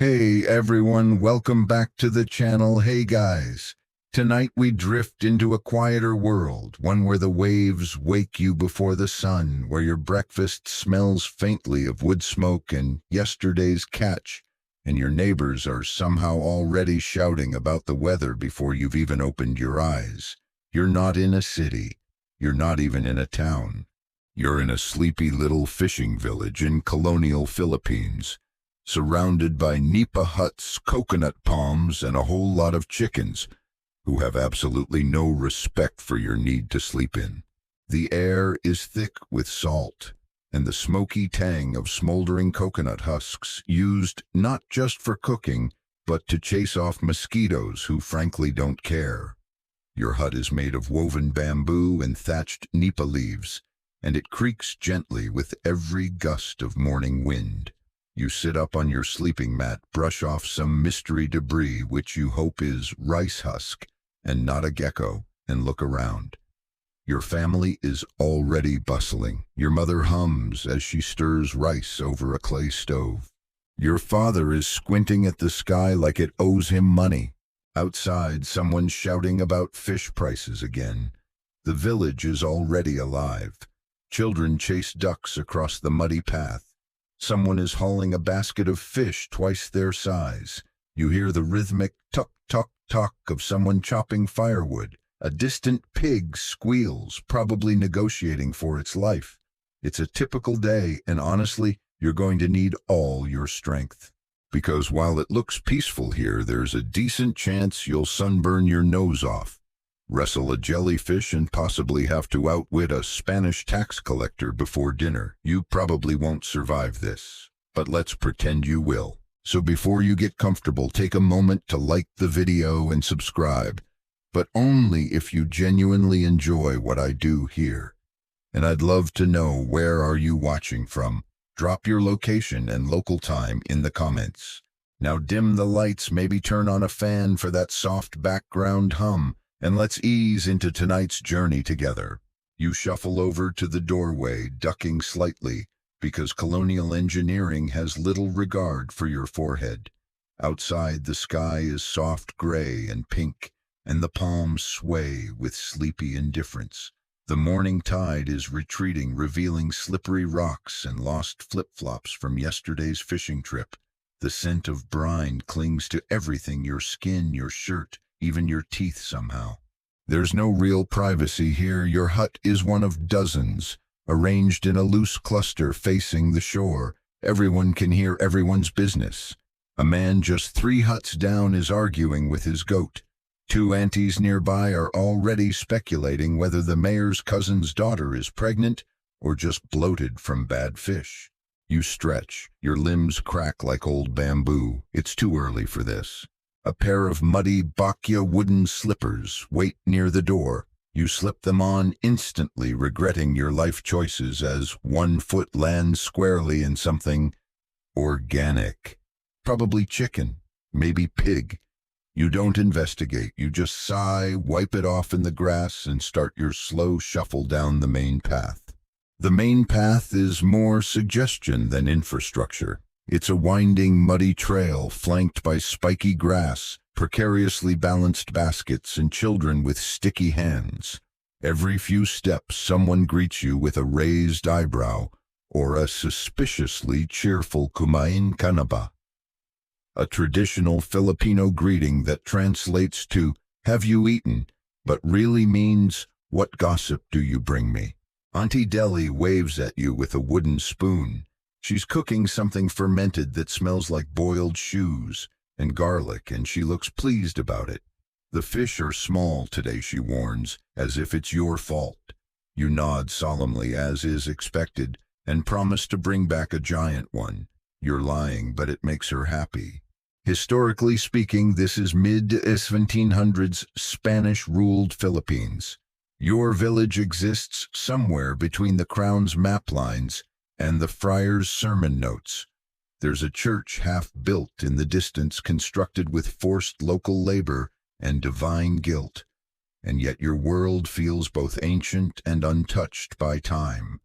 Hey everyone, welcome back to the channel. Hey guys, tonight we drift into a quieter world, one where the waves wake you before the sun, where your breakfast smells faintly of wood smoke and yesterday's catch, and your neighbors are somehow already shouting about the weather before you've even opened your eyes. You're not in a city. You're not even in a town. You're in a sleepy little fishing village in colonial Philippines, surrounded by nipa huts, coconut palms, and a whole lot of chickens who have absolutely no respect for your need to sleep in. The air is thick with salt and the smoky tang of smoldering coconut husks, used not just for cooking, but to chase off mosquitoes who frankly don't care. Your hut is made of woven bamboo and thatched nipa leaves, and it creaks gently with every gust of morning wind. You sit up on your sleeping mat, brush off some mystery debris which you hope is rice husk and not a gecko, and look around. Your family is already bustling. Your mother hums as she stirs rice over a clay stove. Your father is squinting at the sky like it owes him money. Outside, someone's shouting about fish prices again. The village is already alive. Children chase ducks across the muddy path. Someone is hauling a basket of fish twice their size. You hear the rhythmic tuck, tuck, tuck of someone chopping firewood. A distant pig squeals, probably negotiating for its life. It's a typical day, and honestly, you're going to need all your strength. Because while it looks peaceful here, there's a decent chance you'll sunburn your nose off, wrestle a jellyfish, and possibly have to outwit a Spanish tax collector before dinner. You probably won't survive this, but let's pretend you will. So before you get comfortable, take a moment to like the video and subscribe, but only if you genuinely enjoy what I do here. And I'd love to know, where are you watching from? Drop your location and local time in the comments. Now dim the lights, maybe turn on a fan for that soft background hum, and let's ease into tonight's journey together. You shuffle over to the doorway, ducking slightly, because colonial engineering has little regard for your forehead. Outside, the sky is soft gray and pink, and the palms sway with sleepy indifference. The morning tide is retreating, revealing slippery rocks and lost flip-flops from yesterday's fishing trip. The scent of brine clings to everything: your skin, your shirt, even your teeth somehow. There's no real privacy here. Your hut is one of dozens, arranged in a loose cluster facing the shore. Everyone can hear everyone's business. A man just 3 huts down is arguing with his goat. 2 aunties nearby are already speculating whether the mayor's cousin's daughter is pregnant or just bloated from bad fish. You stretch. Your limbs crack like old bamboo. It's too early for this. A pair of muddy Bakya wooden slippers wait near the door. You slip them on, instantly regretting your life choices as 1 foot lands squarely in something organic. Probably chicken, maybe pig. You don't investigate. You just sigh, wipe it off in the grass, and start your slow shuffle down the main path. The main path is more suggestion than infrastructure. It's a winding, muddy trail flanked by spiky grass, precariously balanced baskets, and children with sticky hands. Every few steps, someone greets you with a raised eyebrow or a suspiciously cheerful "Kumain ka na ba?" A traditional Filipino greeting that translates to "Have you eaten?" but really means, "What gossip do you bring me?" Auntie Deli waves at you with a wooden spoon. She's cooking something fermented that smells like boiled shoes and garlic, and she looks pleased about it. The fish are small today, she warns, as if it's your fault. You nod solemnly, as is expected, and promise to bring back a giant one. You're lying, but it makes her happy. Historically speaking, this is mid-1700s Spanish-ruled Philippines. Your village exists somewhere between the crown's map lines and the friar's sermon notes. There's a church half-built in the distance, constructed with forced local labor and divine guilt. And yet your world feels both ancient and untouched by time.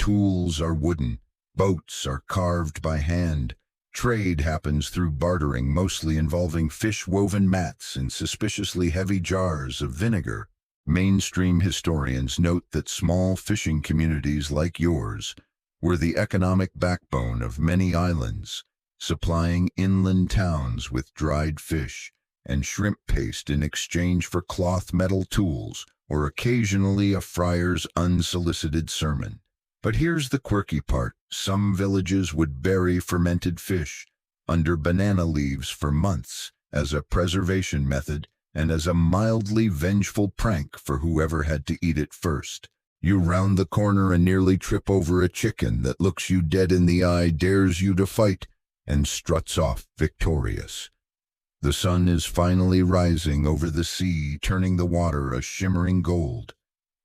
Tools are wooden, boats are carved by hand, Trade happens through bartering, mostly involving fish-woven mats and suspiciously heavy jars of vinegar. Mainstream historians note that small fishing communities like yours were the economic backbone of many islands, supplying inland towns with dried fish and shrimp paste in exchange for cloth metal tools or occasionally a friar's unsolicited sermon. But here's the quirky part. Some villages would bury fermented fish under banana leaves for months as a preservation method and as a mildly vengeful prank for whoever had to eat it first. You round the corner and nearly trip over a chicken that looks you dead in the eye, dares you to fight, and struts off victorious. The sun is finally rising over the sea, turning the water a shimmering gold.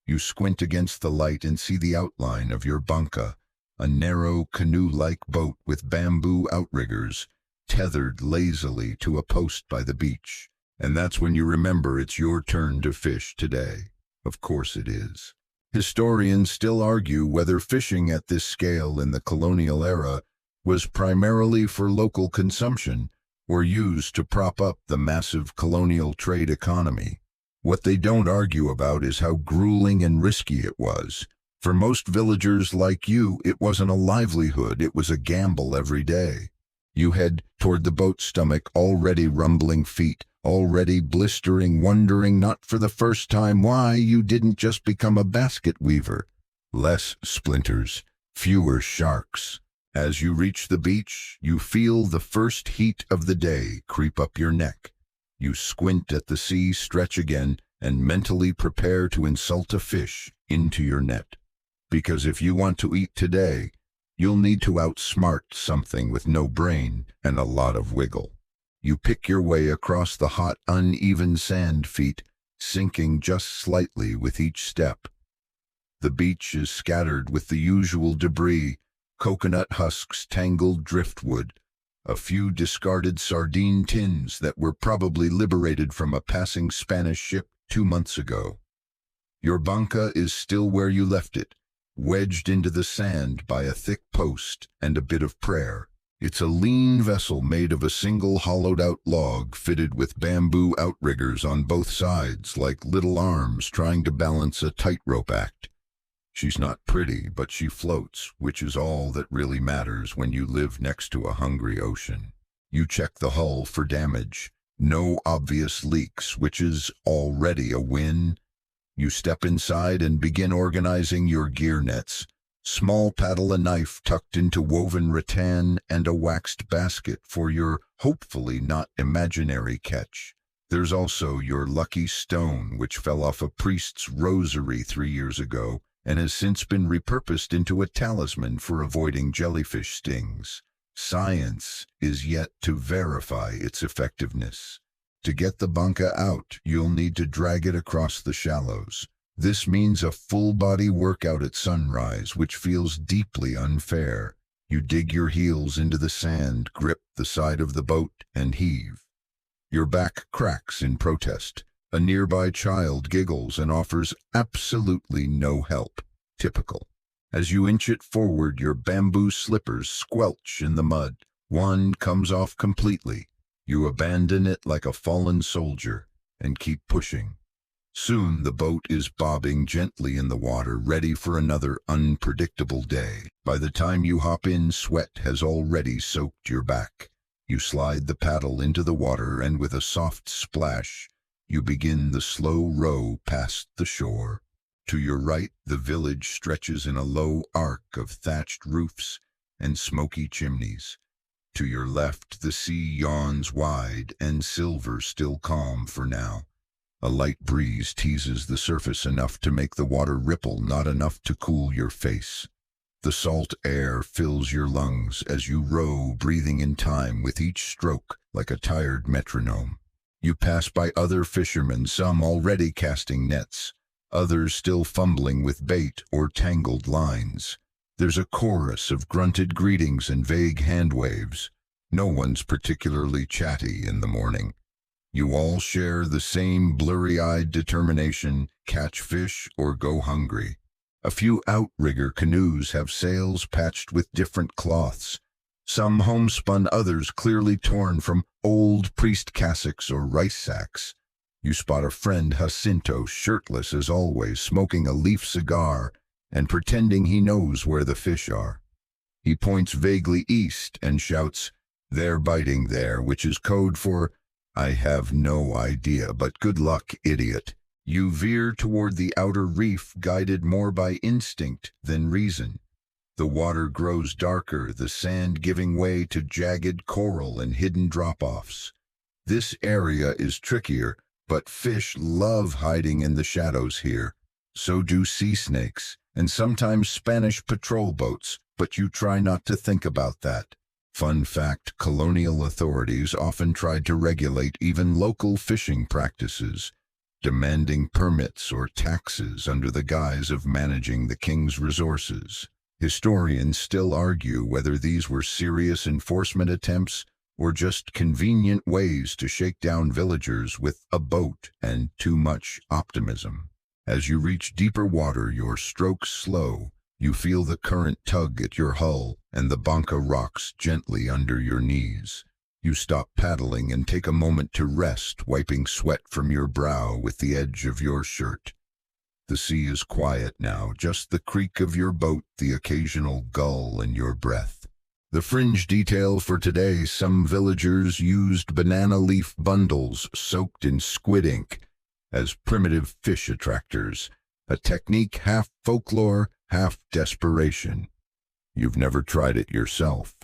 You squint against the light and see the outline of your banca, a narrow canoe-like boat with bamboo outriggers, tethered lazily to a post by the beach. And that's when you remember it's your turn to fish today. Of course it is. Historians still argue whether fishing at this scale in the colonial era was primarily for local consumption or used to prop up the massive colonial trade economy. What they don't argue about is how grueling and risky it was. For most villagers like you, it wasn't a livelihood, it was a gamble every day. You head toward the boat's stomach, already rumbling feet, already blistering, wondering not for the first time why you didn't just become a basket weaver. Less splinters, fewer sharks. As you reach the beach, you feel the first heat of the day creep up your neck. You squint at the sea stretch again and mentally prepare to insult a fish into your net. Because if you want to eat today, you'll need to outsmart something with no brain and a lot of wiggle. You pick your way across the hot, uneven sand feet, sinking just slightly with each step. The beach is scattered with the usual debris, coconut husks, tangled driftwood, a few discarded sardine tins that were probably liberated from a passing Spanish ship 2 months ago. Your banca is still where you left it, wedged into the sand by a thick post and a bit of prayer. It's a lean vessel made of a single hollowed-out log fitted with bamboo outriggers on both sides like little arms trying to balance a tightrope act. She's not pretty, but she floats, which is all that really matters when you live next to a hungry ocean. You check the hull for damage. No obvious leaks, which is already a win. You step inside and begin organizing your gear nets. Small paddle, a knife tucked into woven rattan, and a waxed basket for your hopefully not imaginary catch. There's also your lucky stone, which fell off a priest's rosary 3 years ago, and has since been repurposed into a talisman for avoiding jellyfish stings. Science is yet to verify its effectiveness. To get the banca out, you'll need to drag it across the shallows. This means a full-body workout at sunrise, which feels deeply unfair. You dig your heels into the sand, grip the side of the boat, and heave. Your back cracks in protest. A nearby child giggles and offers absolutely no help. Typical. As you inch it forward, your bamboo slippers squelch in the mud. One comes off completely. You abandon it like a fallen soldier and keep pushing. Soon the boat is bobbing gently in the water, ready for another unpredictable day. By the time you hop in, sweat has already soaked your back. You slide the paddle into the water, and with a soft splash, you begin the slow row past the shore. To your right, the village stretches in a low arc of thatched roofs and smoky chimneys. To your left, the sea yawns wide and silver, still calm for now. A light breeze teases the surface enough to make the water ripple, not enough to cool your face. The salt air fills your lungs as you row, breathing in time with each stroke like a tired metronome. You pass by other fishermen, some already casting nets, others still fumbling with bait or tangled lines. There's a chorus of grunted greetings and vague hand waves. No one's particularly chatty in the morning. You all share the same blurry-eyed determination: catch fish or go hungry. A few outrigger canoes have sails patched with different cloths, Some homespun, others clearly torn from old priest cassocks or rice sacks. You spot a friend, Jacinto, shirtless as always, smoking a leaf cigar and pretending he knows where the fish are. He points vaguely east and shouts, "They're biting there," which is code for, "I have no idea, but good luck, idiot." You veer toward the outer reef, guided more by instinct than reason. The water grows darker, the sand giving way to jagged coral and hidden drop-offs. This area is trickier, but fish love hiding in the shadows here. So do sea snakes, and sometimes Spanish patrol boats, but you try not to think about that. Fun fact, colonial authorities often tried to regulate even local fishing practices, demanding permits or taxes under the guise of managing the king's resources. Historians still argue whether these were serious enforcement attempts or just convenient ways to shake down villagers with a boat and too much optimism. As you reach deeper water, your strokes slow. You feel the current tug at your hull, and the banca rocks gently under your knees. You stop paddling and take a moment to rest, wiping sweat from your brow with the edge of your shirt. The sea is quiet now, just the creak of your boat, the occasional gull in your breath. The fringe detail for today: some villagers used banana leaf bundles soaked in squid ink as primitive fish attractors, a technique half folklore, half desperation. You've never tried it yourself,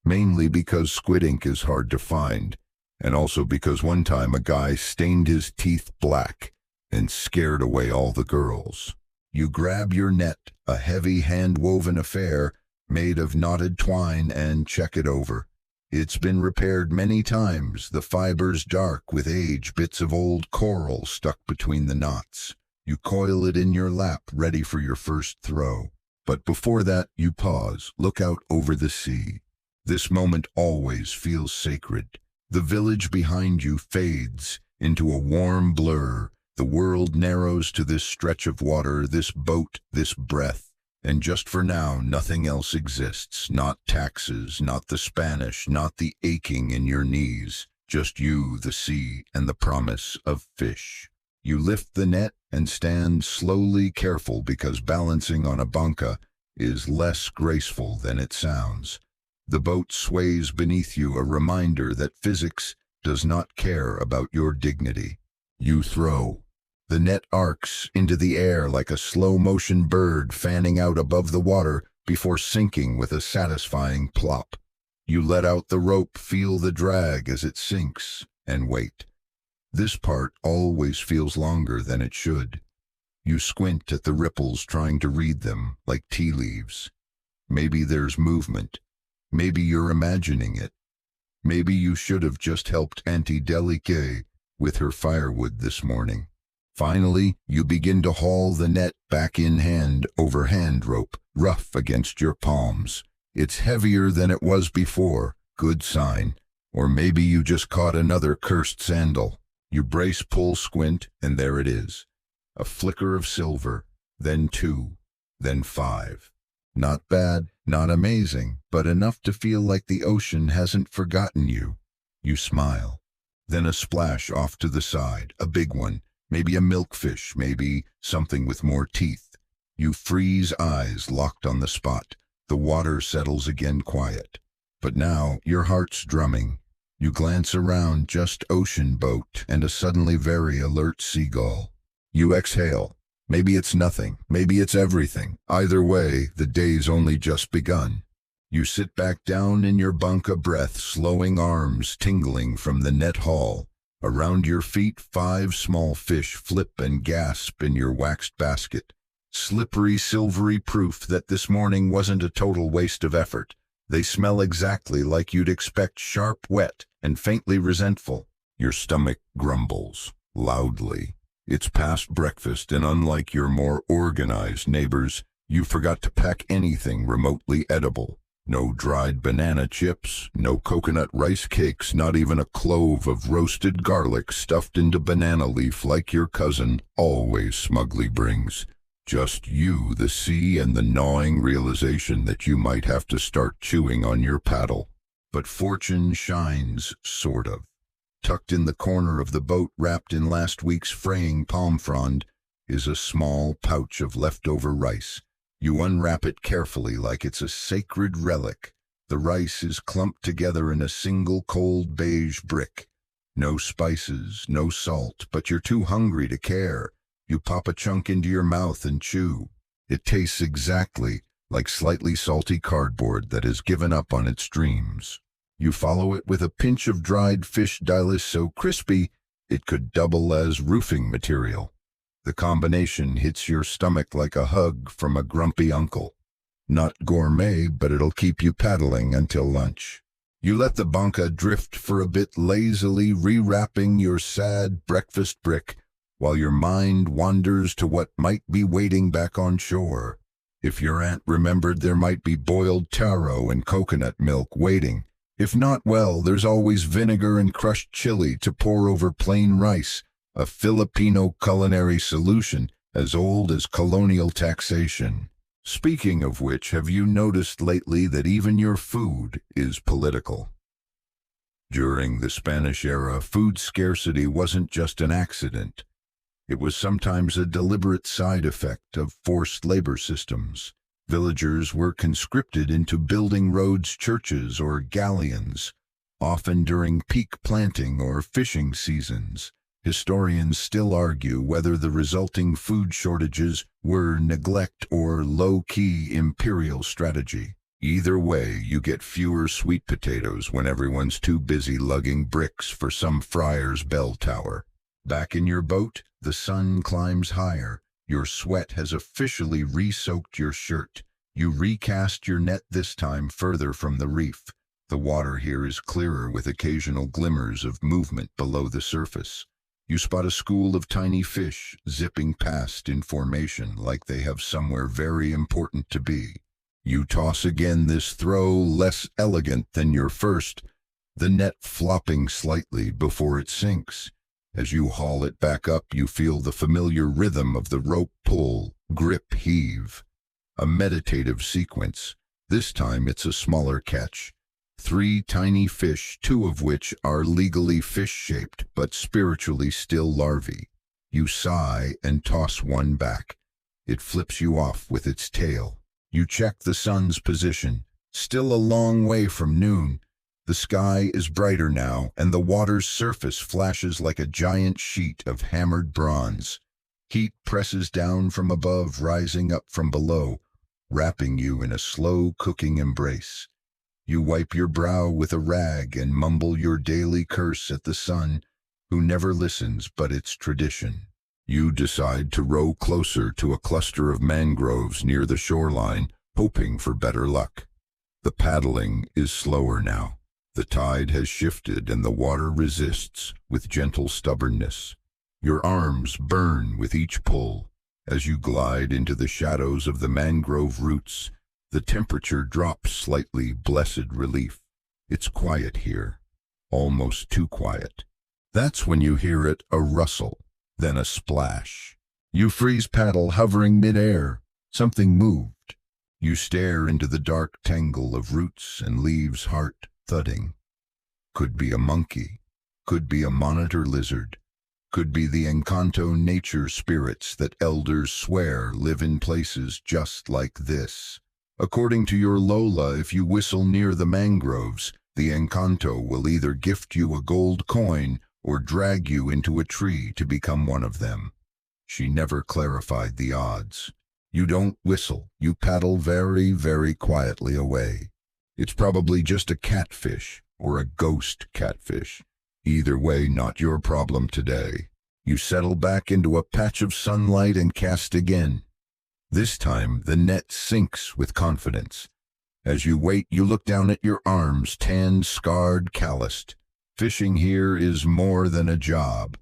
mainly because squid ink is hard to find, and also because one time a guy stained his teeth black and scared away all the girls. You grab your net, a heavy hand-woven affair made of knotted twine, and check it over. It's been repaired many times, the fibers dark with age, bits of old coral stuck between the knots. You coil it in your lap, ready for your first throw. But before that, you pause, look out over the sea. This moment always feels sacred. The village behind you fades into a warm blur. The world narrows to this stretch of water, this boat, this breath. And just for now, nothing else exists. Not taxes, not the Spanish, not the aching in your knees. Just you, the sea, and the promise of fish. You lift the net and stand slowly, careful, because balancing on a banca is less graceful than it sounds. The boat sways beneath you, a reminder that physics does not care about your dignity. You throw. The net arcs into the air like a slow-motion bird fanning out above the water before sinking with a satisfying plop. You let out the rope, feel the drag as it sinks, and wait. This part always feels longer than it should. You squint at the ripples, trying to read them like tea leaves. Maybe there's movement. Maybe you're imagining it. Maybe you should have just helped Auntie Delique with her firewood this morning. Finally, you begin to haul the net back in hand over hand rope, rough against your palms. It's heavier than it was before, good sign. Or maybe you just caught another cursed sandal. You brace, pull, squint, and there it is. A flicker of silver, then 2, then 5. Not bad, not amazing, but enough to feel like the ocean hasn't forgotten you. You smile. Then a splash off to the side, a big one. Maybe a milkfish, maybe something with more teeth. You freeze, eyes locked on the spot. The water settles again, quiet. But now your heart's drumming. You glance around, just ocean boat and a suddenly very alert seagull. You exhale. Maybe it's nothing, maybe it's everything. Either way, the day's only just begun. You sit back down in your banca, breath slowing, arms tingling from the net haul. Around your feet, 5 small fish flip and gasp in your waxed basket. Slippery, silvery proof that this morning wasn't a total waste of effort. They smell exactly like you'd expect, sharp, wet, and faintly resentful. Your stomach grumbles loudly. It's past breakfast, and unlike your more organized neighbors, you forgot to pack anything remotely edible. No dried banana chips, no coconut rice cakes, not even a clove of roasted garlic stuffed into banana leaf like your cousin always smugly brings. Just you, the sea, and the gnawing realization that you might have to start chewing on your paddle. But fortune shines, sort of. Tucked in the corner of the boat, wrapped in last week's fraying palm frond, is a small pouch of leftover rice. You unwrap it carefully like it's a sacred relic. The rice is clumped together in a single cold beige brick. No spices, no salt, but you're too hungry to care. You pop a chunk into your mouth and chew. It tastes exactly like slightly salty cardboard that has given up on its dreams. You follow it with a pinch of dried fish dilis so crispy it could double as roofing material. The combination hits your stomach like a hug from a grumpy uncle. Not gourmet, but it'll keep you paddling until lunch. You let the banca drift for a bit, lazily rewrapping your sad breakfast brick while your mind wanders to what might be waiting back on shore. If your aunt remembered, there might be boiled taro and coconut milk waiting. If not, well, there's always vinegar and crushed chili to pour over plain rice, a Filipino culinary solution as old as colonial taxation. Speaking of which, have you noticed lately that even your food is political? During the Spanish era, food scarcity wasn't just an accident. It was sometimes a deliberate side effect of forced labor systems. Villagers were conscripted into building roads, churches, or galleons, often during peak planting or fishing seasons. Historians still argue whether the resulting food shortages were neglect or low-key imperial strategy. Either way, you get fewer sweet potatoes when everyone's too busy lugging bricks for some friar's bell tower. Back in your boat, the sun climbs higher. Your sweat has officially re-soaked your shirt. You recast your net, this time further from the reef. The water here is clearer with occasional glimmers of movement below the surface. You spot a school of tiny fish zipping past in formation like they have somewhere very important to be. You toss again, this throw less elegant than your first, the net flopping slightly before it sinks. As you haul it back up, you feel the familiar rhythm of the rope pull, grip, heave. A meditative sequence. This time it's a smaller catch. 3 tiny fish, 2 of which are legally fish-shaped but spiritually still larvae. You sigh and toss one back. It flips you off with its tail. You check the sun's position. Still a long way from noon. The sky is brighter now, and the water's surface flashes like a giant sheet of hammered bronze. Heat presses down from above, rising up from below, wrapping you in a slow cooking embrace. You wipe your brow with a rag and mumble your daily curse at the sun, who never listens, but it's tradition. You decide to row closer to a cluster of mangroves near the shoreline, hoping for better luck. The paddling is slower now. The tide has shifted and the water resists with gentle stubbornness. Your arms burn with each pull. As you glide into the shadows of the mangrove roots, the temperature drops slightly, blessed relief. It's quiet here, almost too quiet. That's when you hear it, a rustle, then a splash. You freeze paddle, hovering mid-air. Something moved. You stare into the dark tangle of roots and leaves, heart thudding. Could be a monkey, could be a monitor lizard, could be the Encanto nature spirits that elders swear live in places just like this. According to your Lola, if you whistle near the mangroves, the Encanto will either gift you a gold coin or drag you into a tree to become one of them. She never clarified the odds. You don't whistle, you paddle very, very quietly away. It's probably just a catfish or a ghost catfish. Either way, not your problem today. You settle back into a patch of sunlight and cast again. This time, the net sinks with confidence. As you wait, you look down at your arms, tanned, scarred, calloused. Fishing here is more than a job.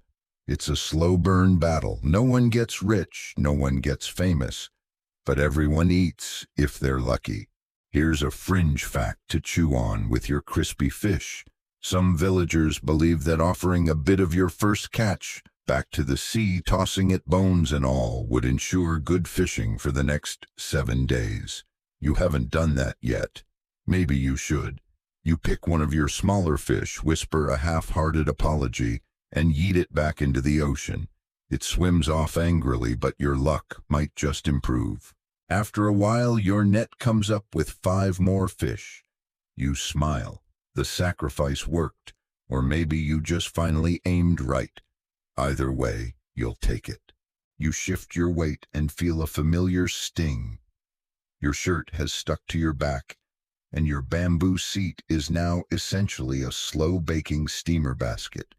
It's a slow-burn battle. No one gets rich, no one gets famous, but everyone eats if they're lucky. Here's a fringe fact to chew on with your crispy fish. Some villagers believe that offering a bit of your first catch back to the sea, tossing it bones and all, would ensure good fishing for the next 7 days. You haven't done that yet. Maybe you should. You pick one of your smaller fish, whisper a half-hearted apology, and yeet it back into the ocean. It swims off angrily, but your luck might just improve. After a while, your net comes up with 5 more fish. You smile. The sacrifice worked, or maybe you just finally aimed right. Either way, you'll take it. You shift your weight and feel a familiar sting. Your shirt has stuck to your back, and your bamboo seat is now essentially a slow-baking steamer basket.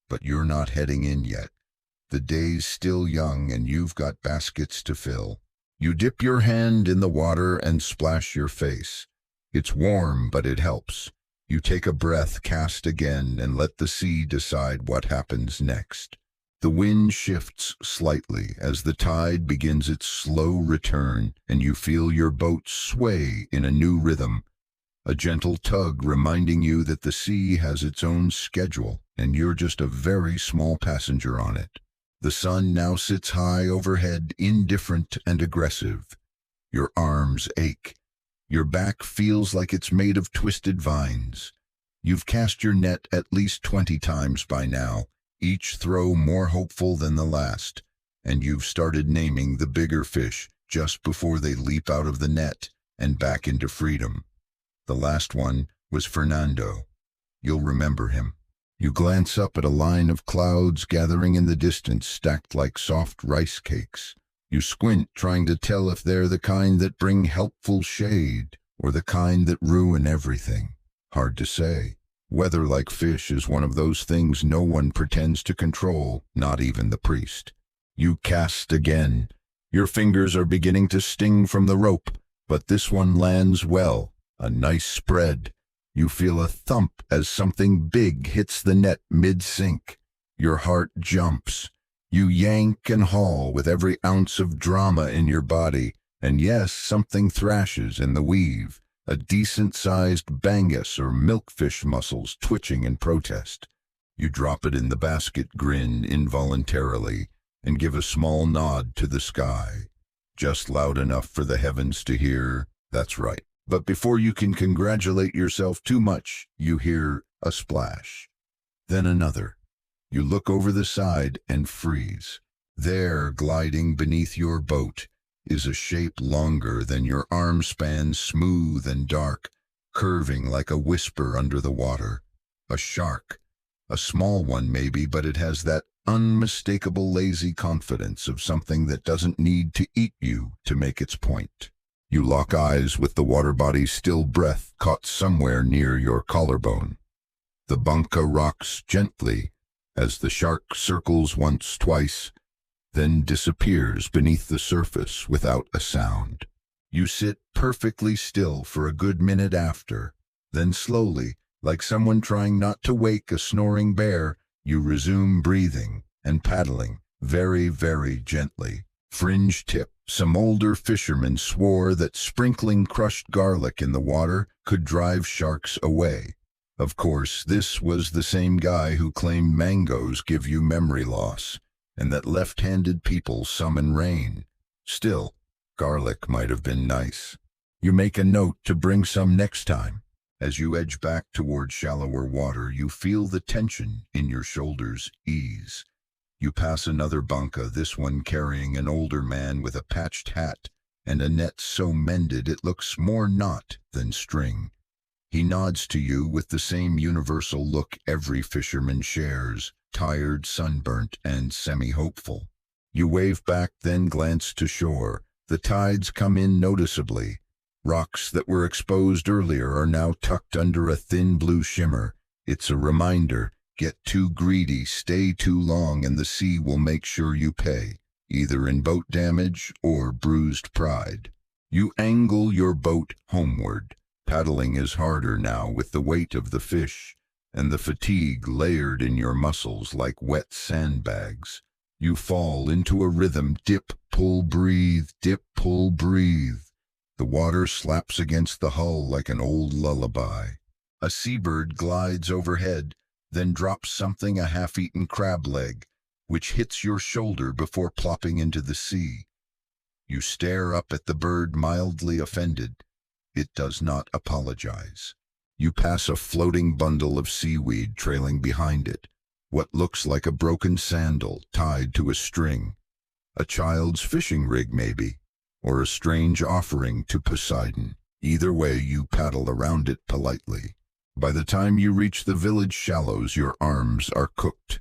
But you're not heading in yet. The day's still young and you've got baskets to fill. You dip your hand in the water and splash your face. It's warm, but it helps. You take a breath, cast again, and let the sea decide what happens next. The wind shifts slightly as the tide begins its slow return, and you feel your boat sway in a new rhythm. A gentle tug reminding you that the sea has its own schedule, and you're just a very small passenger on it. The sun now sits high overhead, indifferent and aggressive. Your arms ache. Your back feels like it's made of twisted vines. You've cast your net at least 20 times by now, each throw more hopeful than the last, and you've started naming the bigger fish just before they leap out of the net and back into freedom. The last one was Fernando. You'll remember him. You glance up at a line of clouds gathering in the distance, stacked like soft rice cakes. You squint, trying to tell if they're the kind that bring helpful shade or the kind that ruin everything. Hard to say. Weather, like fish, is one of those things no one pretends to control, not even the priest. You cast again. Your fingers are beginning to sting from the rope, but this one lands well. A nice spread. You feel a thump as something big hits the net mid-sink. Your heart jumps. You yank and haul with every ounce of drama in your body, and yes, something thrashes in the weave, a decent-sized bangus or milkfish muscles twitching in protest. You drop it in the basket, grin involuntarily, and give a small nod to the sky. Just loud enough for the heavens to hear, "That's right." But before you can congratulate yourself too much, you hear a splash. Then another. You look over the side and freeze. There, gliding beneath your boat, is a shape longer than your arm span, smooth and dark, curving like a whisper under the water. A shark. A small one maybe, but it has that unmistakable lazy confidence of something that doesn't need to eat you to make its point. You lock eyes with the water body's still breath caught somewhere near your collarbone. The bunka rocks gently as the shark circles once, twice, then disappears beneath the surface without a sound. You sit perfectly still for a good minute after, then slowly, like someone trying not to wake a snoring bear, you resume breathing and paddling very, very gently. Fringe tip. Some older fishermen swore that sprinkling crushed garlic in the water could drive sharks away. Of course, this was the same guy who claimed mangoes give you memory loss, and that left-handed people summon rain. Still, garlic might have been nice. You make a note to bring some next time. As you edge back toward shallower water, you feel the tension in your shoulders ease. You pass another bunka, this one carrying an older man with a patched hat and a net so mended it looks more knot than string. He nods to you with the same universal look every fisherman shares, tired, sunburnt, and semi-hopeful. You wave back, then glance to shore. The tides come in noticeably. Rocks that were exposed earlier are now tucked under a thin blue shimmer. It's a reminder. Get too greedy, stay too long, and the sea will make sure you pay, either in boat damage or bruised pride. You angle your boat homeward. Paddling is harder now with the weight of the fish and the fatigue layered in your muscles like wet sandbags. You fall into a rhythm, dip, pull, breathe, dip, pull, breathe. The water slaps against the hull like an old lullaby. A seabird glides overhead, then drops something, a half-eaten crab leg, which hits your shoulder before plopping into the sea. You stare up at the bird, mildly offended. It does not apologize. You pass a floating bundle of seaweed trailing behind it, what looks like a broken sandal tied to a string. A child's fishing rig maybe, or a strange offering to Poseidon. Either way, you paddle around it politely. By the time you reach the village shallows, your arms are cooked.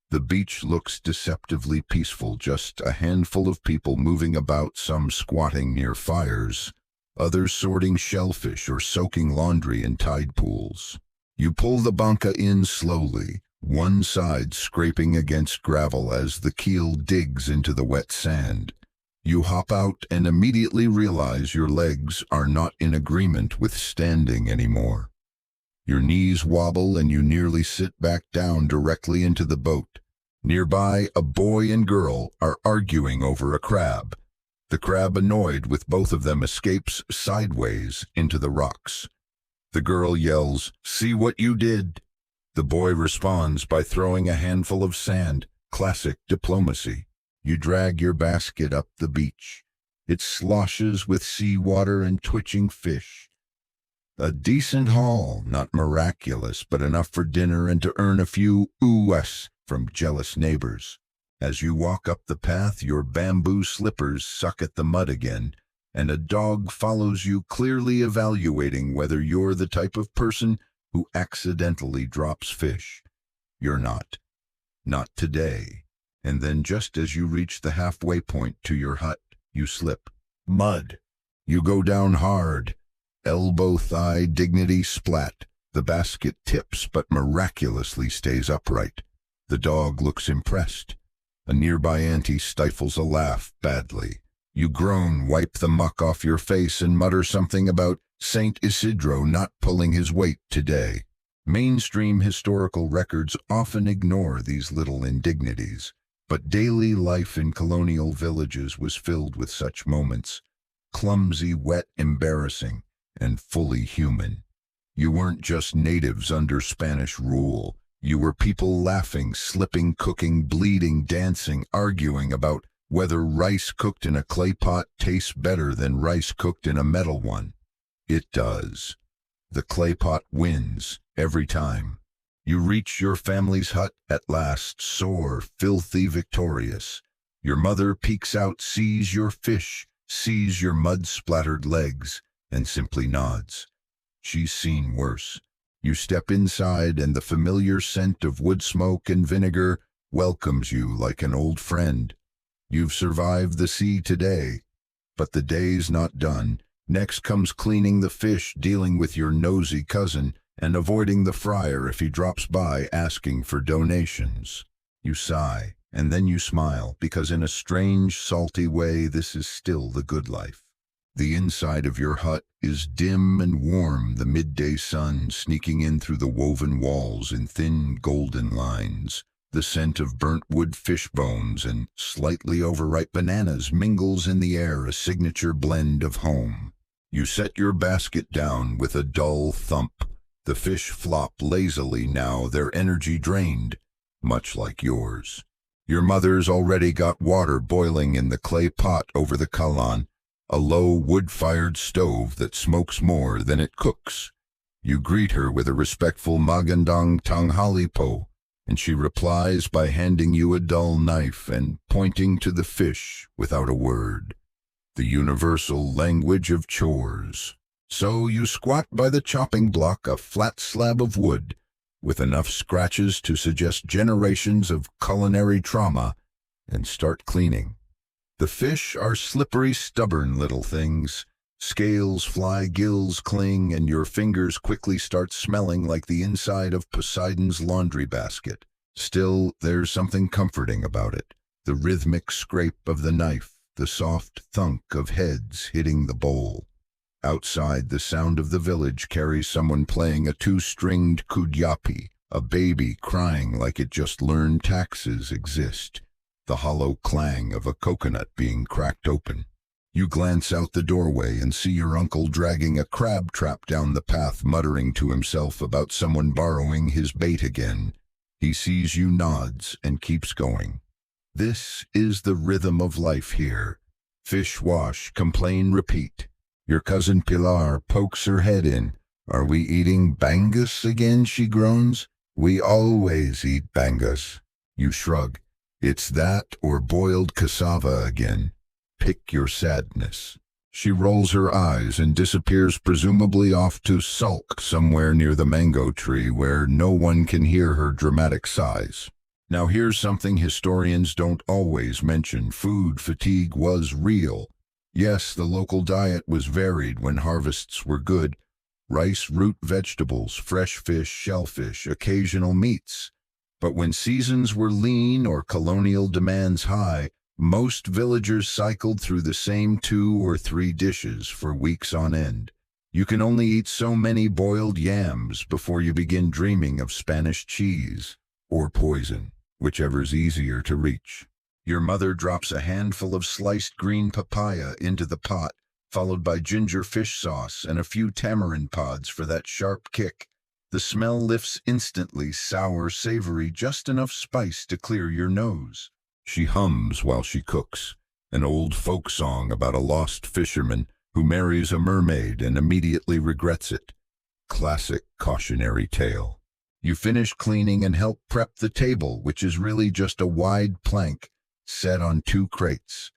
The beach looks deceptively peaceful, just a handful of people moving about, some squatting near fires, others sorting shellfish or soaking laundry in tide pools. You pull the banca in slowly, one side scraping against gravel as the keel digs into the wet sand. You hop out and immediately realize your legs are not in agreement with standing anymore. Your knees wobble and you nearly sit back down directly into the boat. Nearby, a boy and girl are arguing over a crab. The crab, annoyed with both of them, escapes sideways into the rocks. The girl yells, "See what you did!" The boy responds by throwing a handful of sand. Classic diplomacy. You drag your basket up the beach. It sloshes with seawater and twitching fish. A decent haul, not miraculous, but enough for dinner and to earn a few oohs from jealous neighbors. As you walk up the path, your bamboo slippers suck at the mud again, and a dog follows you, clearly evaluating whether you're the type of person who accidentally drops fish. You're not. Not today. And then just as you reach the halfway point to your hut, you slip. Mud. You go down hard. Elbow, thigh, dignity, splat. The basket tips but miraculously stays upright. The dog looks impressed. A nearby auntie stifles a laugh badly. You groan, wipe the muck off your face, and mutter something about Saint Isidro not pulling his weight today. Mainstream historical records often ignore these little indignities, but daily life in colonial villages was filled with such moments. Clumsy, wet, embarrassing, and fully human. You weren't just natives under Spanish rule. You were people laughing, slipping, cooking, bleeding, dancing, arguing about whether rice cooked in a clay pot tastes better than rice cooked in a metal one. It does. The clay pot wins every time. You reach your family's hut at last, sore, filthy, victorious. Your mother peeks out, sees your fish, sees your mud-splattered legs, and simply nods. She's seen worse. You step inside, and the familiar scent of wood smoke and vinegar welcomes you like an old friend. You've survived the sea today, but the day's not done. Next comes cleaning the fish, dealing with your nosy cousin, and avoiding the fryer if he drops by asking for donations. You sigh, and then you smile, because in a strange, salty way, this is still the good life. The inside of your hut is dim and warm, the midday sun sneaking in through the woven walls in thin golden lines. The scent of burnt wood, fish bones, and slightly overripe bananas mingles in the air, a signature blend of home. You set your basket down with a dull thump. The fish flop lazily now, their energy drained, much like yours. Your mother's already got water boiling in the clay pot over the kalan, a low wood-fired stove that smokes more than it cooks. You greet her with a respectful magandang tanghali po, and she replies by handing you a dull knife and pointing to the fish without a word. The universal language of chores. So you squat by the chopping block, a flat slab of wood, with enough scratches to suggest generations of culinary trauma, and start cleaning. The fish are slippery, stubborn little things. Scales fly, gills cling, and your fingers quickly start smelling like the inside of Poseidon's laundry basket. Still, there's something comforting about it. The rhythmic scrape of the knife, the soft thunk of heads hitting the bowl. Outside, the sound of the village carries someone playing a two-stringed kudyapi, a baby crying like it just learned taxes exist. The hollow clang of a coconut being cracked open. You glance out the doorway and see your uncle dragging a crab trap down the path, muttering to himself about someone borrowing his bait again. He sees you, nods, and keeps going. This is the rhythm of life here. Fish wash, complain, repeat. Your cousin Pilar pokes her head in, Are we eating bangus again, she groans. We always eat bangus. You shrug. It's that or boiled cassava again. Pick your sadness. She rolls her eyes and disappears, presumably off to sulk somewhere near the mango tree where no one can hear her dramatic sighs. Now here's something historians don't always mention. Food fatigue was real. Yes, the local diet was varied when harvests were good. Rice, root vegetables, fresh fish, shellfish, occasional meats. But when seasons were lean or colonial demands high, most villagers cycled through the same 2 or 3 dishes for weeks on end. You can only eat so many boiled yams before you begin dreaming of Spanish cheese or poison, whichever's easier to reach. Your mother drops a handful of sliced green papaya into the pot, followed by ginger fish sauce and a few tamarind pods for that sharp kick. The smell lifts instantly, sour, savory, just enough spice to clear your nose. She hums while she cooks, an old folk song about a lost fisherman who marries a mermaid and immediately regrets it. Classic cautionary tale. You finish cleaning and help prep the table, which is really just a wide plank set on 2 crates.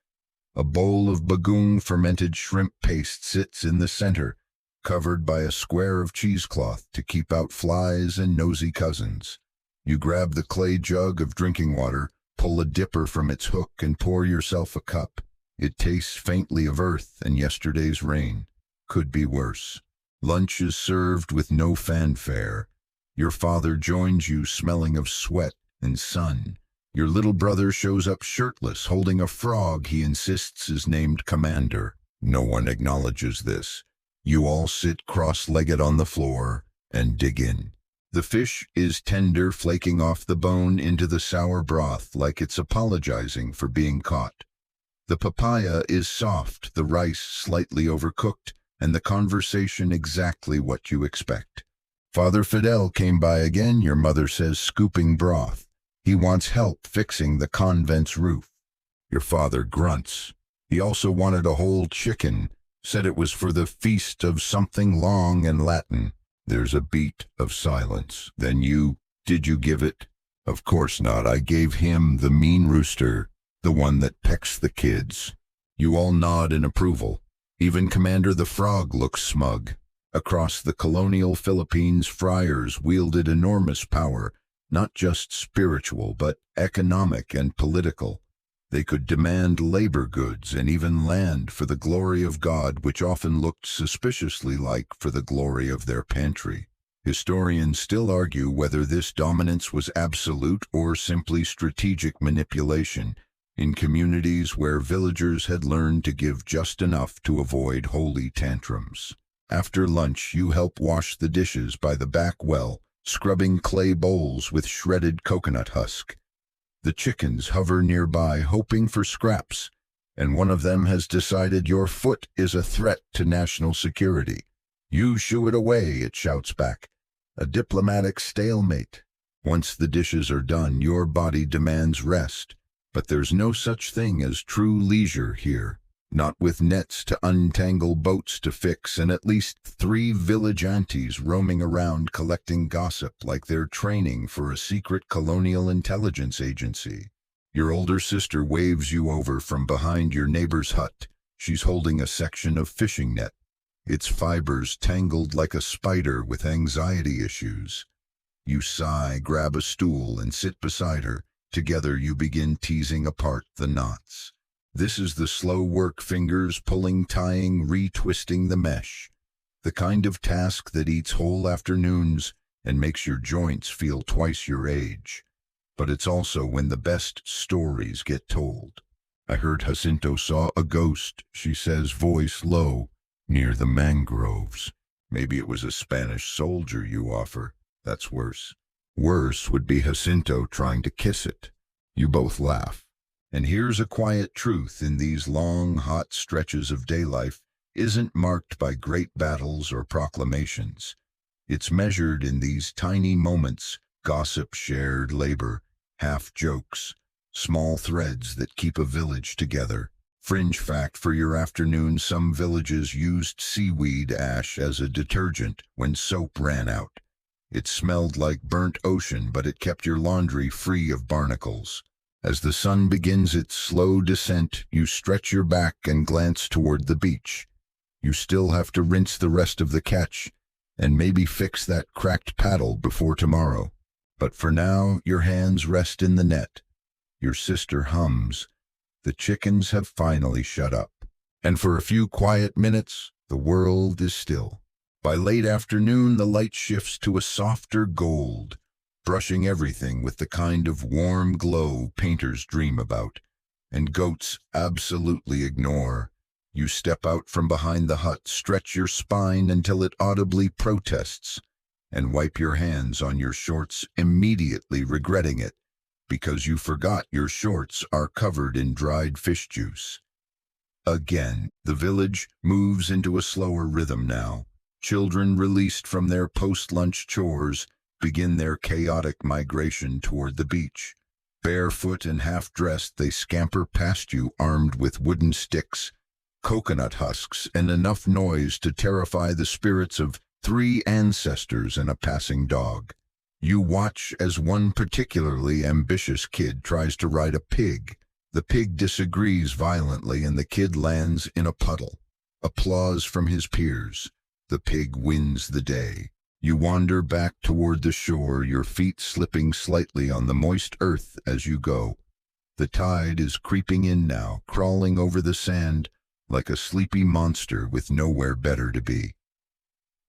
A bowl of bagoong fermented shrimp paste sits in the center, covered by a square of cheesecloth to keep out flies and nosy cousins. You grab the clay jug of drinking water, pull a dipper from its hook, and pour yourself a cup. It tastes faintly of earth and yesterday's rain. Could be worse. Lunch is served with no fanfare. Your father joins you, smelling of sweat and sun. Your little brother shows up shirtless, holding a frog he insists is named Commander. No one acknowledges this. You all sit cross-legged on the floor and dig in. The fish is tender, flaking off the bone into the sour broth like it's apologizing for being caught. The papaya is soft, the rice slightly overcooked, and the conversation exactly what you expect. Father Fidel came by again, your mother says, scooping broth. He wants help fixing the convent's roof. Your father grunts. He also wanted a whole chicken, said it was for the feast of something long and Latin. There's a beat of silence. Then did you give it? Of course not. I gave him the mean rooster, the one that pecks the kids. You all nod in approval. Even Commander the Frog looks smug. Across the colonial Philippines, friars wielded enormous power, not just spiritual, but economic and political. They could demand labor goods and even land for the glory of God, which often looked suspiciously like for the glory of their pantry. Historians still argue whether this dominance was absolute or simply strategic manipulation in communities where villagers had learned to give just enough to avoid holy tantrums. After lunch, you help wash the dishes by the back well, scrubbing clay bowls with shredded coconut husk. The chickens hover nearby, hoping for scraps, and one of them has decided your foot is a threat to national security. You shoo it away, it shouts back. A diplomatic stalemate. Once the dishes are done, your body demands rest, but there's no such thing as true leisure here. Not with nets to untangle, boats to fix, and at least 3 village aunties roaming around collecting gossip like they're training for a secret colonial intelligence agency. Your older sister waves you over from behind your neighbor's hut. She's holding a section of fishing net, its fibers tangled like a spider with anxiety issues. You sigh, grab a stool, and sit beside her. Together you begin teasing apart the knots. This is the slow work, fingers pulling, tying, retwisting the mesh. The kind of task that eats whole afternoons and makes your joints feel twice your age. But it's also when the best stories get told. I heard Jacinto saw a ghost, she says, voice low, near the mangroves. Maybe it was a Spanish soldier, you offer. That's worse. Worse would be Jacinto trying to kiss it. You both laugh. And here's a quiet truth: in these long, hot stretches of day life isn't marked by great battles or proclamations. It's measured in these tiny moments: gossip, shared labor, half jokes, small threads that keep a village together. Fringe fact for your afternoon: some villages used seaweed ash as a detergent when soap ran out. It smelled like burnt ocean, but it kept your laundry free of barnacles. As the sun begins its slow descent, you stretch your back and glance toward the beach. You still have to rinse the rest of the catch and maybe fix that cracked paddle before tomorrow. But for now, your hands rest in the net. Your sister hums. The chickens have finally shut up. And for a few quiet minutes, the world is still. By late afternoon, the light shifts to a softer gold, brushing everything with the kind of warm glow painters dream about, and goats absolutely ignore. You step out from behind the hut, stretch your spine until it audibly protests, and wipe your hands on your shorts, immediately regretting it, because you forgot your shorts are covered in dried fish juice. Again, the village moves into a slower rhythm now. Children released from their post-lunch chores begin their chaotic migration toward the beach. Barefoot and half-dressed, they scamper past you armed with wooden sticks, coconut husks, and enough noise to terrify the spirits of 3 ancestors and a passing dog. You watch as one particularly ambitious kid tries to ride a pig. The pig disagrees violently and the kid lands in a puddle. Applause from his peers. The pig wins the day. You wander back toward the shore, your feet slipping slightly on the moist earth as you go. The tide is creeping in now, crawling over the sand like a sleepy monster with nowhere better to be.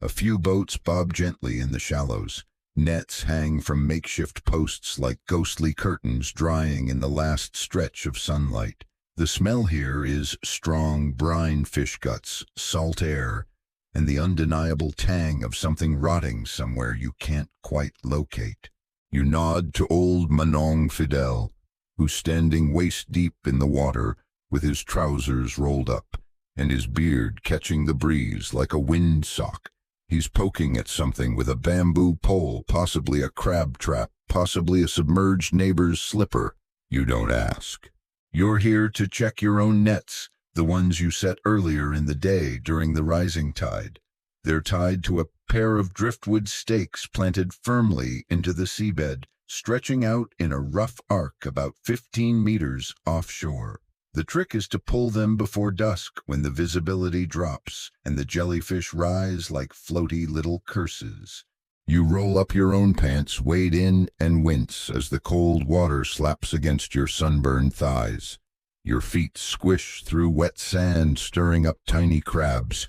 A few boats bob gently in the shallows. Nets hang from makeshift posts like ghostly curtains drying in the last stretch of sunlight. The smell here is strong brine fish guts, salt air, and the undeniable tang of something rotting somewhere you can't quite locate. You nod to old Manong Fidel, who's standing waist-deep in the water with his trousers rolled up and his beard catching the breeze like a windsock. He's poking at something with a bamboo pole, possibly a crab trap, possibly a submerged neighbor's slipper. You don't ask. You're here to check your own nets, the ones you set earlier in the day during the rising tide. They're tied to a pair of driftwood stakes planted firmly into the seabed, stretching out in a rough arc about 15 meters offshore. The trick is to pull them before dusk when the visibility drops and the jellyfish rise like floaty little curses. You roll up your own pants, wade in, and wince as the cold water slaps against your sunburned thighs. Your feet squish through wet sand, stirring up tiny crabs,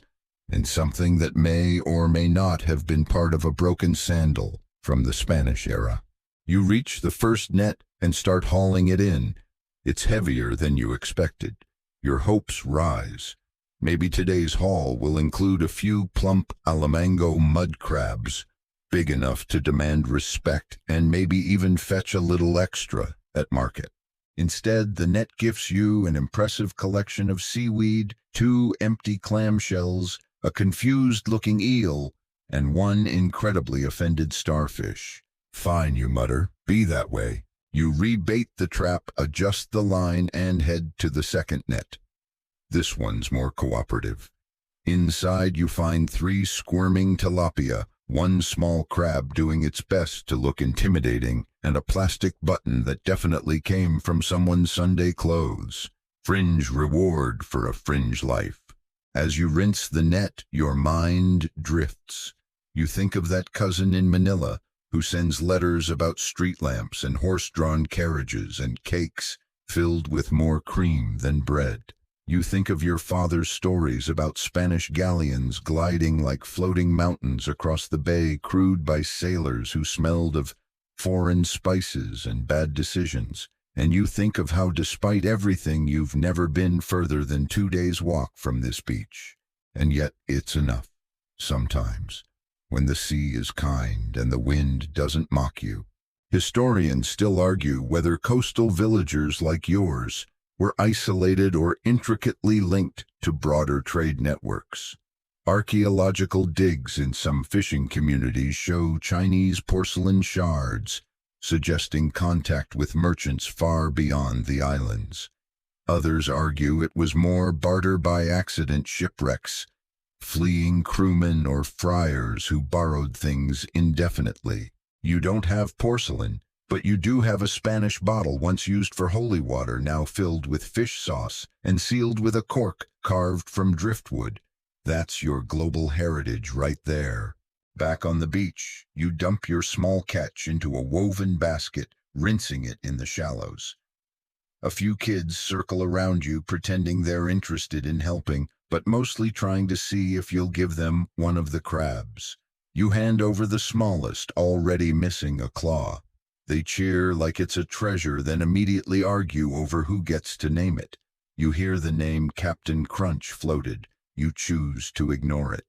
and something that may or may not have been part of a broken sandal from the Spanish era. You reach the first net and start hauling it in. It's heavier than you expected. Your hopes rise. Maybe today's haul will include a few plump Alamango mud crabs, big enough to demand respect and maybe even fetch a little extra at market. Instead, the net gifts you an impressive collection of seaweed, 2 empty clamshells, a confused-looking eel, and 1 incredibly offended starfish. Fine, you mutter. Be that way. You rebait the trap, adjust the line, and head to the second net. This one's more cooperative. Inside, you find 3 squirming tilapia, 1 small crab doing its best to look intimidating, and a plastic button that definitely came from someone's Sunday clothes. Fringe reward for a fringe life. As you rinse the net, your mind drifts. You think of that cousin in Manila who sends letters about street lamps and horse-drawn carriages and cakes filled with more cream than bread. You think of your father's stories about Spanish galleons gliding like floating mountains across the bay, crewed by sailors who smelled of foreign spices and bad decisions. And you think of how, despite everything, you've never been further than 2 days' walk from this beach. And yet it's enough. Sometimes, when the sea is kind and the wind doesn't mock you. Historians still argue whether coastal villagers like yours were isolated or intricately linked to broader trade networks. Archaeological digs in some fishing communities show Chinese porcelain shards, suggesting contact with merchants far beyond the islands. Others argue it was more barter-by-accident shipwrecks, fleeing crewmen or friars who borrowed things indefinitely. You don't have porcelain, but you do have a Spanish bottle once used for holy water, now filled with fish sauce and sealed with a cork carved from driftwood. That's your global heritage right there. Back on the beach, you dump your small catch into a woven basket, rinsing it in the shallows. A few kids circle around you pretending they're interested in helping, but mostly trying to see if you'll give them one of the crabs. You hand over the smallest, already missing a claw. They cheer like it's a treasure, then immediately argue over who gets to name it. You hear the name Captain Crunch floated. You choose to ignore it.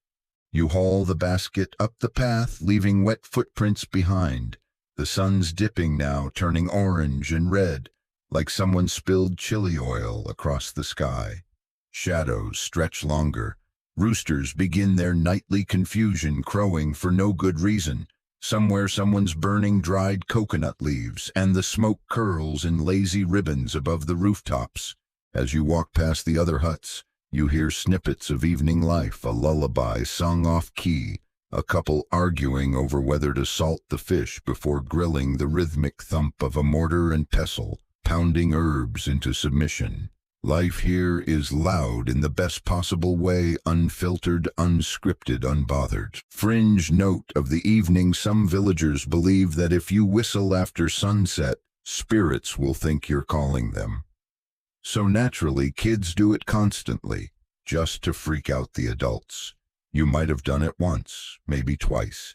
You haul the basket up the path, leaving wet footprints behind. The sun's dipping now, turning orange and red, like someone spilled chili oil across the sky. Shadows stretch longer. Roosters begin their nightly confusion, crowing for no good reason. Somewhere someone's burning dried coconut leaves, and the smoke curls in lazy ribbons above the rooftops. As you walk past the other huts, you hear snippets of evening life, a lullaby sung off-key, a couple arguing over whether to salt the fish before grilling, the rhythmic thump of a mortar and pestle, pounding herbs into submission. Life here is loud in the best possible way, unfiltered, unscripted, unbothered. Fringe note of the evening: some villagers believe that if you whistle after sunset, spirits will think you're calling them. So naturally, kids do it constantly, just to freak out the adults. You might have done it once, maybe twice.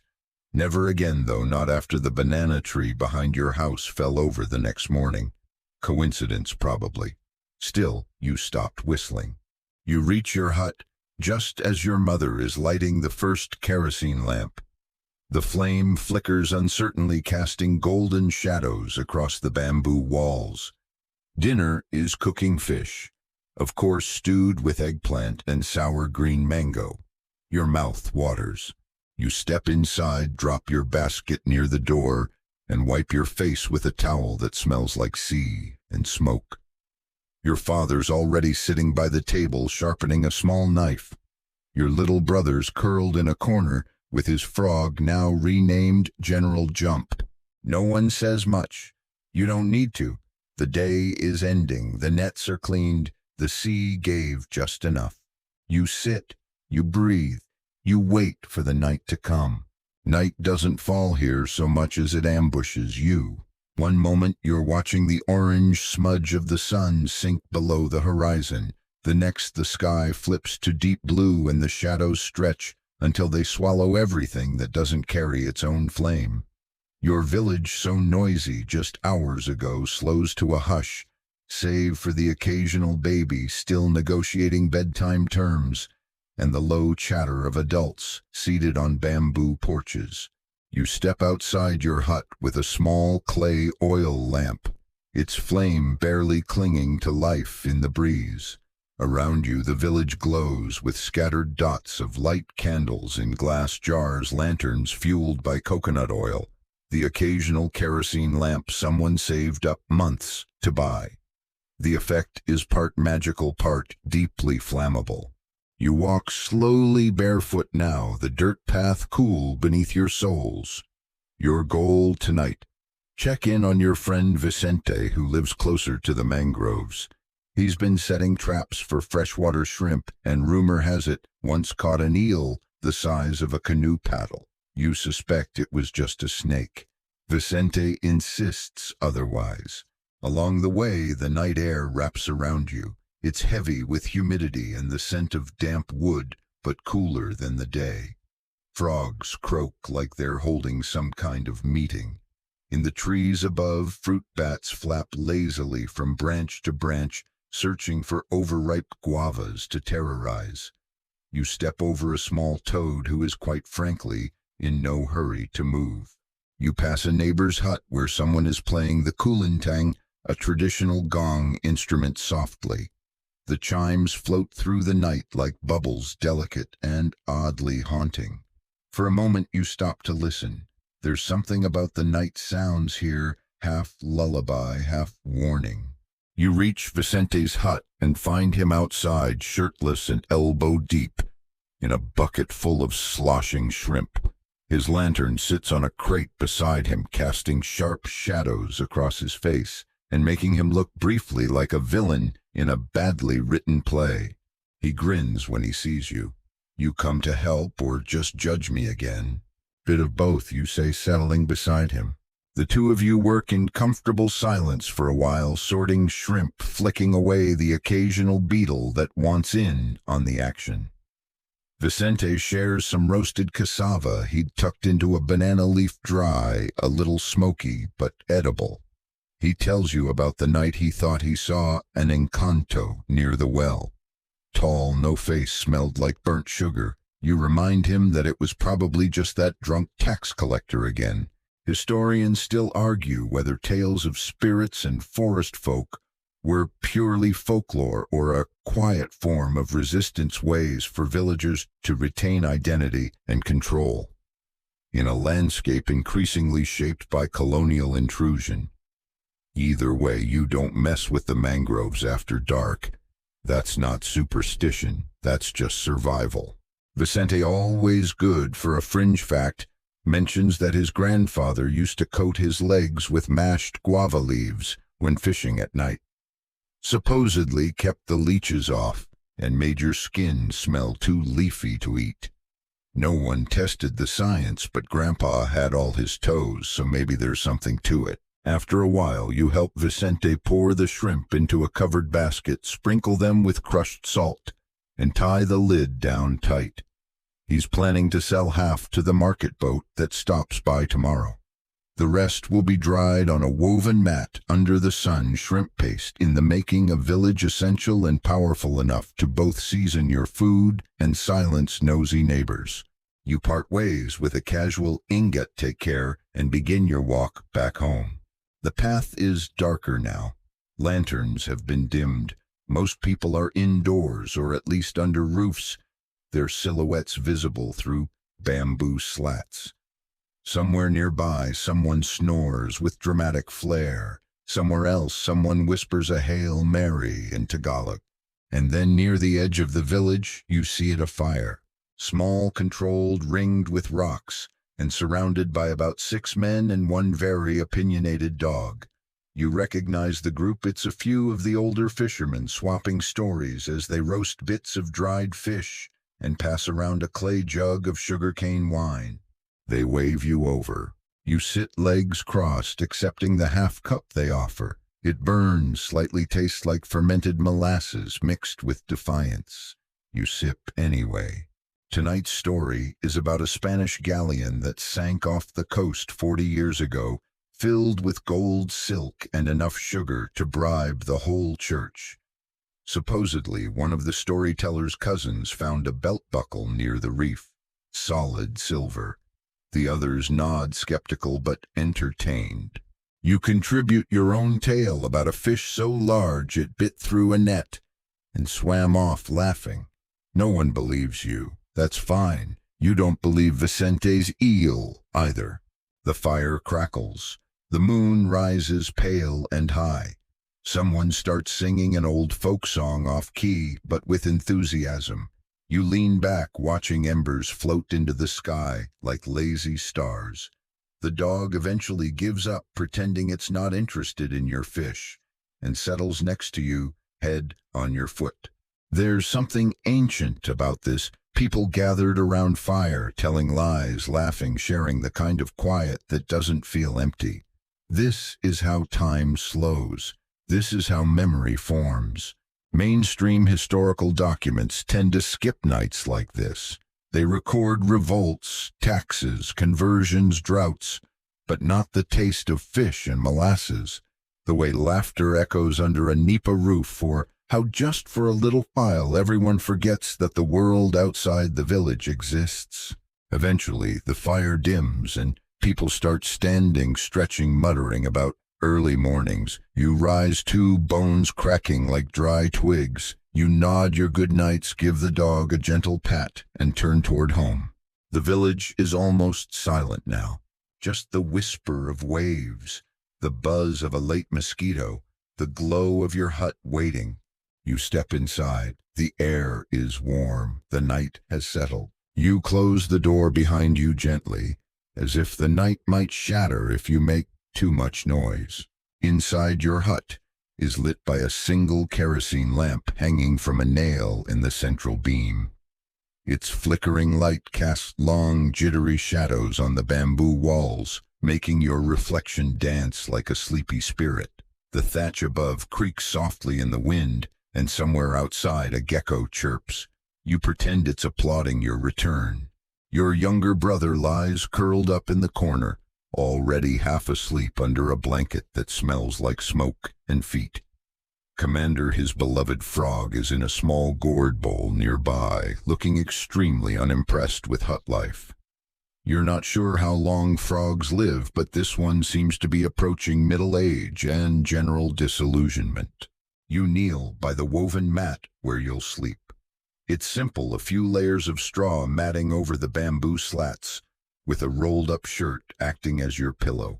Never again, though, not after the banana tree behind your house fell over the next morning. Coincidence, probably. Still, you stopped whistling. You reach your hut just as your mother is lighting the first kerosene lamp. The flame flickers uncertainly, casting golden shadows across the bamboo walls. Dinner is cooking fish, of course stewed with eggplant and sour green mango. Your mouth waters. You step inside, drop your basket near the door, and wipe your face with a towel that smells like sea and smoke. Your father's already sitting by the table, sharpening a small knife. Your little brother's curled in a corner with his frog, now renamed General Jump. No one says much. You don't need to. The day is ending. The nets are cleaned. The sea gave just enough. You sit. You breathe. You wait for the night to come. Night doesn't fall here so much as it ambushes you. One moment you're watching the orange smudge of the sun sink below the horizon. The next the sky flips to deep blue and the shadows stretch until they swallow everything that doesn't carry its own flame. Your village, so noisy just hours ago, slows to a hush, save for the occasional baby still negotiating bedtime terms and the low chatter of adults seated on bamboo porches. You step outside your hut with a small clay oil lamp, its flame barely clinging to life in the breeze. Around you the village glows with scattered dots of light candles in glass jars, lanterns fueled by coconut oil, the occasional kerosene lamp someone saved up months to buy. The effect is part magical, part deeply flammable. You walk slowly barefoot now, the dirt path cool beneath your soles. Your goal tonight: check in on your friend Vicente, who lives closer to the mangroves. He's been setting traps for freshwater shrimp, and rumor has it once caught an eel the size of a canoe paddle. You suspect it was just a snake. Vicente insists otherwise. Along the way, the night air wraps around you. It's heavy with humidity and the scent of damp wood, but cooler than the day. Frogs croak like they're holding some kind of meeting. In the trees above, fruit bats flap lazily from branch to branch, searching for overripe guavas to terrorize. You step over a small toad who is, quite frankly, in no hurry to move. You pass a neighbor's hut where someone is playing the kulintang, a traditional gong instrument, softly. The chimes float through the night like bubbles, delicate and oddly haunting. For a moment you stop to listen. There's something about the night sounds here, half lullaby, half warning. You reach Vicente's hut and find him outside, shirtless and elbow-deep, in a bucket full of sloshing shrimp. His lantern sits on a crate beside him, casting sharp shadows across his face and making him look briefly like a villain in a badly written play. He grins when he sees you. You come to help or just judge me again? Bit of both, you say, settling beside him. The two of you work in comfortable silence for a while, sorting shrimp, flicking away the occasional beetle that wants in on the action. Vicente shares some roasted cassava he'd tucked into a banana leaf, dry, a little smoky, but edible. He tells you about the night he thought he saw an encanto near the well. Tall, no face, smelled like burnt sugar. You remind him that it was probably just that drunk tax collector again. Historians still argue whether tales of spirits and forest folk were purely folklore or a quiet form of resistance, ways for villagers to retain identity and control in a landscape increasingly shaped by colonial intrusion. Either way, you don't mess with the mangroves after dark. That's not superstition, that's just survival. Vicente, always good for a fringe fact, mentions that his grandfather used to coat his legs with mashed guava leaves when fishing at night. Supposedly kept the leeches off and made your skin smell too leafy to eat. No one tested the science, but Grandpa had all his toes, so maybe there's something to it. After a while, you help Vicente pour the shrimp into a covered basket, sprinkle them with crushed salt, and tie the lid down tight. He's planning to sell half to the market boat that stops by tomorrow. The rest will be dried on a woven mat under the sun. Shrimp paste in the making, a village essential and powerful enough to both season your food and silence nosy neighbors. You part ways with a casual "Inget, take care," and begin your walk back home. The path is darker now. Lanterns have been dimmed. Most people are indoors or at least under roofs, their silhouettes visible through bamboo slats. Somewhere nearby, someone snores with dramatic flair. Somewhere else, someone whispers a Hail Mary in Tagalog. And then near the edge of the village, you see it afire. Small, controlled, ringed with rocks, and surrounded by about 6 men and 1 very opinionated dog. You recognize the group. It's a few of the older fishermen swapping stories as they roast bits of dried fish and pass around a clay jug of sugarcane wine. They wave you over. You sit legs crossed, accepting the half cup they offer. It burns, slightly tastes like fermented molasses mixed with defiance. You sip anyway. Tonight's story is about a Spanish galleon that sank off the coast 40 years ago, filled with gold, silk, and enough sugar to bribe the whole church. Supposedly, one of the storyteller's cousins found a belt buckle near the reef, solid silver. The others nod, skeptical but entertained. You contribute your own tale about a fish so large it bit through a net and swam off laughing. No one believes you. That's fine. You don't believe Vicente's eel either. The fire crackles. The moon rises pale and high. Someone starts singing an old folk song off key, but with enthusiasm. You lean back, watching embers float into the sky like lazy stars. The dog eventually gives up, pretending it's not interested in your fish, and settles next to you, head on your foot. There's something ancient about this. People gathered around fire, telling lies, laughing, sharing the kind of quiet that doesn't feel empty. This is how time slows. This is how memory forms. Mainstream historical documents tend to skip nights like this. They record revolts, taxes, conversions, droughts, but not the taste of fish and molasses, the way laughter echoes under a nipa roof, or how just for a little while everyone forgets that the world outside the village exists. Eventually, the fire dims and people start standing, stretching, muttering about early mornings. You rise too, bones cracking like dry twigs. You nod your good nights, give the dog a gentle pat, and turn toward home. The village is almost silent now. Just the whisper of waves, the buzz of a late mosquito, the glow of your hut waiting. You step inside. The air is warm. The night has settled. You close the door behind you gently, as if the night might shatter if you make too much noise. Inside your hut is lit by a single kerosene lamp hanging from a nail in the central beam. Its flickering light casts long, jittery shadows on the bamboo walls, making your reflection dance like a sleepy spirit. The thatch above creaks softly in the wind, and somewhere outside a gecko chirps. You pretend it's applauding your return. Your younger brother lies curled up in the corner, already half asleep under a blanket that smells like smoke and feet. Commander, his beloved frog, is in a small gourd bowl nearby, looking extremely unimpressed with hut life. You're not sure how long frogs live, but this one seems to be approaching middle age and general disillusionment. You kneel by the woven mat where you'll sleep. It's simple, a few layers of straw matting over the bamboo slats, with a rolled-up shirt acting as your pillow.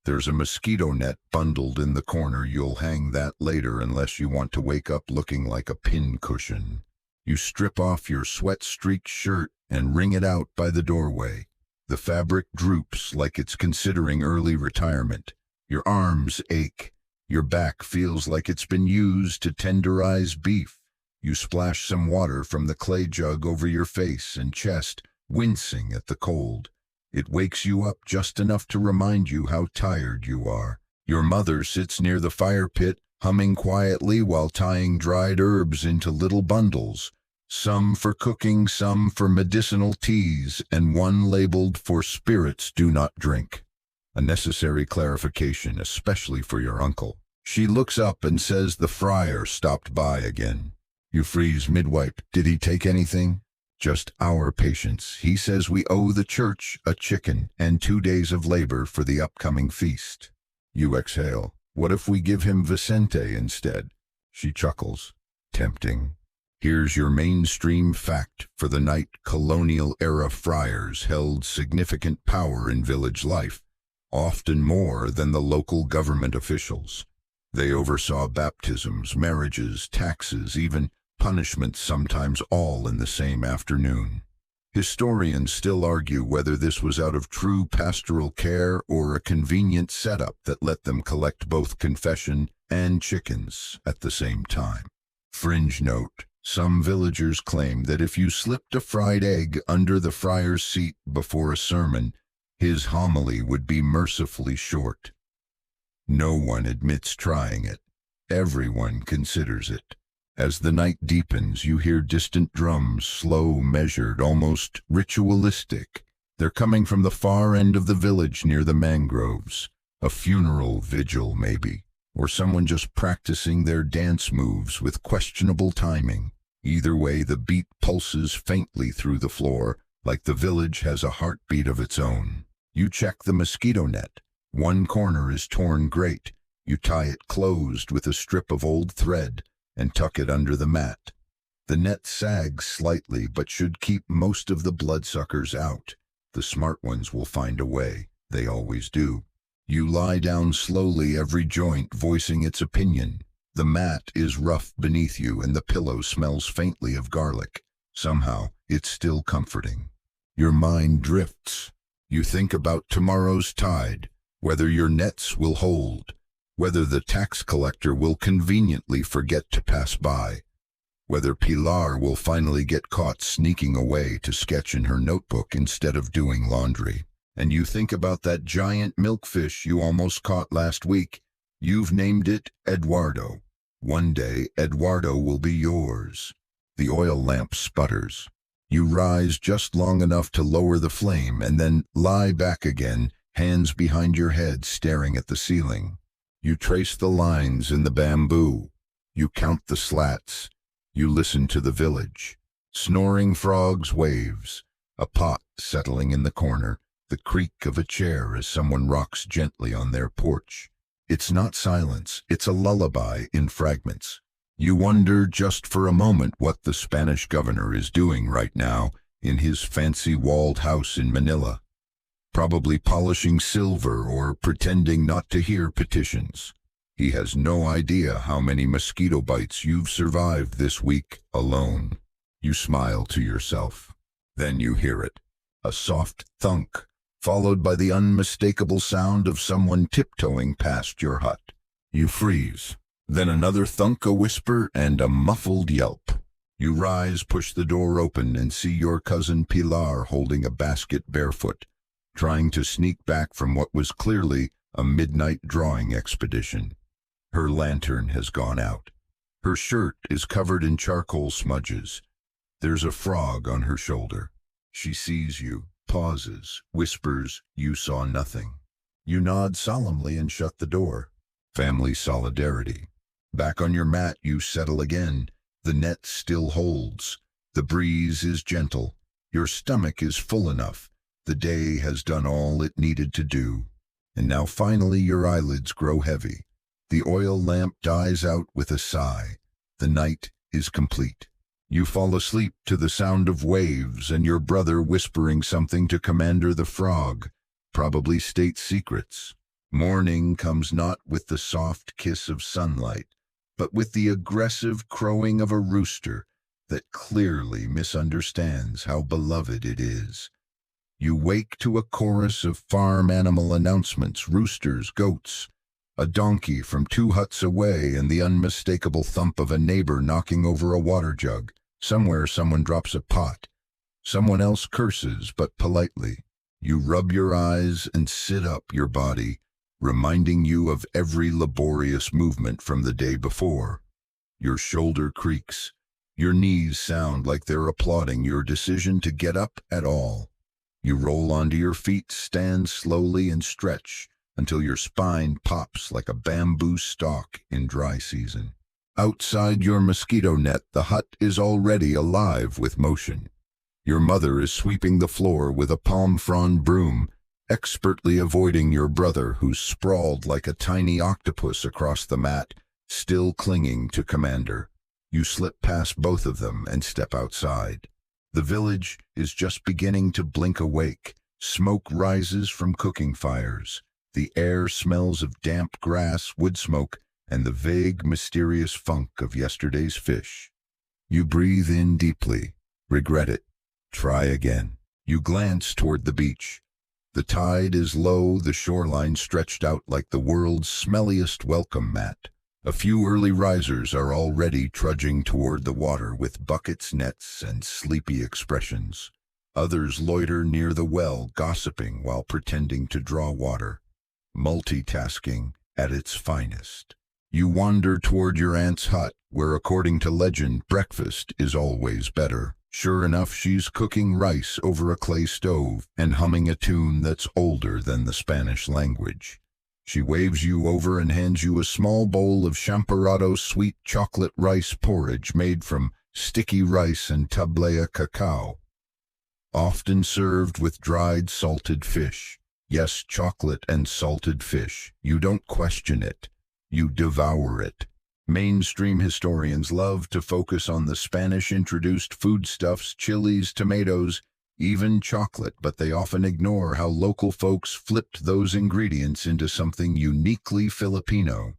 There's a mosquito net bundled in the corner. You'll hang that later unless you want to wake up looking like a pincushion. You strip off your sweat-streaked shirt and wring it out by the doorway. The fabric droops like it's considering early retirement. Your arms ache. Your back feels like it's been used to tenderize beef. You splash some water from the clay jug over your face and chest, wincing at the cold. It wakes you up just enough to remind you how tired you are. Your mother sits near the fire pit, humming quietly while tying dried herbs into little bundles, some for cooking, some for medicinal teas, and one labeled for spirits do not drink. A necessary clarification, especially for your uncle. She looks up and says the friar stopped by again. You freeze mid-wipe. Did he take anything? Just our patience. He says we owe the church a chicken and 2 days of labor for the upcoming feast. You exhale. What if we give him Vicente instead? She chuckles. Tempting. Here's your mainstream fact for the night. Colonial-era friars held significant power in village life, often more than the local government officials. They oversaw baptisms, marriages, taxes, even punishments, sometimes all in the same afternoon. Historians still argue whether this was out of true pastoral care or a convenient setup that let them collect both confession and chickens at the same time. Fringe note: some villagers claim that if you slipped a fried egg under the friar's seat before a sermon, his homily would be mercifully short. No one admits trying it. Everyone considers it. As the night deepens, you hear distant drums, slow, measured, almost ritualistic. They're coming from the far end of the village near the mangroves. A funeral vigil, maybe, or someone just practicing their dance moves with questionable timing. Either way, the beat pulses faintly through the floor, like the village has a heartbeat of its own. You check the mosquito net. One corner is torn great. You tie it closed with a strip of old thread and tuck it under the mat. The net sags slightly, but should keep most of the bloodsuckers out. The smart ones will find a way. They always do. You lie down slowly, every joint voicing its opinion. The mat is rough beneath you, and the pillow smells faintly of garlic. Somehow, it's still comforting. Your mind drifts. You think about tomorrow's tide, whether your nets will hold, whether the tax collector will conveniently forget to pass by, whether Pilar will finally get caught sneaking away to sketch in her notebook instead of doing laundry. And you think about that giant milkfish you almost caught last week. You've named it Eduardo. One day, Eduardo will be yours. The oil lamp sputters. You rise just long enough to lower the flame and then lie back again, hands behind your head staring at the ceiling. You trace the lines in the bamboo. You count the slats. You listen to the village. Snoring frogs, waves. A pot settling in the corner. The creak of a chair as someone rocks gently on their porch. It's not silence, it's a lullaby in fragments. You wonder just for a moment what the Spanish governor is doing right now in his fancy walled house in Manila. Probably polishing silver or pretending not to hear petitions. He has no idea how many mosquito bites you've survived this week alone. You smile to yourself. Then you hear it. A soft thunk, followed by the unmistakable sound of someone tiptoeing past your hut. You freeze. Then another thunk, a whisper, and a muffled yelp. You rise, push the door open, and see your cousin Pilar holding a basket barefoot, trying to sneak back from what was clearly a midnight drawing expedition. Her lantern has gone out. Her shirt is covered in charcoal smudges. There's a frog on her shoulder. She sees you, pauses, whispers, "You saw nothing." You nod solemnly and shut the door. Family solidarity. Back on your mat, you settle again. The net still holds. The breeze is gentle. Your stomach is full enough. The day has done all it needed to do. And now finally your eyelids grow heavy. The oil lamp dies out with a sigh. The night is complete. You fall asleep to the sound of waves and your brother whispering something to Commander the Frog, probably state secrets. Morning comes not with the soft kiss of sunlight, but with the aggressive crowing of a rooster that clearly misunderstands how beloved it is. You wake to a chorus of farm animal announcements, roosters, goats, a donkey from 2 huts away, and the unmistakable thump of a neighbor knocking over a water jug. Somewhere someone drops a pot. Someone else curses, but politely. You rub your eyes and sit up, your body reminding you of every laborious movement from the day before. Your shoulder creaks. Your knees sound like they're applauding your decision to get up at all. You roll onto your feet, stand slowly, and stretch until your spine pops like a bamboo stalk in dry season. Outside your mosquito net, the hut is already alive with motion. Your mother is sweeping the floor with a palm frond broom, expertly avoiding your brother, who's sprawled like a tiny octopus across the mat, still clinging to Commander. You slip past both of them and step outside. The village is just beginning to blink awake. Smoke rises from cooking fires. The air smells of damp grass, wood smoke, and the vague, mysterious funk of yesterday's fish. You breathe in deeply. Regret it. Try again. You glance toward the beach. The tide is low, the shoreline stretched out like the world's smelliest welcome mat. A few early risers are already trudging toward the water with buckets, nets, and sleepy expressions. Others loiter near the well, gossiping while pretending to draw water. Multitasking at its finest. You wander toward your aunt's hut, where, according to legend, breakfast is always better. Sure enough, she's cooking rice over a clay stove and humming a tune that's older than the Spanish language. She waves you over and hands you a small bowl of champorado sweet chocolate rice porridge made from sticky rice and tablea cacao, often served with dried salted fish. Yes, chocolate and salted fish. You don't question it. You devour it. Mainstream historians love to focus on the Spanish-introduced foodstuffs, chilies, tomatoes, even chocolate, but they often ignore how local folks flipped those ingredients into something uniquely Filipino.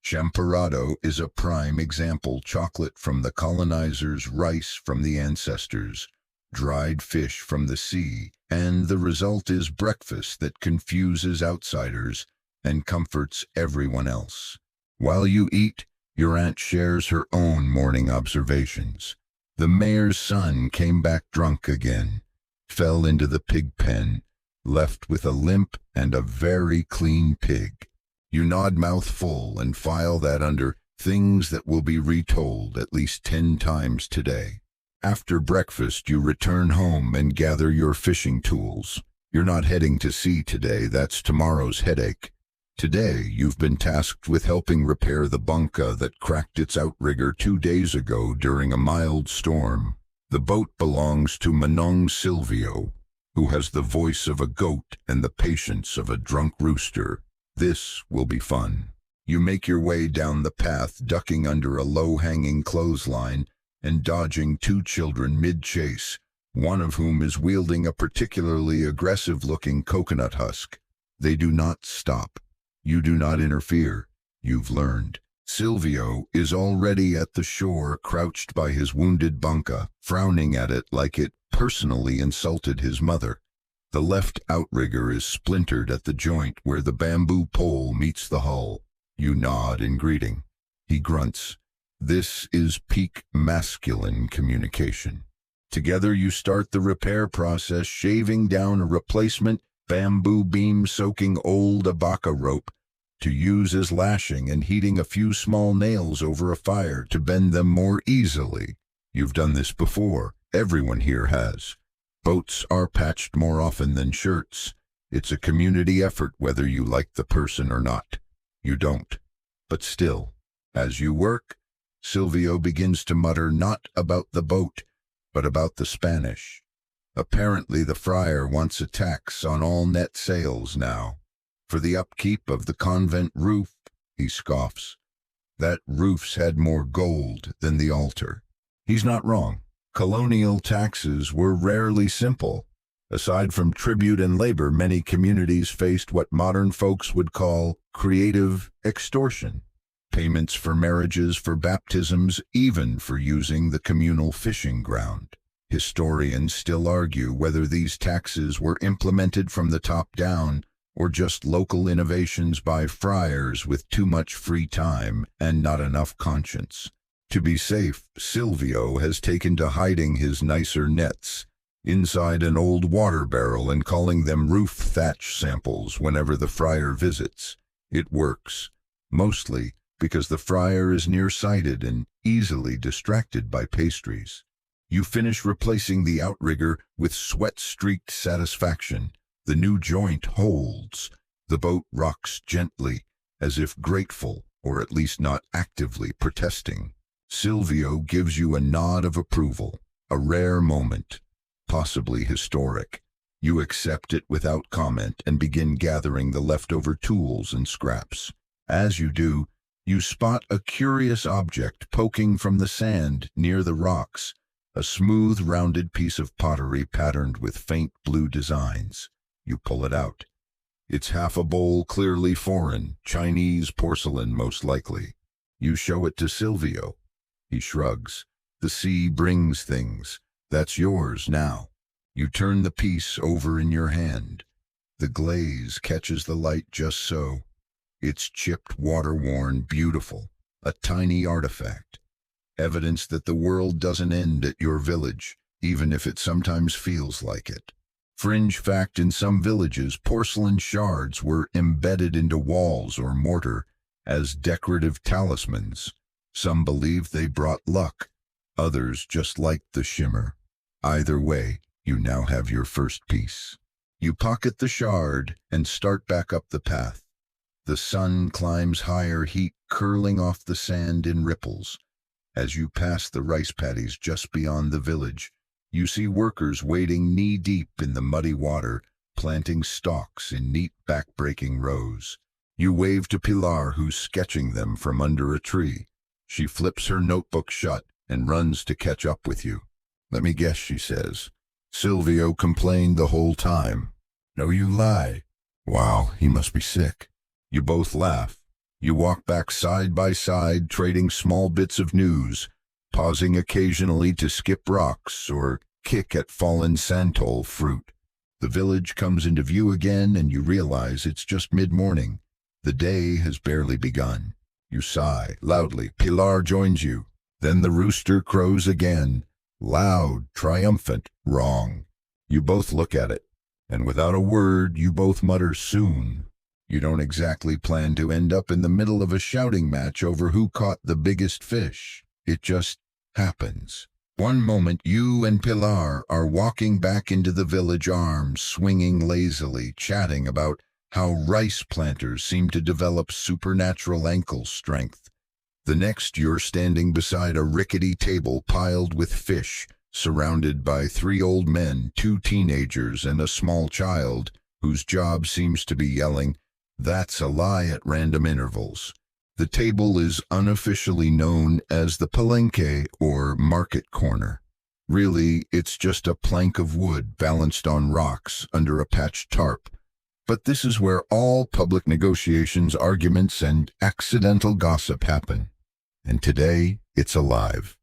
Champorado is a prime example. Chocolate from the colonizers, rice from the ancestors, dried fish from the sea, and the result is breakfast that confuses outsiders and comforts everyone else. While you eat, your aunt shares her own morning observations. The mayor's son came back drunk again, fell into the pig pen, left with a limp and a very clean pig. You nod mouth full and file that under things that will be retold at least 10 times today. After breakfast, you return home and gather your fishing tools. You're not heading to sea today, that's tomorrow's headache. Today, you've been tasked with helping repair the bunka that cracked its outrigger 2 days ago during a mild storm. The boat belongs to Manong Silvio, who has the voice of a goat and the patience of a drunk rooster. This will be fun. You make your way down the path, ducking under a low-hanging clothesline and dodging 2 children mid-chase, one of whom is wielding a particularly aggressive-looking coconut husk. They do not stop. You do not interfere. you've learned. Silvio is already at the shore, crouched by his wounded banca, frowning at it like it personally insulted his mother. The left outrigger is splintered at the joint where the bamboo pole meets the hull. You nod in greeting. He grunts. This is peak masculine communication. Together you start the repair process, shaving down a replacement bamboo beam, soaking old abaca rope to use as lashing, and heating a few small nails over a fire to bend them more easily. You've done this before. Everyone here has. Boats are patched more often than shirts. It's a community effort whether you like the person or not. You don't. But still, as you work, Silvio begins to mutter not about the boat, but about the Spanish. Apparently the friar wants a tax on all net sales now. For the upkeep of the convent roof, he scoffs. That roof's had more gold than the altar. He's not wrong. Colonial taxes were rarely simple. Aside from tribute and labor, many communities faced what modern folks would call creative extortion. Payments for marriages, for baptisms, even for using the communal fishing ground. Historians still argue whether these taxes were implemented from the top down or just local innovations by friars with too much free time and not enough conscience. To be safe, Silvio has taken to hiding his nicer nets inside an old water barrel and calling them roof thatch samples whenever the friar visits. It works, mostly because the friar is nearsighted and easily distracted by pastries. You finish replacing the outrigger with sweat-streaked satisfaction. The new joint holds. The boat rocks gently, as if grateful, or at least not actively protesting. Silvio gives you a nod of approval, a rare moment, possibly historic. You accept it without comment and begin gathering the leftover tools and scraps. As you do, you spot a curious object poking from the sand near the rocks, a smooth, rounded piece of pottery patterned with faint blue designs. You pull it out. It's half a bowl, clearly foreign, Chinese porcelain most likely. You show it to Silvio. He shrugs. The sea brings things. That's yours now. You turn the piece over in your hand. The glaze catches the light just so. It's chipped, water-worn, beautiful. A tiny artifact. Evidence that the world doesn't end at your village, even if it sometimes feels like it. Fringe fact: in some villages, porcelain shards were embedded into walls or mortar as decorative talismans. Some believed they brought luck. Others just liked the shimmer. Either way, you now have your first piece. You pocket the shard and start back up the path. The sun climbs higher, heat curling off the sand in ripples. As you pass the rice paddies just beyond the village, you see workers wading knee-deep in the muddy water, planting stalks in neat back-breaking rows. You wave to Pilar, who's sketching them from under a tree. She flips her notebook shut and runs to catch up with you. "Let me guess," she says. "Silvio complained the whole time." "No, you lie." "Wow, he must be sick." You both laugh. You walk back side by side, trading small bits of news, pausing occasionally to skip rocks or kick at fallen santol fruit. The village comes into view again, and you realize it's just mid-morning. The day has barely begun. You sigh loudly. Pilar joins you. Then the rooster crows again. Loud, triumphant, wrong. You both look at it, and without a word, you both mutter soon. You don't exactly plan to end up in the middle of a shouting match over who caught the biggest fish. It just happens. One moment, you and Pilar are walking back into the village, arms swinging lazily, chatting about how rice planters seem to develop supernatural ankle strength. The next, you're standing beside a rickety table piled with fish, surrounded by 3 old men, 2 teenagers, and a small child, whose job seems to be yelling, "That's a lie," at random intervals. The table is unofficially known as the palenque, or market corner. Really, it's just a plank of wood balanced on rocks under a patched tarp. But this is where all public negotiations, arguments, and accidental gossip happen. And today, it's alive.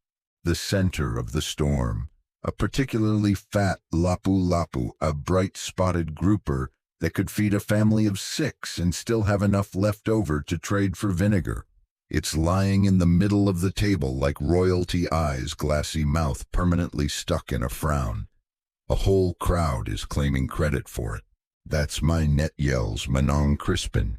The center of the storm. A particularly fat lapu-lapu, a bright-spotted grouper that could feed a family of 6 and still have enough left over to trade for vinegar. It's lying in the middle of the table like royalty eyes, glassy mouth permanently stuck in a frown. A whole crowd is claiming credit for it. "That's my net," yells Manon Crispin.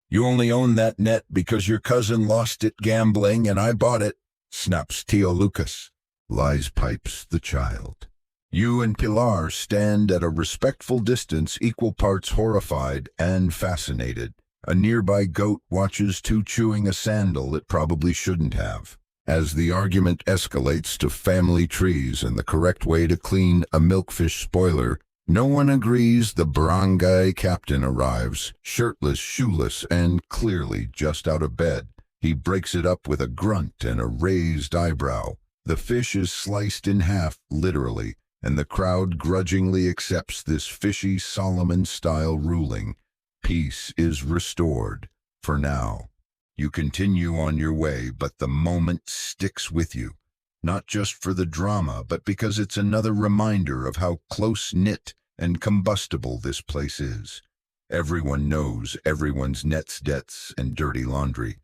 "You only own that net because your cousin lost it gambling and I bought it," snaps Tio Lucas. "Lies," pipes the child. You and Pilar stand at a respectful distance, equal parts horrified and fascinated. A nearby goat watches 2 chewing a sandal it probably shouldn't have. As the argument escalates to family trees and the correct way to clean a milkfish spoiler, no one agrees. The barangay captain arrives, shirtless, shoeless, and clearly just out of bed. He breaks it up with a grunt and a raised eyebrow. The fish is sliced in half, literally, and the crowd grudgingly accepts this fishy Solomon-style ruling. Peace is restored, for now. You continue on your way, but the moment sticks with you. Not just for the drama, but because it's another reminder of how close-knit and combustible this place is. Everyone knows everyone's nets, debts, and dirty laundry.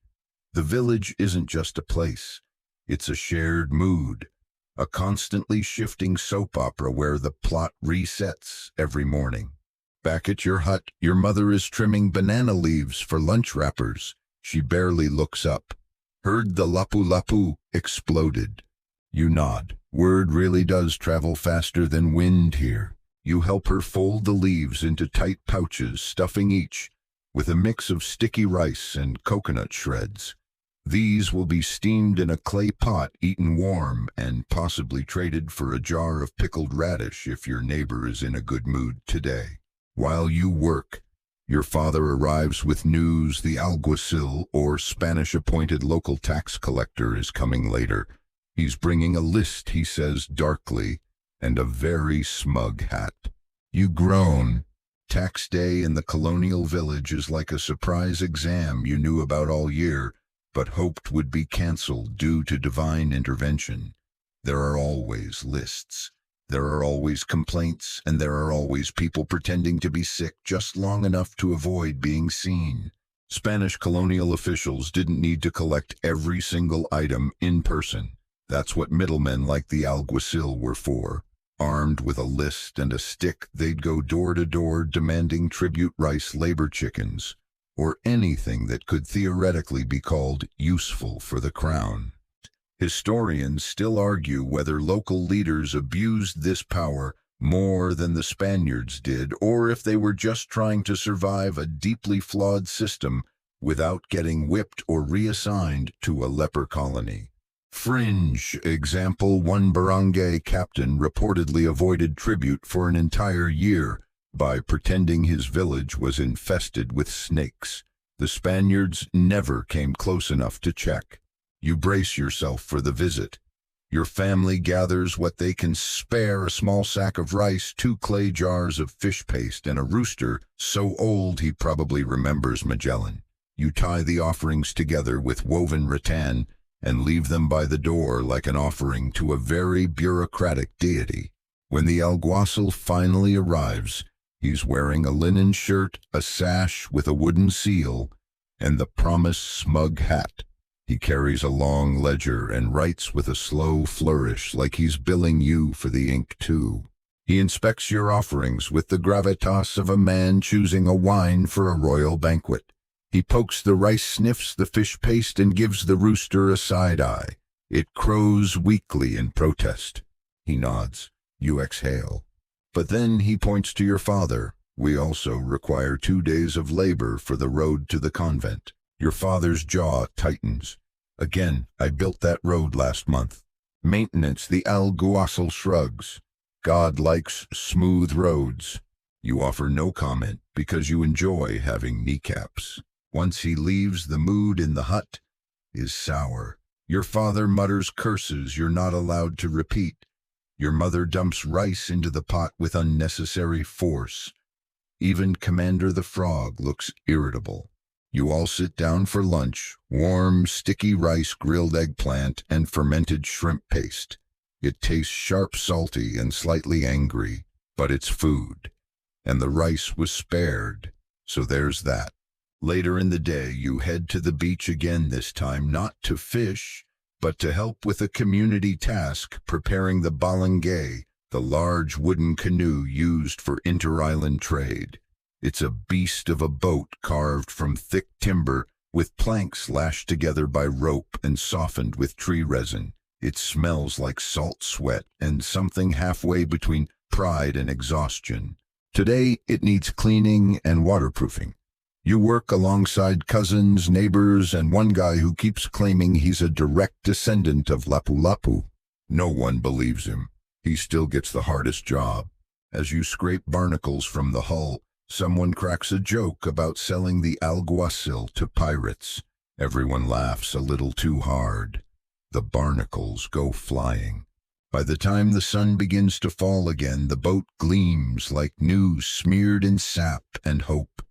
The village isn't just a place. It's a shared mood, a constantly shifting soap opera where the plot resets every morning. Back at your hut, your mother is trimming banana leaves for lunch wrappers. She barely looks up. "Heard the lapu-lapu exploded." You nod. Word really does travel faster than wind here. You help her fold the leaves into tight pouches, stuffing each with a mix of sticky rice and coconut shreds. These will be steamed in a clay pot, eaten warm, and possibly traded for a jar of pickled radish if your neighbor is in a good mood today. While you work, your father arrives with news the alguacil, or Spanish-appointed local tax collector, is coming later. He's bringing a list, he says darkly, and a very smug hat. You groan. Tax day in the colonial village is like a surprise exam you knew about all year, but hoped would be cancelled due to divine intervention. There are always lists. There are always complaints, and there are always people pretending to be sick just long enough to avoid being seen. Spanish colonial officials didn't need to collect every single item in person. That's what middlemen like the alguacil were for. Armed with a list and a stick, they'd go door to door demanding tribute rice, labor chickens, or anything that could theoretically be called useful for the crown. Historians still argue whether local leaders abused this power more than the Spaniards did, or if they were just trying to survive a deeply flawed system without getting whipped or reassigned to a leper colony. Fringe example: one barangay captain reportedly avoided tribute for an entire year by pretending his village was infested with snakes. The Spaniards never came close enough to check. You brace yourself for the visit. Your family gathers what they can spare: a small sack of rice, 2 clay jars of fish paste, and a rooster so old he probably remembers Magellan. You tie the offerings together with woven rattan and leave them by the door like an offering to a very bureaucratic deity. When the alguacil finally arrives, he's wearing a linen shirt, a sash with a wooden seal, and the promised smug hat. He carries a long ledger and writes with a slow flourish, like he's billing you for the ink too. He inspects your offerings with the gravitas of a man choosing a wine for a royal banquet. He pokes the rice, sniffs the fish paste, and gives the rooster a side eye. It crows weakly in protest. He nods. You exhale. But then he points to your father. We also require 2 days of labor for the road to the convent. Your father's jaw tightens. Again, I built that road last month. Maintenance, the alguacil shrugs. God likes smooth roads. You offer no comment because you enjoy having kneecaps. Once he leaves, the mood in the hut is sour. Your father mutters curses you're not allowed to repeat. Your mother dumps rice into the pot with unnecessary force. Even Commander the Frog looks irritable. You all sit down for lunch, warm, sticky rice, grilled eggplant, and fermented shrimp paste. It tastes sharp, salty, and slightly angry, but it's food. And the rice was spared, so there's that. Later in the day, you head to the beach again, this time not to fish, but to help with a community task preparing the balangay, the large wooden canoe used for inter-island trade. It's a beast of a boat carved from thick timber with planks lashed together by rope and softened with tree resin. It smells like salt sweat and something halfway between pride and exhaustion. Today, it needs cleaning and waterproofing. You work alongside cousins, neighbors, and one guy who keeps claiming he's a direct descendant of Lapu-Lapu. No one believes him. He still gets the hardest job. As you scrape barnacles from the hull, someone cracks a joke about selling the alguacil to pirates. Everyone laughs a little too hard. The barnacles go flying. By the time the sun begins to fall again, the boat gleams like new, smeared in sap and hope.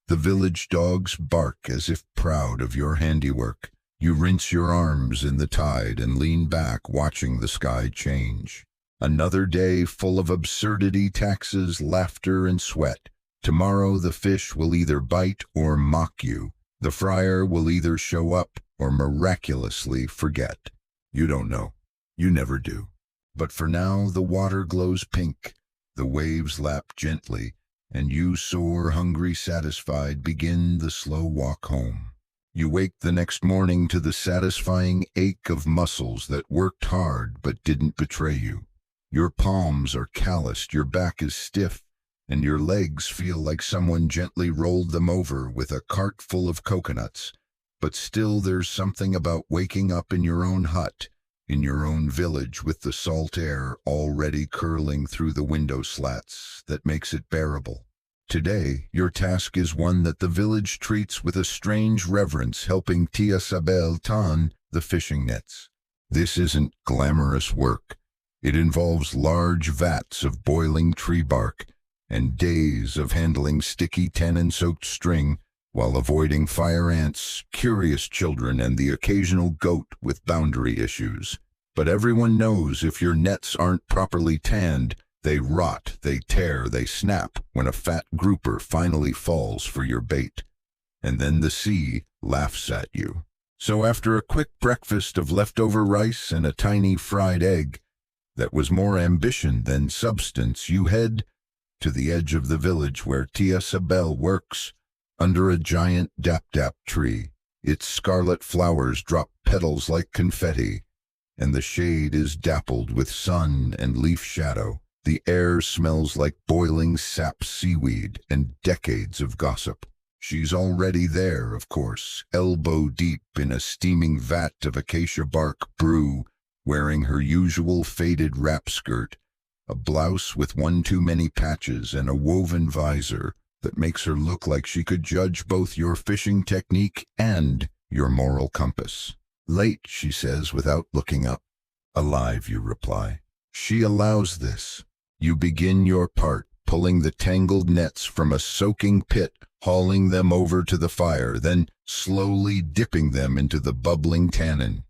The village dogs bark as if proud of your handiwork. You rinse your arms in the tide and lean back, watching the sky change. Another day full of absurdity, taxes, laughter, and sweat. Tomorrow the fish will either bite or mock you. The friar will either show up or miraculously forget. You don't know. You never do. But for now, the water glows pink. The waves lap gently, and you, sore, hungry, satisfied, begin the slow walk home. You wake the next morning to the satisfying ache of muscles that worked hard but didn't betray you. Your palms are calloused, your back is stiff, and your legs feel like someone gently rolled them over with a cart full of coconuts. But still there's something about waking up in your own hut, in your own village, with the salt air already curling through the window slats, that makes it bearable. Today, your task is one that the village treats with a strange reverence, helping Tia Sabel tan the fishing nets. This isn't glamorous work. It involves large vats of boiling tree bark and days of handling sticky tannin-soaked string while avoiding fire ants, curious children, and the occasional goat with boundary issues. But everyone knows if your nets aren't properly tanned, they rot, they tear, they snap when a fat grouper finally falls for your bait. And then the sea laughs at you. So after a quick breakfast of leftover rice and a tiny fried egg that was more ambition than substance, you head to the edge of the village where Tia Sabel works, under a giant dap-dap tree. Its scarlet flowers drop petals like confetti, and the shade is dappled with sun and leaf shadow. The air smells like boiling sap seaweed and decades of gossip. She's already there, of course, elbow deep in a steaming vat of acacia bark brew, wearing her usual faded wrap skirt, a blouse with one too many patches, and a woven visor that makes her look like she could judge both your fishing technique and your moral compass. Late, she says without looking up. Alive, you reply. She allows this. You begin your part, pulling the tangled nets from a soaking pit, hauling them over to the fire, then slowly dipping them into the bubbling tannin.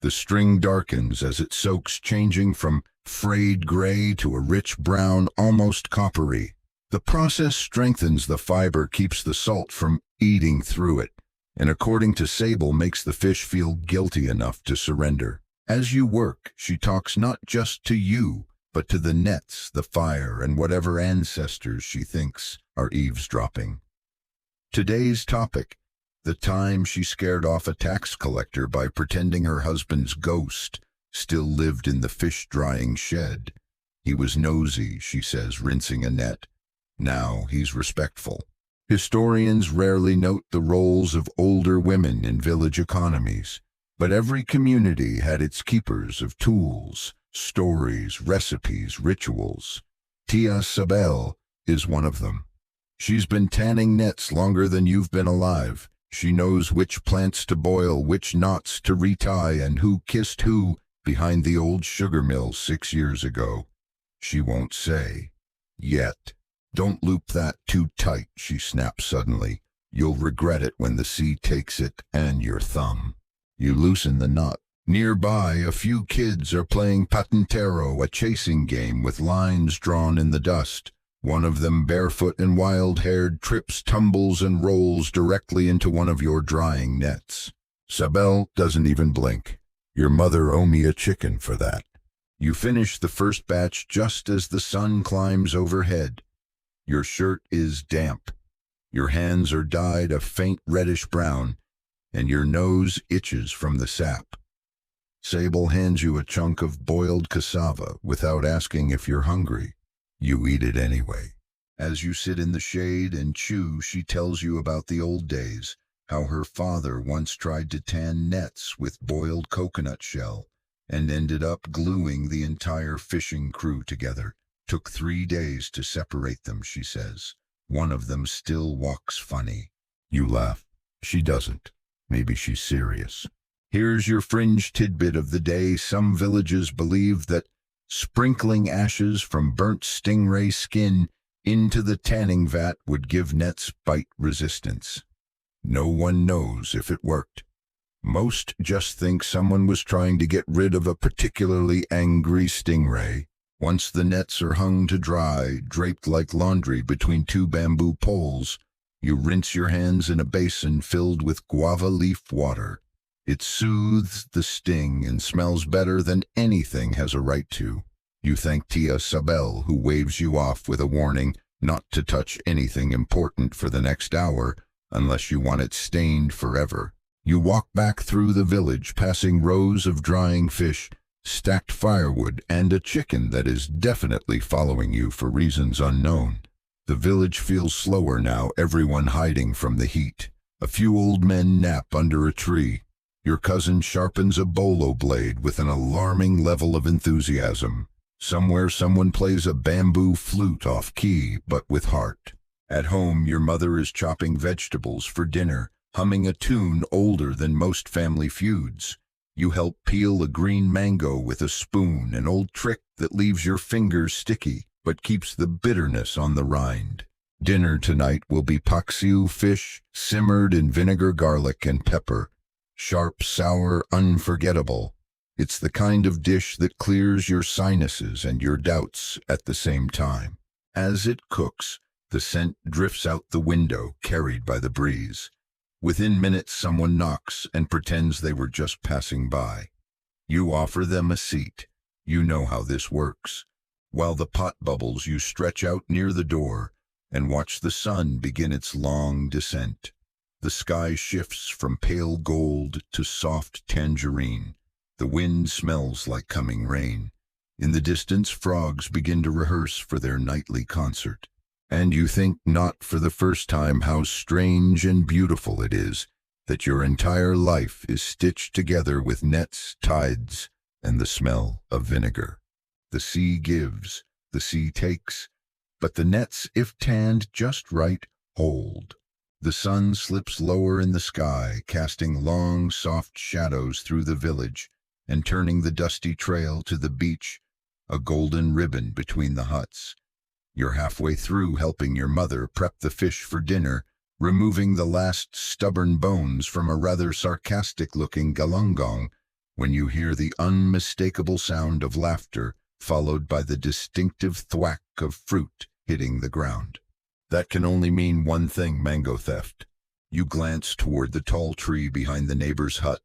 The string darkens as it soaks, changing from frayed gray to a rich brown, almost coppery. The process strengthens the fiber, keeps the salt from eating through it, and according to Sable, makes the fish feel guilty enough to surrender. As you work, she talks not just to you, but to the nets, the fire, and whatever ancestors she thinks are eavesdropping. Today's topic: the time she scared off a tax collector by pretending her husband's ghost still lived in the fish-drying shed. He was nosy, she says, rinsing a net. Now he's respectful. Historians rarely note the roles of older women in village economies, but every community had its keepers of tools, stories, recipes, rituals. Tia Sabel is one of them. She's been tanning nets longer than you've been alive. She knows which plants to boil, which knots to retie, and who kissed who behind the old sugar mill 6 years ago. She won't say. Yet. "Don't loop that too tight," she snaps suddenly. "You'll regret it when the sea takes it and your thumb." You loosen the knot. Nearby, a few kids are playing patintero, a chasing game with lines drawn in the dust. One of them, barefoot and wild-haired, trips, tumbles, and rolls directly into one of your drying nets. Sabel doesn't even blink. "Your mother owe me a chicken for that." You finish the first batch just as the sun climbs overhead. Your shirt is damp. Your hands are dyed a faint reddish brown, and your nose itches from the sap. Sable hands you a chunk of boiled cassava without asking if you're hungry. You eat it anyway. As you sit in the shade and chew, she tells you about the old days, how her father once tried to tan nets with boiled coconut shell and ended up gluing the entire fishing crew together. Took 3 days to separate them, she says. One of them still walks funny. You laugh. She doesn't. Maybe she's serious. Here's your fringe tidbit of the day. Some villages believe that sprinkling ashes from burnt stingray skin into the tanning vat would give nets bite resistance. No one knows if it worked. Most just think someone was trying to get rid of a particularly angry stingray. Once the nets are hung to dry, draped like laundry between 2 bamboo poles, you rinse your hands in a basin filled with guava leaf water. It soothes the sting and smells better than anything has a right to. You thank Tia Sabel, who waves you off with a warning not to touch anything important for the next hour unless you want it stained forever. You walk back through the village, passing rows of drying fish, stacked firewood, and a chicken that is definitely following you for reasons unknown. The village feels slower now, everyone hiding from the heat. A few old men nap under a tree. Your cousin sharpens a bolo blade with an alarming level of enthusiasm. Somewhere someone plays a bamboo flute off-key, but with heart. At home, your mother is chopping vegetables for dinner, humming a tune older than most family feuds. You help peel a green mango with a spoon, an old trick that leaves your fingers sticky, but keeps the bitterness on the rind. Dinner tonight will be paksiu fish, simmered in vinegar, garlic, and pepper. Sharp, sour, unforgettable. It's the kind of dish that clears your sinuses and your doubts at the same time. As it cooks, the scent drifts out the window, carried by the breeze. Within minutes, someone knocks and pretends they were just passing by. You offer them a seat. You know how this works. While the pot bubbles, you stretch out near the door and watch the sun begin its long descent. The sky shifts from pale gold to soft tangerine. The wind smells like coming rain. In the distance, frogs begin to rehearse for their nightly concert. And you think, not for the first time, how strange and beautiful it is that your entire life is stitched together with nets, tides, and the smell of vinegar. The sea gives, the sea takes, but the nets, if tanned just right, hold. The sun slips lower in the sky, casting long, soft shadows through the village and turning the dusty trail to the beach, a golden ribbon between the huts. You're halfway through helping your mother prep the fish for dinner, removing the last stubborn bones from a rather sarcastic-looking galunggong, when you hear the unmistakable sound of laughter, followed by the distinctive thwack of fruit hitting the ground. That can only mean one thing: mango theft. You glance toward the tall tree behind the neighbor's hut,